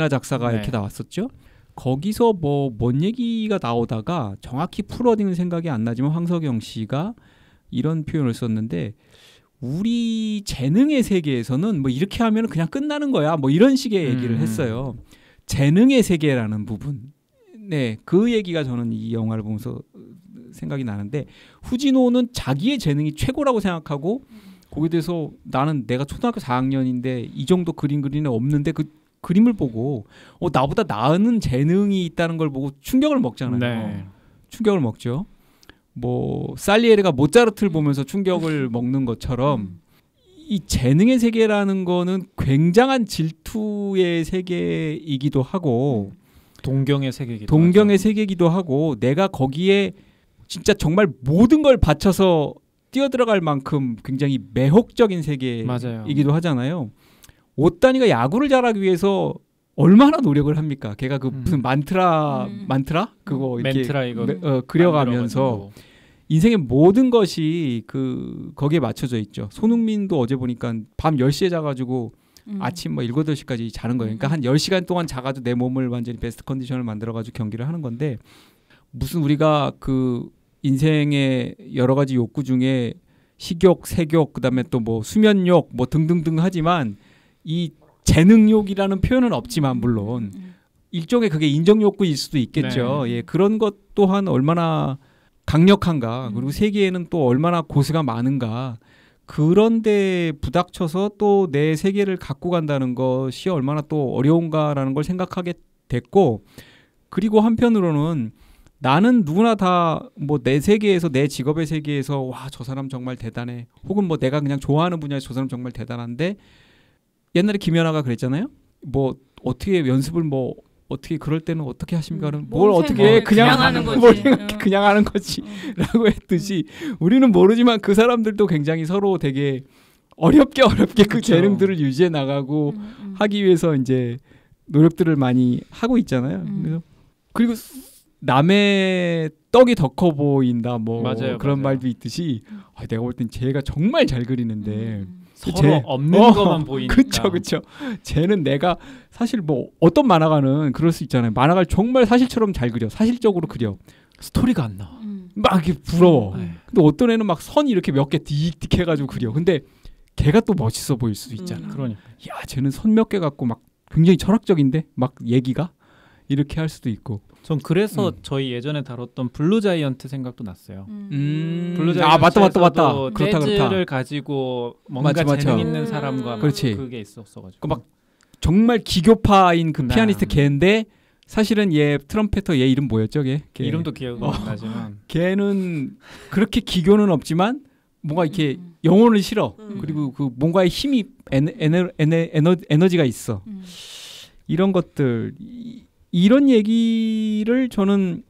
작사가 이렇게 나왔었죠. 거기서 뭔 얘기가 나오다가 정확히 풀어드는 생각이 안 나지만 황석영 씨가 이런 표현을 썼는데 우리 재능의 세계에서는 뭐 이렇게 하면 그냥 끝나는 거야. 뭐 이런 식의 얘기를 했어요. 재능의 세계라는 부분. 네, 그 얘기가 저는 이 영화를 보면서 생각이 나는데 후지노는 자기의 재능이 최고라고 생각하고 거기에 대해서 나는 내가 초등학교 4학년인데 이 정도 그린 그리는 없는데 그 그림을 보고 나보다 나은 재능이 있다는 걸 보고 충격을 먹잖아요. 네. 충격을 먹죠. 뭐 살리에르가 모차르트를 보면서 충격을 먹는 것처럼 이 재능의 세계라는 거는 굉장한 질투의 세계이기도 하고 동경의 세계이기도 하고 내가 거기에 진짜 정말 모든 걸 바쳐서 뛰어들어갈 만큼 굉장히 매혹적인 세계이기도 하잖아요. 오따니가 야구를 잘하기 위해서 얼마나 노력을 합니까? 걔가 그 무슨 만트라 그거 이렇게 그려가면서 인생의 모든 것이 거기에 맞춰져 있죠. 손흥민도 어제 보니까 밤 10시에 자가지고 아침 7, 8시까지 자는 거예요. 그러니까 한 10시간 동안 자가지고 내 몸을 완전히 베스트 컨디션을 만들어가지고 경기를 하는 건데 무슨 우리가 그 인생의 여러 가지 욕구 중에 식욕, 색욕, 그다음에 또 뭐 수면욕 뭐 등등등 하지만 이 재능욕이라는 표현은 없지만 물론 일종의 그게 인정욕구일 수도 있겠죠. 네. 예, 그런 것 또한 얼마나 강력한가 그리고 세계에는 또 얼마나 고수가 많은가 그런데 부닥쳐서 또 내 세계를 갖고 간다는 것이 얼마나 또 어려운가라는 걸 생각하게 됐고 그리고 한편으로는 나는 누구나 다 뭐 내 세계에서 내 직업의 세계에서 와, 저 사람 정말 대단해 혹은 뭐 내가 그냥 좋아하는 분야에서 저 사람 정말 대단한데 옛날에 김연아가 그랬잖아요. 뭐 어떻게 연습을 뭐 어떻게 그럴 때는 어떻게 하십니까? 뭘 어떻게 해? 그냥 하는 거지. 그냥 하는 거지라고 했듯이 우리는 모르지만 그 사람들도 굉장히 서로 되게 어렵게 그 재능들을 유지해 나가고 하기 위해서 이제 노력들을 많이 하고 있잖아요. 그리고 남의 떡이 더 커 보인다 뭐 그런 말도 있듯이 내가 볼 땐 쟤가 정말 잘 그리는데 서로 없는 것만 보이니까. 그렇죠. 쟤는 내가 사실 뭐 어떤 만화가는 그럴 수 있잖아요. 만화가를 정말 사실처럼 잘 그려. 사실적으로 그려. 스토리가 안 나와. 막 이렇게 부러워. 근데 어떤 애는 막 선 이렇게 몇 개 딕딕 해가지고 그려. 근데 걔가 또 멋있어 보일 수도 있잖아. 그러니까. 야, 쟤는 선 몇 개 갖고 막 굉장히 철학적인데 막 얘기가 이렇게 할 수도 있고. 전 그래서 저희 예전에 다뤘던 블루 자이언트 생각도 났어요. 블루 자이언트 맞다. 재즈를 가지고 뭔가 재능 있는 사람과 그게 있었어가지고 막 정말 기교파인 그 피아니스트 걔인데 사실은 얘 트럼페터 얘 이름 뭐였죠? 걔 이름도 기억이 안 나지만 걔는 그렇게 기교는 없지만 뭔가 이렇게 영혼을 실어. 그리고 그 뭔가의 힘이 에너지가 있어. 이런 것들 이런 얘기를 저는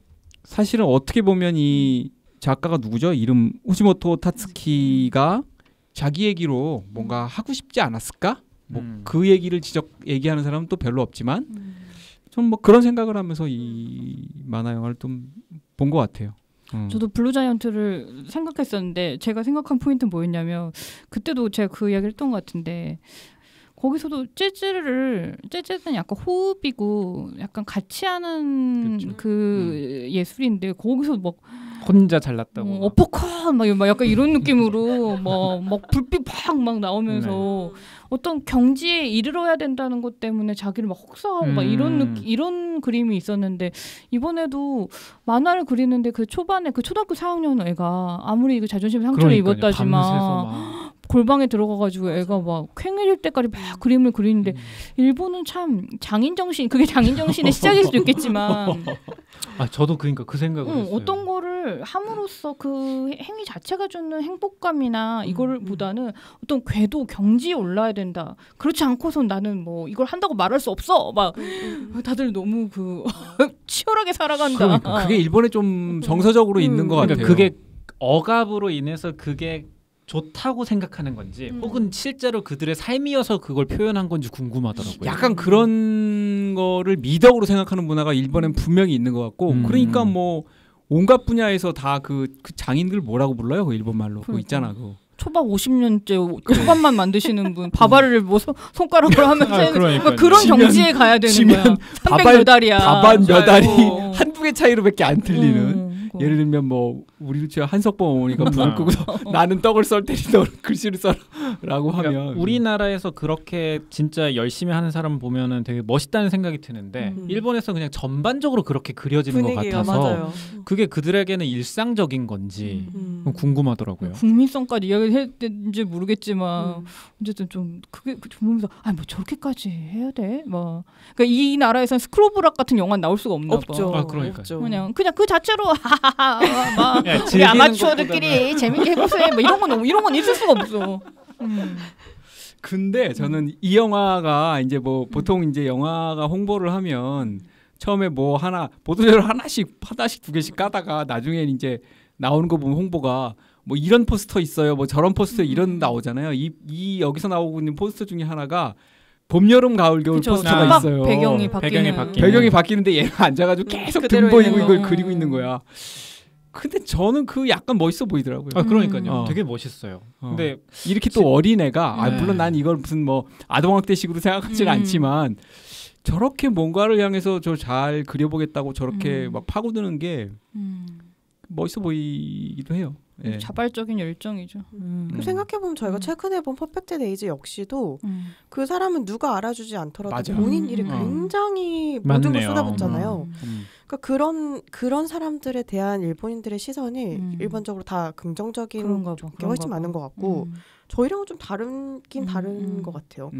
사실은 어떻게 보면 이 작가가 누구죠? 이름 후지모토 타츠키가 자기 얘기로 뭔가 하고 싶지 않았을까? 뭐 그 얘기를 얘기하는 사람은 또 별로 없지만 좀 뭐 그런 생각을 하면서 이 만화 영화를 좀 본 것 같아요. 저도 블루 자이언트를 생각했었는데 제가 생각한 포인트는 뭐였냐면 그때도 제가 그 이야기를 했던 것 같은데 거기서도 재즈는 약간 호흡이고 약간 같이 하는 그 예술인데 거기서 막 혼자 잘났다고 어퍼컷 막 약간 이런 느낌으로 막 불빛 팍 나오면서 어떤 경지에 이르러야 된다는 것 때문에 자기를 막 혹사하고 막 이런 그림이 있었는데 이번에도 만화를 그리는데 그 초반에 그 초등학교 4학년 애가 아무리 그 자존심에 상처를 입었다지만 골방에 들어가가지고 애가 막 쾌해질 때까지 막 그림을 그리는데 일본은 참 장인정신 그게 장인정신의 시작일 수도 있겠지만 저도 그러니까 그 생각을 했어요. 어떤 거를 함으로써 그 행위 자체가 주는 행복감이나 이거를 보다는 어떤 궤도 경지에 올라야 된다. 그렇지 않고선 나는 뭐 이걸 한다고 말할 수 없어. 막 다들 너무 치열하게 살아간다. 그러니까 그게 일본에 좀 정서적으로 있는 것 같아요. 그러니까 그게 억압으로 인해서 그게 좋다고 생각하는 건지 혹은 실제로 그들의 삶이어서 그걸 표현한 건지 궁금하더라고요. 약간 그런 거를 미덕으로 생각하는 문화가 일본엔 분명히 있는 것 같고 그러니까 뭐 온갖 분야에서 다 그 장인들 뭐라고 불러요? 그 일본 말로 그거 있잖아. 그거. 초밥 50년째 초밥만 만드시는 분 밥알을 뭐 손가락으로 하면서 그런 경지에 가야 되는 거야. 밥알 몇 알이야. 밥알 몇 알이 한두 개 차이로밖에 안 틀리는. 예를 들면 뭐 우리 집 한석범 어머니가 불을 끄고서 나는 떡을 썰 테니 너는 글씨를 써라고 하면 그러니까 우리나라에서 그렇게 진짜 열심히 하는 사람을 보면은 되게 멋있다는 생각이 드는데 일본에서 그냥 전반적으로 그렇게 그려지는 분위기가, 것 같아서 맞아요. 그게 그들에게는 일상적인 건지 궁금하더라고요. 국민성까지 이야기했는지 모르겠지만 어쨌든 좀 그게 보면서 뭐 저렇게까지 해야 돼? 뭐 그러니까 이 나라에서는 스크로브락 같은 영화 나올 수가 없나 없죠. 봐. 그러니까 그냥 그 자체로 막 우리 아마추어들끼리 재밌게 해보세요. 뭐 이런 건 있을 수가 없어. 근데 저는 이 영화가 이제 뭐 보통 이제 영화가 홍보를 하면 처음에 뭐 보도자료 하나씩 두 개씩 까다가 나중에 이제 나오는 거 보면 홍보가 뭐 이런 포스터 있어요. 뭐 저런 포스터 이런 나오잖아요. 이 여기서 나오고 있는 포스터 중에 하나가 봄, 여름, 가을, 겨울 포스터가 있어요. 배경이 바뀌는데 얘가 앉아가지고 계속 등 보이고 이걸 그리고 있는 거야. 근데 저는 그 약간 멋있어 보이더라고요. 그러니까요. 되게 멋있어요. 근데 이렇게 또 어린애가 물론 난 이걸 무슨 뭐 아동학대식으로 생각하지는 않지만 저렇게 뭔가를 향해서 저 잘 그려보겠다고 저렇게 막 파고드는 게 멋있어 보이기도 해요. 예. 자발적인 열정이죠. 생각해보면 저희가 최근에 본 퍼펙트 데이즈 역시도 그 사람은 누가 알아주지 않더라도 맞아. 본인 일에 굉장히 모든 걸 쏟아붓잖아요. 그러니까 그런 사람들에 대한 일본인들의 시선이 일반적으로 다 긍정적인 게 훨씬 많은 것 같고 저희랑은 좀 다른 것 같아요.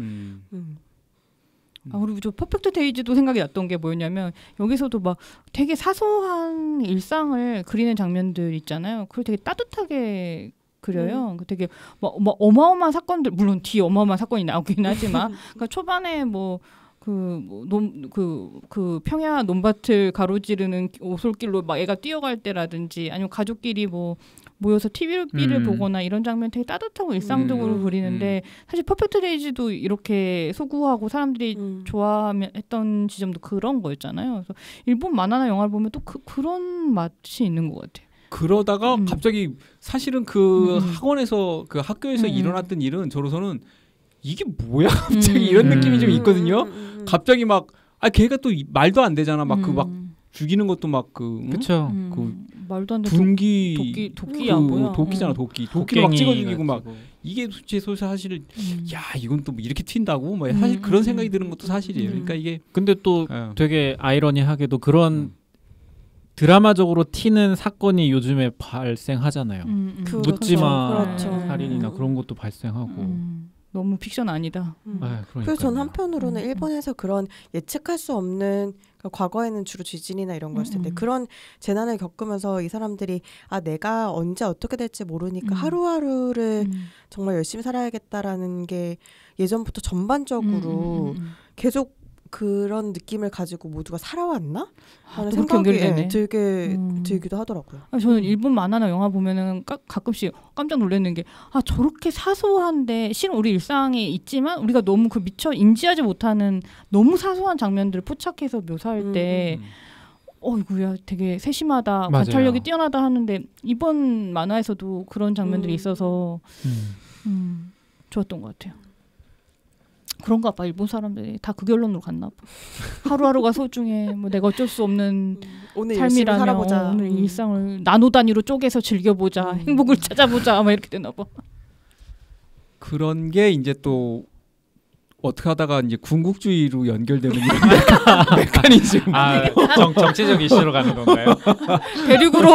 그리고 저 퍼펙트 데이즈도 생각이 났던 게 뭐였냐면 여기서도 막 되게 사소한 일상을 그리는 장면들 있잖아요. 그걸 되게 따뜻하게 그려요. 되게 뭐 어마어마한 사건들 물론 뒤에 어마어마한 사건이 나오긴 하지만 그러니까 초반에 그 평야 논밭을 가로지르는 오솔길로 막 애가 뛰어갈 때라든지 아니면 가족끼리 뭐 모여서 TV를 보거나 이런 장면 되게 따뜻하고 일상적으로 그리는데 사실 퍼펙트 데이즈도 이렇게 소구하고 사람들이 좋아했던 지점도 그런 거였잖아요. 그래서 일본 만화나 영화를 보면 또 그런 맛이 있는 것 같아요. 그러다가 갑자기 사실은 그 학원에서 그 학교에서 일어났던 일은 저로서는 이게 뭐야 갑자기 이런 느낌이 좀 있거든요. 갑자기 막 걔가 또 말도 안 되잖아. 막 죽이는 것도 막 그쵸. 그 말도 안 되는 도끼야 뭐야? 도끼잖아 도끼를 막 찍어 죽이고 막 이게 제 사실 야 이건 또 뭐 이렇게 튄다고 뭐 사실 그런 생각이 드는 것도 사실이에요. 그러니까 이게 근데 또 되게 아이러니하게도 그런 드라마적으로 튀는 사건이 요즘에 발생하잖아요. 묻지마 살인이나 그런 것도 발생하고. 너무 픽션 아니다. 그래서 전 한편으로는 일본에서 그런 예측할 수 없는 그러니까 과거에는 주로 지진이나 이런 거였을 텐데 그런 재난을 겪으면서 이 사람들이 내가 언제 어떻게 될지 모르니까 하루하루를 정말 열심히 살아야겠다라는 게 예전부터 전반적으로 계속 그런 느낌을 가지고 모두가 살아왔나? 하는 생각이 들기도 하더라고요. 저는 일본 만화나 영화 보면은 가끔씩 깜짝 놀라는 게 저렇게 사소한데 실은 우리 일상에 있지만 우리가 너무 그 미처 인지하지 못하는 너무 사소한 장면들을 포착해서 묘사할 때 이거야 되게 세심하다, 관찰력이 뛰어나다 하는데 이번 만화에서도 그런 장면들이 있어서 좋았던 것 같아요. 그런가 봐. 일본 사람들이 다 그 결론으로 갔나 봐. 하루하루가 소중해. 뭐 내가 어쩔 수 없는 오늘 삶이라며 살아보자. 오늘 일상을 나노 단위로 쪼개서 즐겨보자. 행복을 찾아보자. 막 이렇게 되나 봐. 그런 게 이제 또 어떻게 하다가 이제 군국주의로 연결되는 이런 메커니즘. 정치적 이슈로 가는 건가요? 대륙으로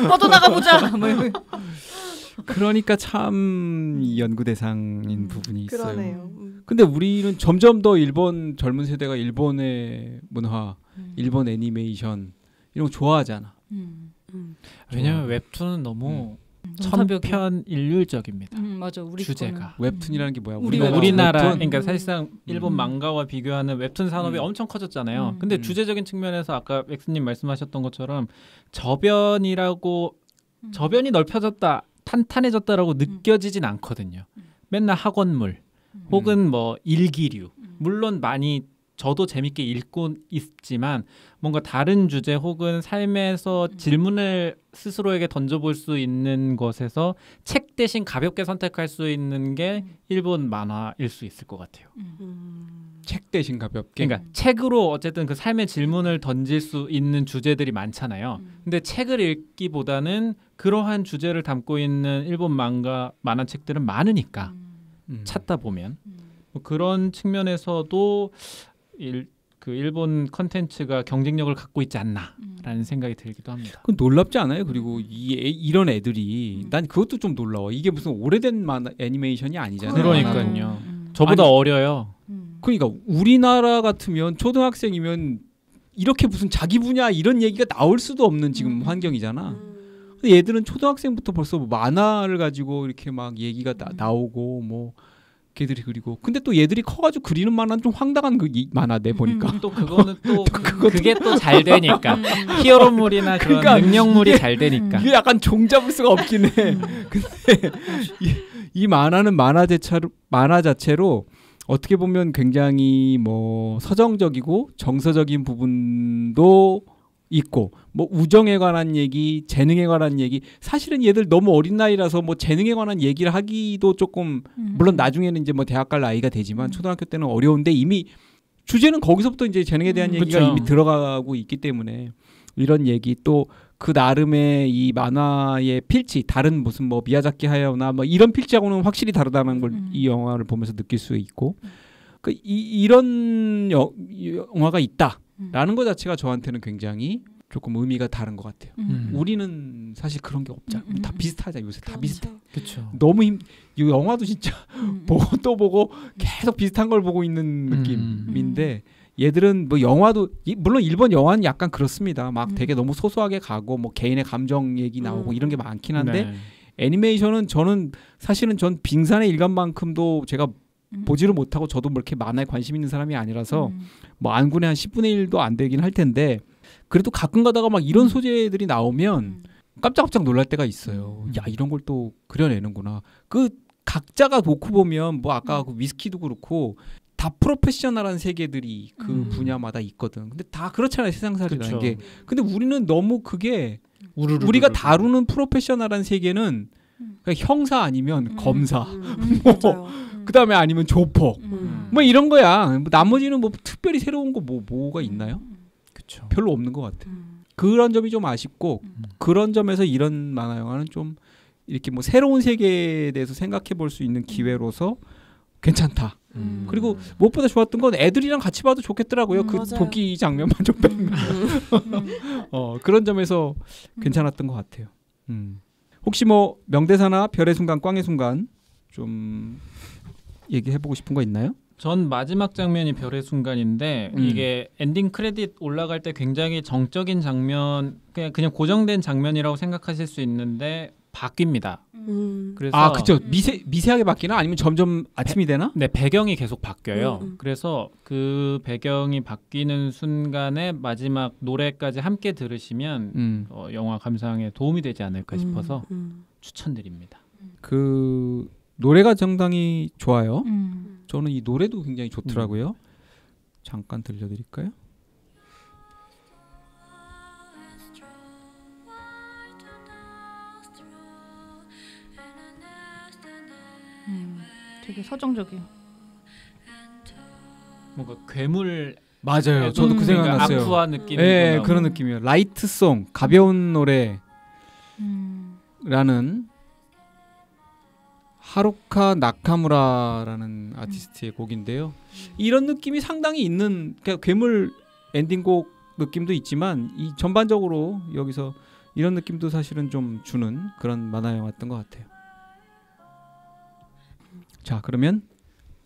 뻗어나가보자. 그러니까 참 연구 대상인 부분이 있어요. 그러네요. 근데 우리는 점점 더 일본 젊은 세대가 일본의 문화, 일본 애니메이션 이런 거 좋아하잖아. 왜냐면 웹툰은 너무 천편일률적입니다. 맞아. 우리 주제가. 웹툰이라는 게 뭐야? 우리나라 그러니까 사실상 일본 망가와 비교하는 웹툰 산업이 엄청 커졌잖아요. 근데 주제적인 측면에서 아까 엑스님 말씀하셨던 것처럼 저변이 넓혀졌다, 탄탄해졌다라고 느껴지진 않거든요. 맨날 학원물 혹은 뭐 일기류. 물론 많이 저도 재밌게 읽고 있지만 뭔가 다른 주제 혹은 삶에서 질문을 스스로에게 던져볼 수 있는 것에서 책 대신 가볍게 선택할 수 있는 게 일본 만화일 수 있을 것 같아요. 책 대신 가볍게? 그러니까 책으로 어쨌든 그 삶의 질문을 던질 수 있는 주제들이 많잖아요. 근데 책을 읽기보다는 그러한 주제를 담고 있는 일본 만화책들은 많으니까 찾다 보면 뭐 그런 측면에서도 일본 컨텐츠가 경쟁력을 갖고 있지 않나라는 생각이 들기도 합니다. 그건 놀랍지 않아요? 그리고 이런 애들이 난 그것도 좀 놀라워. 이게 무슨 오래된 애니메이션이 아니잖아요. 그러니까요. 저보다 어려요. 그러니까 우리나라 같으면 초등학생이면 이렇게 무슨 자기 분야 이런 얘기가 나올 수도 없는 지금 환경이잖아. 근데 얘들은 초등학생부터 벌써 뭐 만화를 가지고 이렇게 막 얘기가 나오고 뭐 걔들이 그리고 근데 또 얘들이 커가지고 그리는 만화는 좀 황당한 만화네 보니까 또 그거는 또 그게 또 잘 되니까 히어로물이나 그런 그러니까 능력물이 잘 되니까 이게 약간 종잡을 수가 없긴 해. 근데 이 만화는 만화 자체로 어떻게 보면 굉장히 뭐 서정적이고 정서적인 부분도 있고 뭐 우정에 관한 얘기, 재능에 관한 얘기 사실은 얘들 너무 어린 나이라서 뭐 재능에 관한 얘기를 하기도 조금 물론 나중에는 이제 뭐 대학 갈 나이가 되지만 초등학교 때는 어려운데 이미 주제는 거기서부터 이제 재능에 대한 얘기가 그쵸. 이미 들어가고 있기 때문에 이런 얘기 또 그 나름의 이 만화의 필치 다른 무슨 뭐 미야자키 하야오나 뭐 이런 필치하고는 확실히 다르다는 걸 이 영화를 보면서 느낄 수 있고 이런 영화가 있다라는 것 자체가 저한테는 굉장히 조금 의미가 다른 것 같아요. 우리는 사실 그런 게 없잖아. 다 비슷하자 요새 다 비슷해. 그렇죠. 너무 이 영화도 진짜 보고 또 보고 계속 비슷한 걸 보고 있는 느낌인데 얘들은 뭐 영화도 물론 일본 영화는 약간 그렇습니다. 막 되게 너무 소소하게 가고 뭐 개인의 감정 얘기 나오고 이런 게 많긴 한데 애니메이션은 저는 사실은 전 빙산의 일간만큼도 제가 보지를 못하고 저도 뭐 이렇게 만화에 관심 있는 사람이 아니라서 뭐 안군의 한 10분의 1도 안 되긴 할 텐데 그래도 가끔 가다가 막 이런 소재들이 나오면 깜짝깜짝 놀랄 때가 있어요. 야 이런 걸 또 그려내는구나. 그 각자가 놓고 보면 뭐 아까 그 위스키도 그렇고 다 프로페셔널한 세계들이 그 분야마다 있거든. 근데 다 그렇잖아요. 세상살이라는 게. 근데 우리는 너무 그게 우리가 다루는 프로페셔널한 세계는 그냥 형사 아니면 검사 뭐 그다음에 아니면 조폭 뭐 이런 거야. 뭐 나머지는 뭐 특별히 새로운 거 뭐가 있나요? 그쵸. 별로 없는 것 같아요. 그런 점이 좀 아쉽고 그런 점에서 이런 만화 영화는 좀 이렇게 뭐 새로운 세계에 대해서 생각해 볼 수 있는 기회로서 괜찮다. 그리고 무엇보다 좋았던 건 애들이랑 같이 봐도 좋겠더라고요. 그 맞아요. 도끼 장면만 좀 빼면 그런 점에서 괜찮았던 것 같아요. 혹시 뭐 명대사나 별의 순간, 꽝의 순간 좀 얘기해보고 싶은 거 있나요? 전 마지막 장면이 별의 순간인데 이게 엔딩 크레딧 올라갈 때 굉장히 정적인 장면, 그냥 고정된 장면이라고 생각하실 수 있는데 바뀝니다. 그래서 그렇죠. 미세하게 바뀌나? 아니면 점점 아침이 되나? 네, 배경이 계속 바뀌어요. 그래서 그 배경이 바뀌는 순간에 마지막 노래까지 함께 들으시면 영화 감상에 도움이 되지 않을까 싶어서 추천드립니다. 그 노래가 상당히 좋아요. 저는 이 노래도 굉장히 좋더라고요. 잠깐 들려드릴까요? 되게 서정적이에요. 뭔가 괴물 맞아요. 저도 그 생각 났어요. 아쿠아 느낌. 네, 그런 느낌이에요. 라이트송, 가벼운 노래라는 하루카 나카무라라는 아티스트의 곡인데요. 이런 느낌이 상당히 있는, 그러니까 괴물 엔딩곡 느낌도 있지만 이 전반적으로 여기서 이런 느낌도 사실은 좀 주는 그런 만화 영화였던 것 같아요. 자, 그러면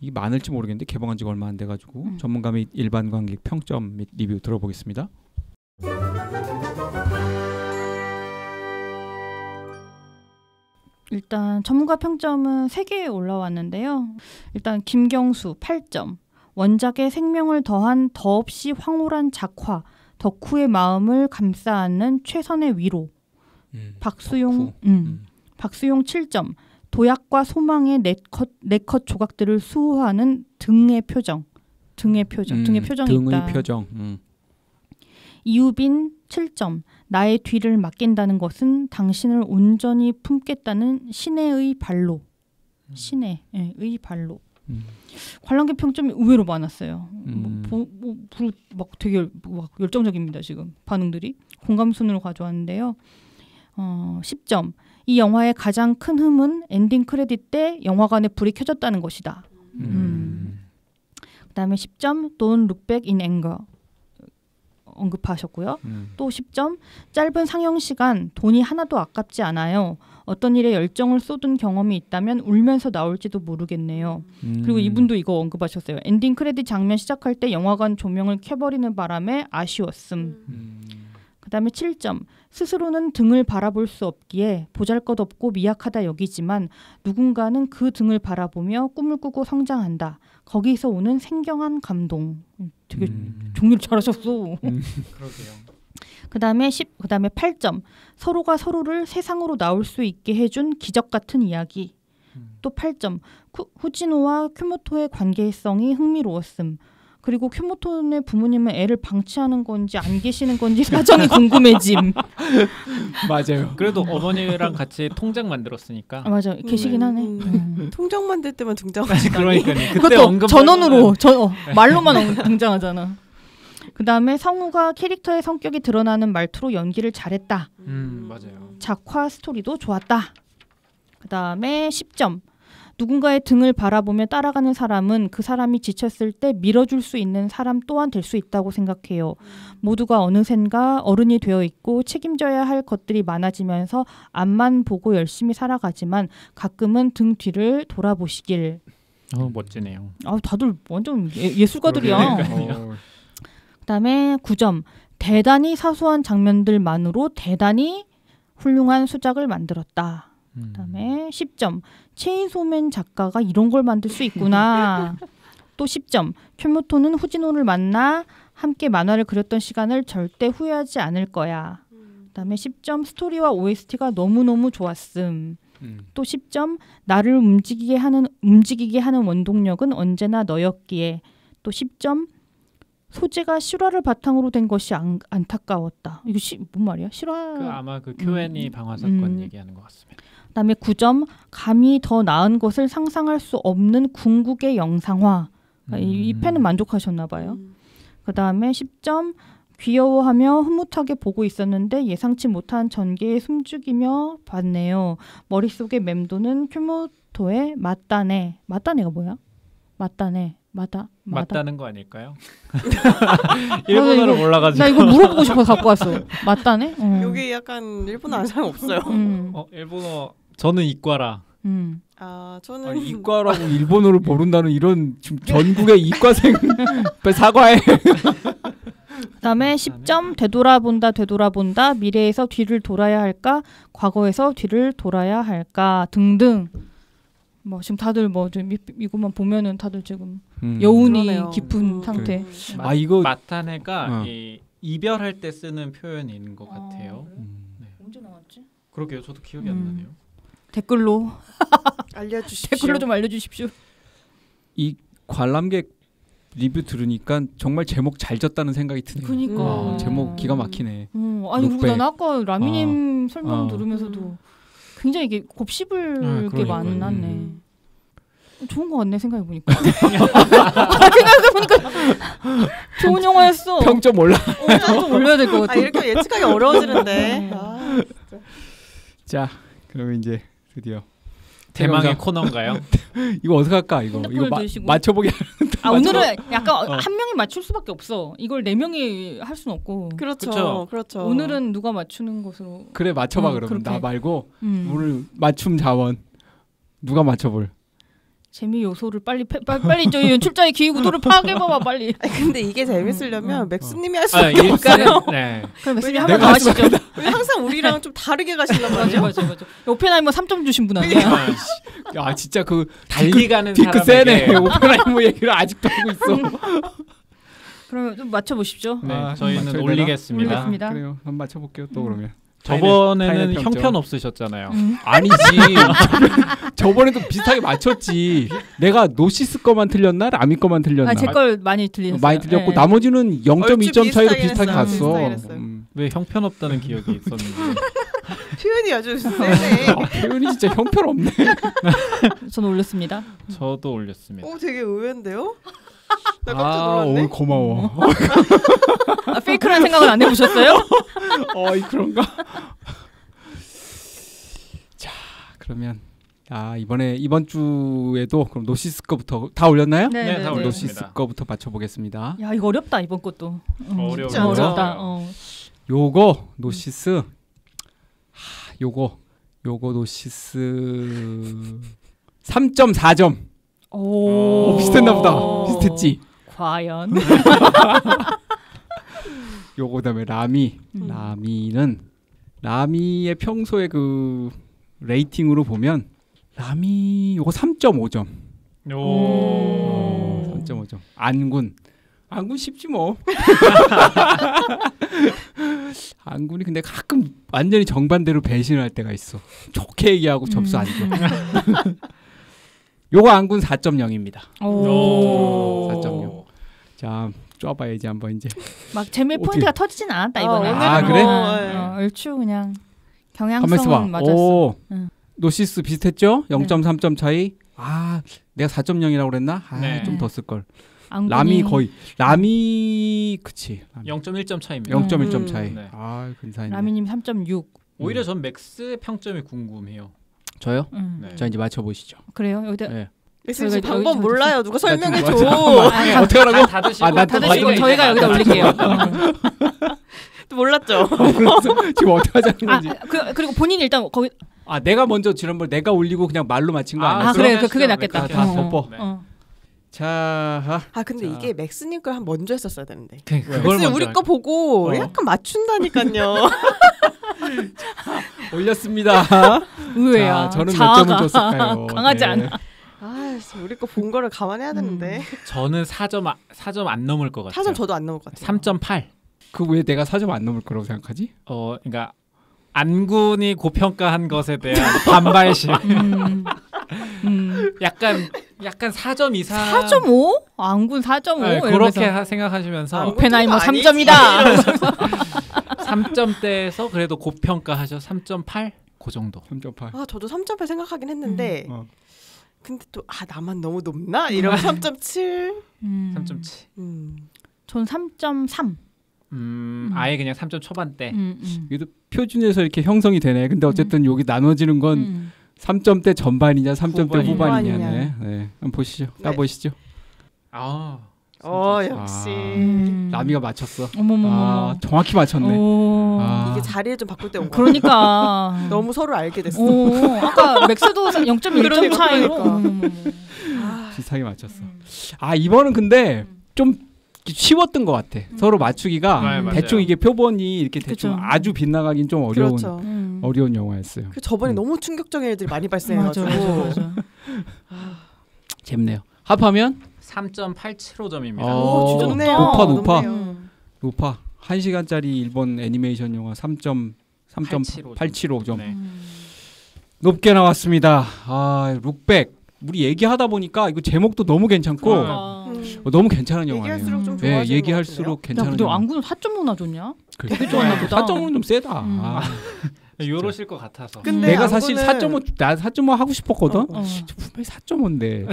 이게 많을지 모르겠는데 개봉한 지가 얼마 안 돼가지고 전문가 및 일반 관객 평점 및 리뷰 들어보겠습니다. 일단 전문가 평점은 3개에 올라왔는데요. 일단 김경수 8점. 원작의 생명을 더한 더없이 황홀한 작화, 덕후의 마음을 감싸 안는 최선의 위로. 박수용 7점. 도약과 소망의 네컷 조각들을 수호하는 등의 표정. 등의 표정이 등의 있다. 표정. 이유빈 7점. 나의 뒤를 맡긴다는 것은 당신을 온전히 품겠다는 신의 발로. 신의 발로. 관람객 평점이 의외로 많았어요. 막 되게 막 열정적입니다. 지금 반응들이. 공감 순으로 가져왔는데요. 10점. 이 영화의 가장 큰 흠은 엔딩 크레딧 때 영화관에 불이 켜졌다는 것이다. 그다음에 10점. Don't look back in anger. 언급하셨고요. 또 10점. 짧은 상영 시간, 돈이 하나도 아깝지 않아요. 어떤 일에 열정을 쏟은 경험이 있다면 울면서 나올지도 모르겠네요. 그리고 이분도 이거 언급하셨어요. 엔딩 크레딧 장면 시작할 때 영화관 조명을 켜버리는 바람에 아쉬웠음. 그다음에 7점. 스스로는 등을 바라볼 수 없기에 보잘것없고 미약하다 여기지만 누군가는 그 등을 바라보며 꿈을 꾸고 성장한다. 거기서 오는 생경한 감동. 되게 정리를 잘하셨어. 그러게요. 그다음에 8점. 서로가 서로를 세상으로 나올 수 있게 해준 기적 같은 이야기. 또 8점. 후지노와 큐모토의 관계성이 흥미로웠음. 그리고 큐모토의 부모님은 애를 방치하는 건지 안 계시는 건지 사정이 궁금해짐. 맞아요. 그래도 어머니랑 같이 통장 만들었으니까. 맞아, 계시긴 하네. 통장 만들 때만 등장하지. 그러니까요. 그것도 전원으로 말로만 등장하잖아. 그 다음에 성우가 캐릭터의 성격이 드러나는 말투로 연기를 잘했다. 맞아요. 작화 스토리도 좋았다. 그 다음에 10점. 누군가의 등을 바라보며 따라가는 사람은 그 사람이 지쳤을 때 밀어줄 수 있는 사람 또한 될 수 있다고 생각해요. 모두가 어느샌가 어른이 되어 있고 책임져야 할 것들이 많아지면서 앞만 보고 열심히 살아가지만 가끔은 등 뒤를 돌아보시길. 멋지네요. 다들 완전 예술가들이야. 그다음에 9점. 대단히 사소한 장면들만으로 대단히 훌륭한 수작을 만들었다. 그다음에 10점. 체인소맨 작가가 이런 걸 만들 수 있구나. 또 10점. 큐모토는 후지노를 만나 함께 만화를 그렸던 시간을 절대 후회하지 않을 거야. 그다음에 10점. 스토리와 OST가 너무너무 좋았음. 또 10점. 나를 움직이게 하는 원동력은 언제나 너였기에. 또 10점. 소재가 실화를 바탕으로 된 것이 안타까웠다. 이거 뭔 말이야? 실화. 아마 그 큐엔이 방화 사건 얘기하는 것 같습니다. 그다음에 9점. 감히 더 나은 것을 상상할 수 없는 궁극의 영상화. 이 팬은 만족하셨나 봐요. 그다음에 10점. 귀여워하며 흐뭇하게 보고 있었는데 예상치 못한 전개에 숨죽이며 봤네요. 머릿속에 맴도는 큐모토의 맞다네. 맞다네가 뭐야? 맞다네. 맞다는 거 아닐까요? 일본어를 몰라가지고. 나 이거 물어보고 싶어서 갖고 왔어. 맞다네? 여기 약간 일본어 아는 사람 없어요. 일본어 저는 이과라. 저는 아니, 이과라고 일본어를 모른다는 이런 지금 전국의 이과생 사과해. 그다음에 10점 되돌아본다 미래에서 뒤를 돌아야 할까 과거에서 뒤를 돌아야 할까 등등. 뭐 지금 다들 뭐 이것만 보면은 다들 지금 여운이 그러네요. 깊은 상태. 그래. 이거 맞다네가 이별할 때 쓰는 표현인 것 같아요. 네. 언제 나왔지? 그러게요. 저도 기억이 안 나네요. 댓글로 알려주십시오. 댓글로 좀 알려주십시오. 이 관람객 리뷰 들으니까 정말 제목 잘 졌다는 생각이 드네요. 그러니까 제목 기가 막히네. 아니 그리고 난 아까 라미님 설명 들으면서도 굉장히 이게 곱씹을 게 많았네. 좋은 거 같네 생각해보니까. 생각해보니까 좋은 영화였어. 평점 올라. 좀 올려야 될 것 같아. 이렇게 예측하기 어려워지는데. 자, 그러면 이제 드디어 대망의 코너인가요? 이거 어떻게 할까? 이거 맞춰보기. 오늘은 약간 한 명이 맞출 수밖에 없어. 이걸 4명이 할 수는 없고. 그렇죠. 오늘은 누가 맞추는 것으로. 그래 맞춰봐 그러면. 그렇게. 나 말고 오늘 맞춤 자원 누가 맞춰볼. 재미 요소를 빨리 저 연출자의 기구도를 파악해봐봐 빨리. 근데 이게 재밌으려면 맥스님이 할 수밖에 없어요. 네. 그럼 맥스님 한번 더 하시죠. 항상 우리랑 좀 다르게 가신단 말이에요. 맞아. 오펜하이머 3점 주신 분 아니야? 야 진짜 그 달리 가는 디크 세네. 오펜하이머 얘기를 아직도 하고 있어. 그러면 좀 맞춰보십시오. 네, 저희는 올리겠습니다. 그래요. 한번 맞춰볼게요. 또 그러면. 저번에는 형편 없으셨잖아요. 아니지. 저번에도 비슷하게 맞췄지. 내가 노시스 거만 틀렸나? 라미 거만 틀렸나? 제 걸 많이 틀렸어요. 많이 틀렸고 나머지는 0.2점 차이로 비슷하게 갔어. 왜 형편 없다는 기억이 있었는지. 표현이 아주 세네. 표현이 진짜 형편 없네. 저는 올렸습니다. 저도 올렸습니다. 되게 의외인데요? 나 깜짝 놀랐네. 고마워. 페이크라는 생각은 안 해보셨어요? 그런가? 자, 그러면 이번 주에도 그럼 노시스 거부터 다 올렸나요? 네, 다 올렸습니다. 노시스 거부터 맞춰보겠습니다. 야, 이거 어렵다 이번 것도. 어렵다. 요거 노시스. 요거 노시스 3.4점. 비슷했나 보다. 비슷했지. 과연. 요거 그다음에 라미는 라미의 평소에 그 레이팅으로 보면 라미 요거 3.5점. 3.5점. 안군 쉽지 뭐. 안군이 근데 가끔 완전히 정반대로 배신을 할 때가 있어. 좋게 얘기하고 접수 안 줘. 요거 안군 4.0입니다. 4.0. 자, 쪄봐야지 한번 이제. 막 재미 포인트가 터지진 않았다 이번에. 그래? 얼추 그냥 경향성은 맞았어. 노시스 비슷했죠? 0.3점 차이. 내가 4.0이라고 그랬나? 좀 더 쓸 걸. 라미 거의. 그치. 0.1점 차이입니다. 0.1점 차이. 네. 근사했네. 라미님 3.6. 오히려 전 맥스의 평점이 궁금해요. 저요? 네. 자 이제 맞춰보시죠. 그래요? 여기다. 네. 맥스님 방법 몰라요. 누가 설명해줘. 어떻게 하라고? 다 드시고 저희가 여기다 올릴게요. 또 몰랐죠. 지금 어떻게 하자는 건지. 그리고 본인이 일단 거기. 내가 먼저 지난번 내가 올리고 그냥 말로 맞힌 거 아니야? 그래 그게 낫겠다. 다 덮어. 네. 자, 근데 이게 맥스님 걸 한 먼저 했었어야 되는데. 그걸 우리 거 보고 약간 맞춘다니까요. 올렸습니다. 의외야. 저는 몇 점을 줬을까요? 강하지 않아. 우리 거 본 거를 감안해야 되는데. 저는 4점 안 넘을 것 같아요. 4점 저도 안 넘을 것 같아요. 3.8. 그 왜 내가 4점 안 넘을 거라고 생각하지? 그러니까 안군이 고평가한 것에 대한 반발심. 약간 4점 이상. 4.5? 안군 4.5? 네, 그렇게 생각하시면서 오펜하이머 3점이다. 3점대에서 그래도 고평가하죠. 3.8? 그 정도. 3.8. 저도 3.8 생각하긴 했는데 근데 또 나만 너무 높나? 이러면 3.7. 3.7. 전 3.3. 아예 그냥 3점 초반대. 이것도 표준에서 이렇게 형성이 되네. 근데 어쨌든 여기 나눠지는 건 3점대 전반이냐 3점대 후반이냐네. 네. 한번 보시죠. 까보시죠. 역시 라미가 맞췄어. 어머머머. 정확히 맞췄네. 이게 자리를 좀 바꿀 때 온 거야. 그러니까 너무 서로 알게 됐어. 아까 맥스도 0.1점 차이로 비슷하게 맞췄어. 이번은 근데 좀 쉬웠던 것 같아. 서로 맞추기가 대충 이게 표본이 이렇게 대충 그쵸. 아주 빗나가긴 좀 어려운 그렇죠. 어려운 영화였어요. 저번에 너무 충격적인 애들이 많이 발생해가지고 맞아. 재밌네요. 합하면 3.875점입니다. 진짜 높아. 높네요. 높아. 1시간짜리 일본 애니메이션 영화 3.875점. 네. 높게 나왔습니다. 룩백. 우리 얘기하다 보니까 이거 제목도 너무 괜찮고 너무 괜찮은 영화예요. 얘기할수록 좀 좋아지는 얘기할수록 괜찮은 근데 영화. 안구는 4.5나 줬냐? 그래. 되게 좋았나 보다. 4.5는 좀 세다. 요러실 것 같아서. 근데 내가 사실 안구는 4.5 나 4.5 하고 싶었거든. 어. 분명히 4.5인데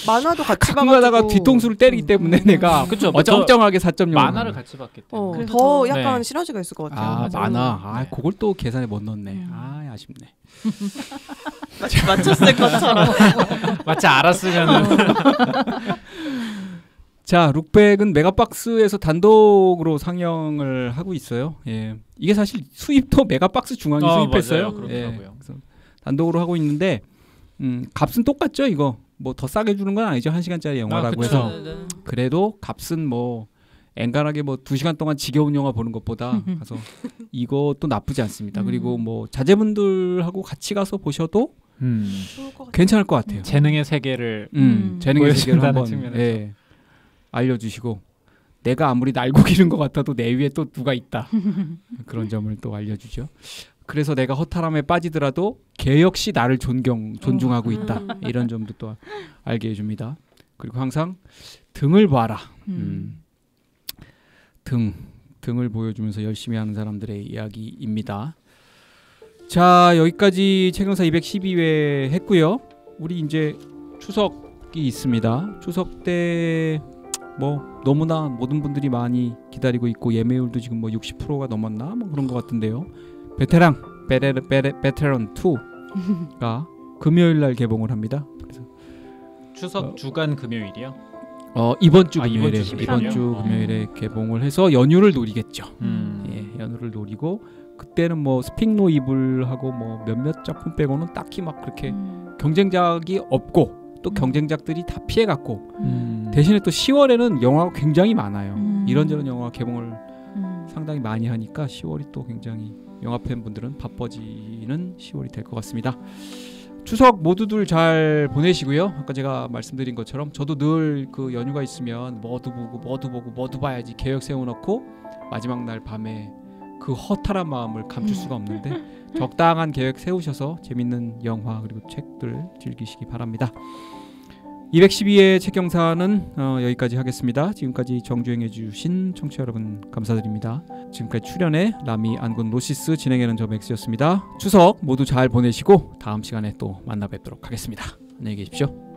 만화도 같이 가끔 가다가 봐가지고 뒤통수를 때리기 때문에 내가 그쵸, 쩡쩡하게 4.0 만화를 같이 봤기 때문에. 더 약간 네. 시너지가 있을 것 같아요. 만화. 그걸 또 계산에 못 넣네. 아쉽네. 맞췄을 것처럼. 마치 알았으면. 자, 룩백은 메가박스에서 단독으로 상영을 하고 있어요. 예. 이게 사실 수입도 메가박스 중앙이 수입했어요. 맞아요. 그렇더라고요. 예. 그래서 단독으로 하고 있는데 값은 똑같죠, 이거. 뭐 더 싸게 주는 건 아니죠. 1시간짜리 영화라고 해서. 그래도 값은 뭐 엔간하게 뭐 2시간 동안 지겨운 영화 보는 것보다 가서 이것도 나쁘지 않습니다. 그리고 뭐 자제분들하고 같이 가서 보셔도 괜찮을 것 같아요. 재능의 세계를 재능의 세계를 한번 측면에서. 알려주시고 내가 아무리 날고 기른 것 같아도 내 위에 또 누가 있다. 그런 점을 또 알려주죠. 그래서 내가 허탈함에 빠지더라도 걔 역시 나를 존중하고 있다. 이런 점도 또 알게 해줍니다. 그리고 항상 등을 봐라. 등을 보여주면서 열심히 하는 사람들의 이야기입니다. 자, 여기까지 책영사 212회 했고요. 우리 이제 추석이 있습니다. 추석 때 뭐 너무나 모든 분들이 많이 기다리고 있고 예매율도 지금 뭐 60%가 넘었나 뭐 그런 것 같은데요. 베테랑 2가 금요일 날 개봉을 합니다. 그래서 추석 주간 금요일이요? 이번 주 금요일에 이번 주 금요일에 개봉을 해서 연휴를 노리겠죠. 예, 연휴를 노리고 그때는 뭐 스픽노 이블하고 뭐 몇몇 작품 빼고는 딱히 막 그렇게 경쟁작이 없고 또 경쟁작들이 다 피해갔고 대신에 또 10월에는 영화가 굉장히 많아요. 이런저런 영화 개봉을 상당히 많이 하니까 10월이 또 굉장히 영화 팬분들은 바빠지는 10월이 될 것 같습니다. 추석 모두들 잘 보내시고요. 아까 제가 말씀드린 것처럼 저도 늘 그 연휴가 있으면 뭐도 보고 뭐도 봐야지 계획 세워놓고 마지막 날 밤에 그 허탈한 마음을 감출 수가 없는데 적당한 계획 세우셔서 재밌는 영화 그리고 책들 즐기시기 바랍니다. 212회 책경사는 여기까지 하겠습니다. 지금까지 정주행해 주신 청취자 여러분 감사드립니다. 지금까지 출연해 라미 안군 노시스 진행하는 저 맥스였습니다. 추석 모두 잘 보내시고 다음 시간에 또 만나 뵙도록 하겠습니다. 안녕히 계십시오.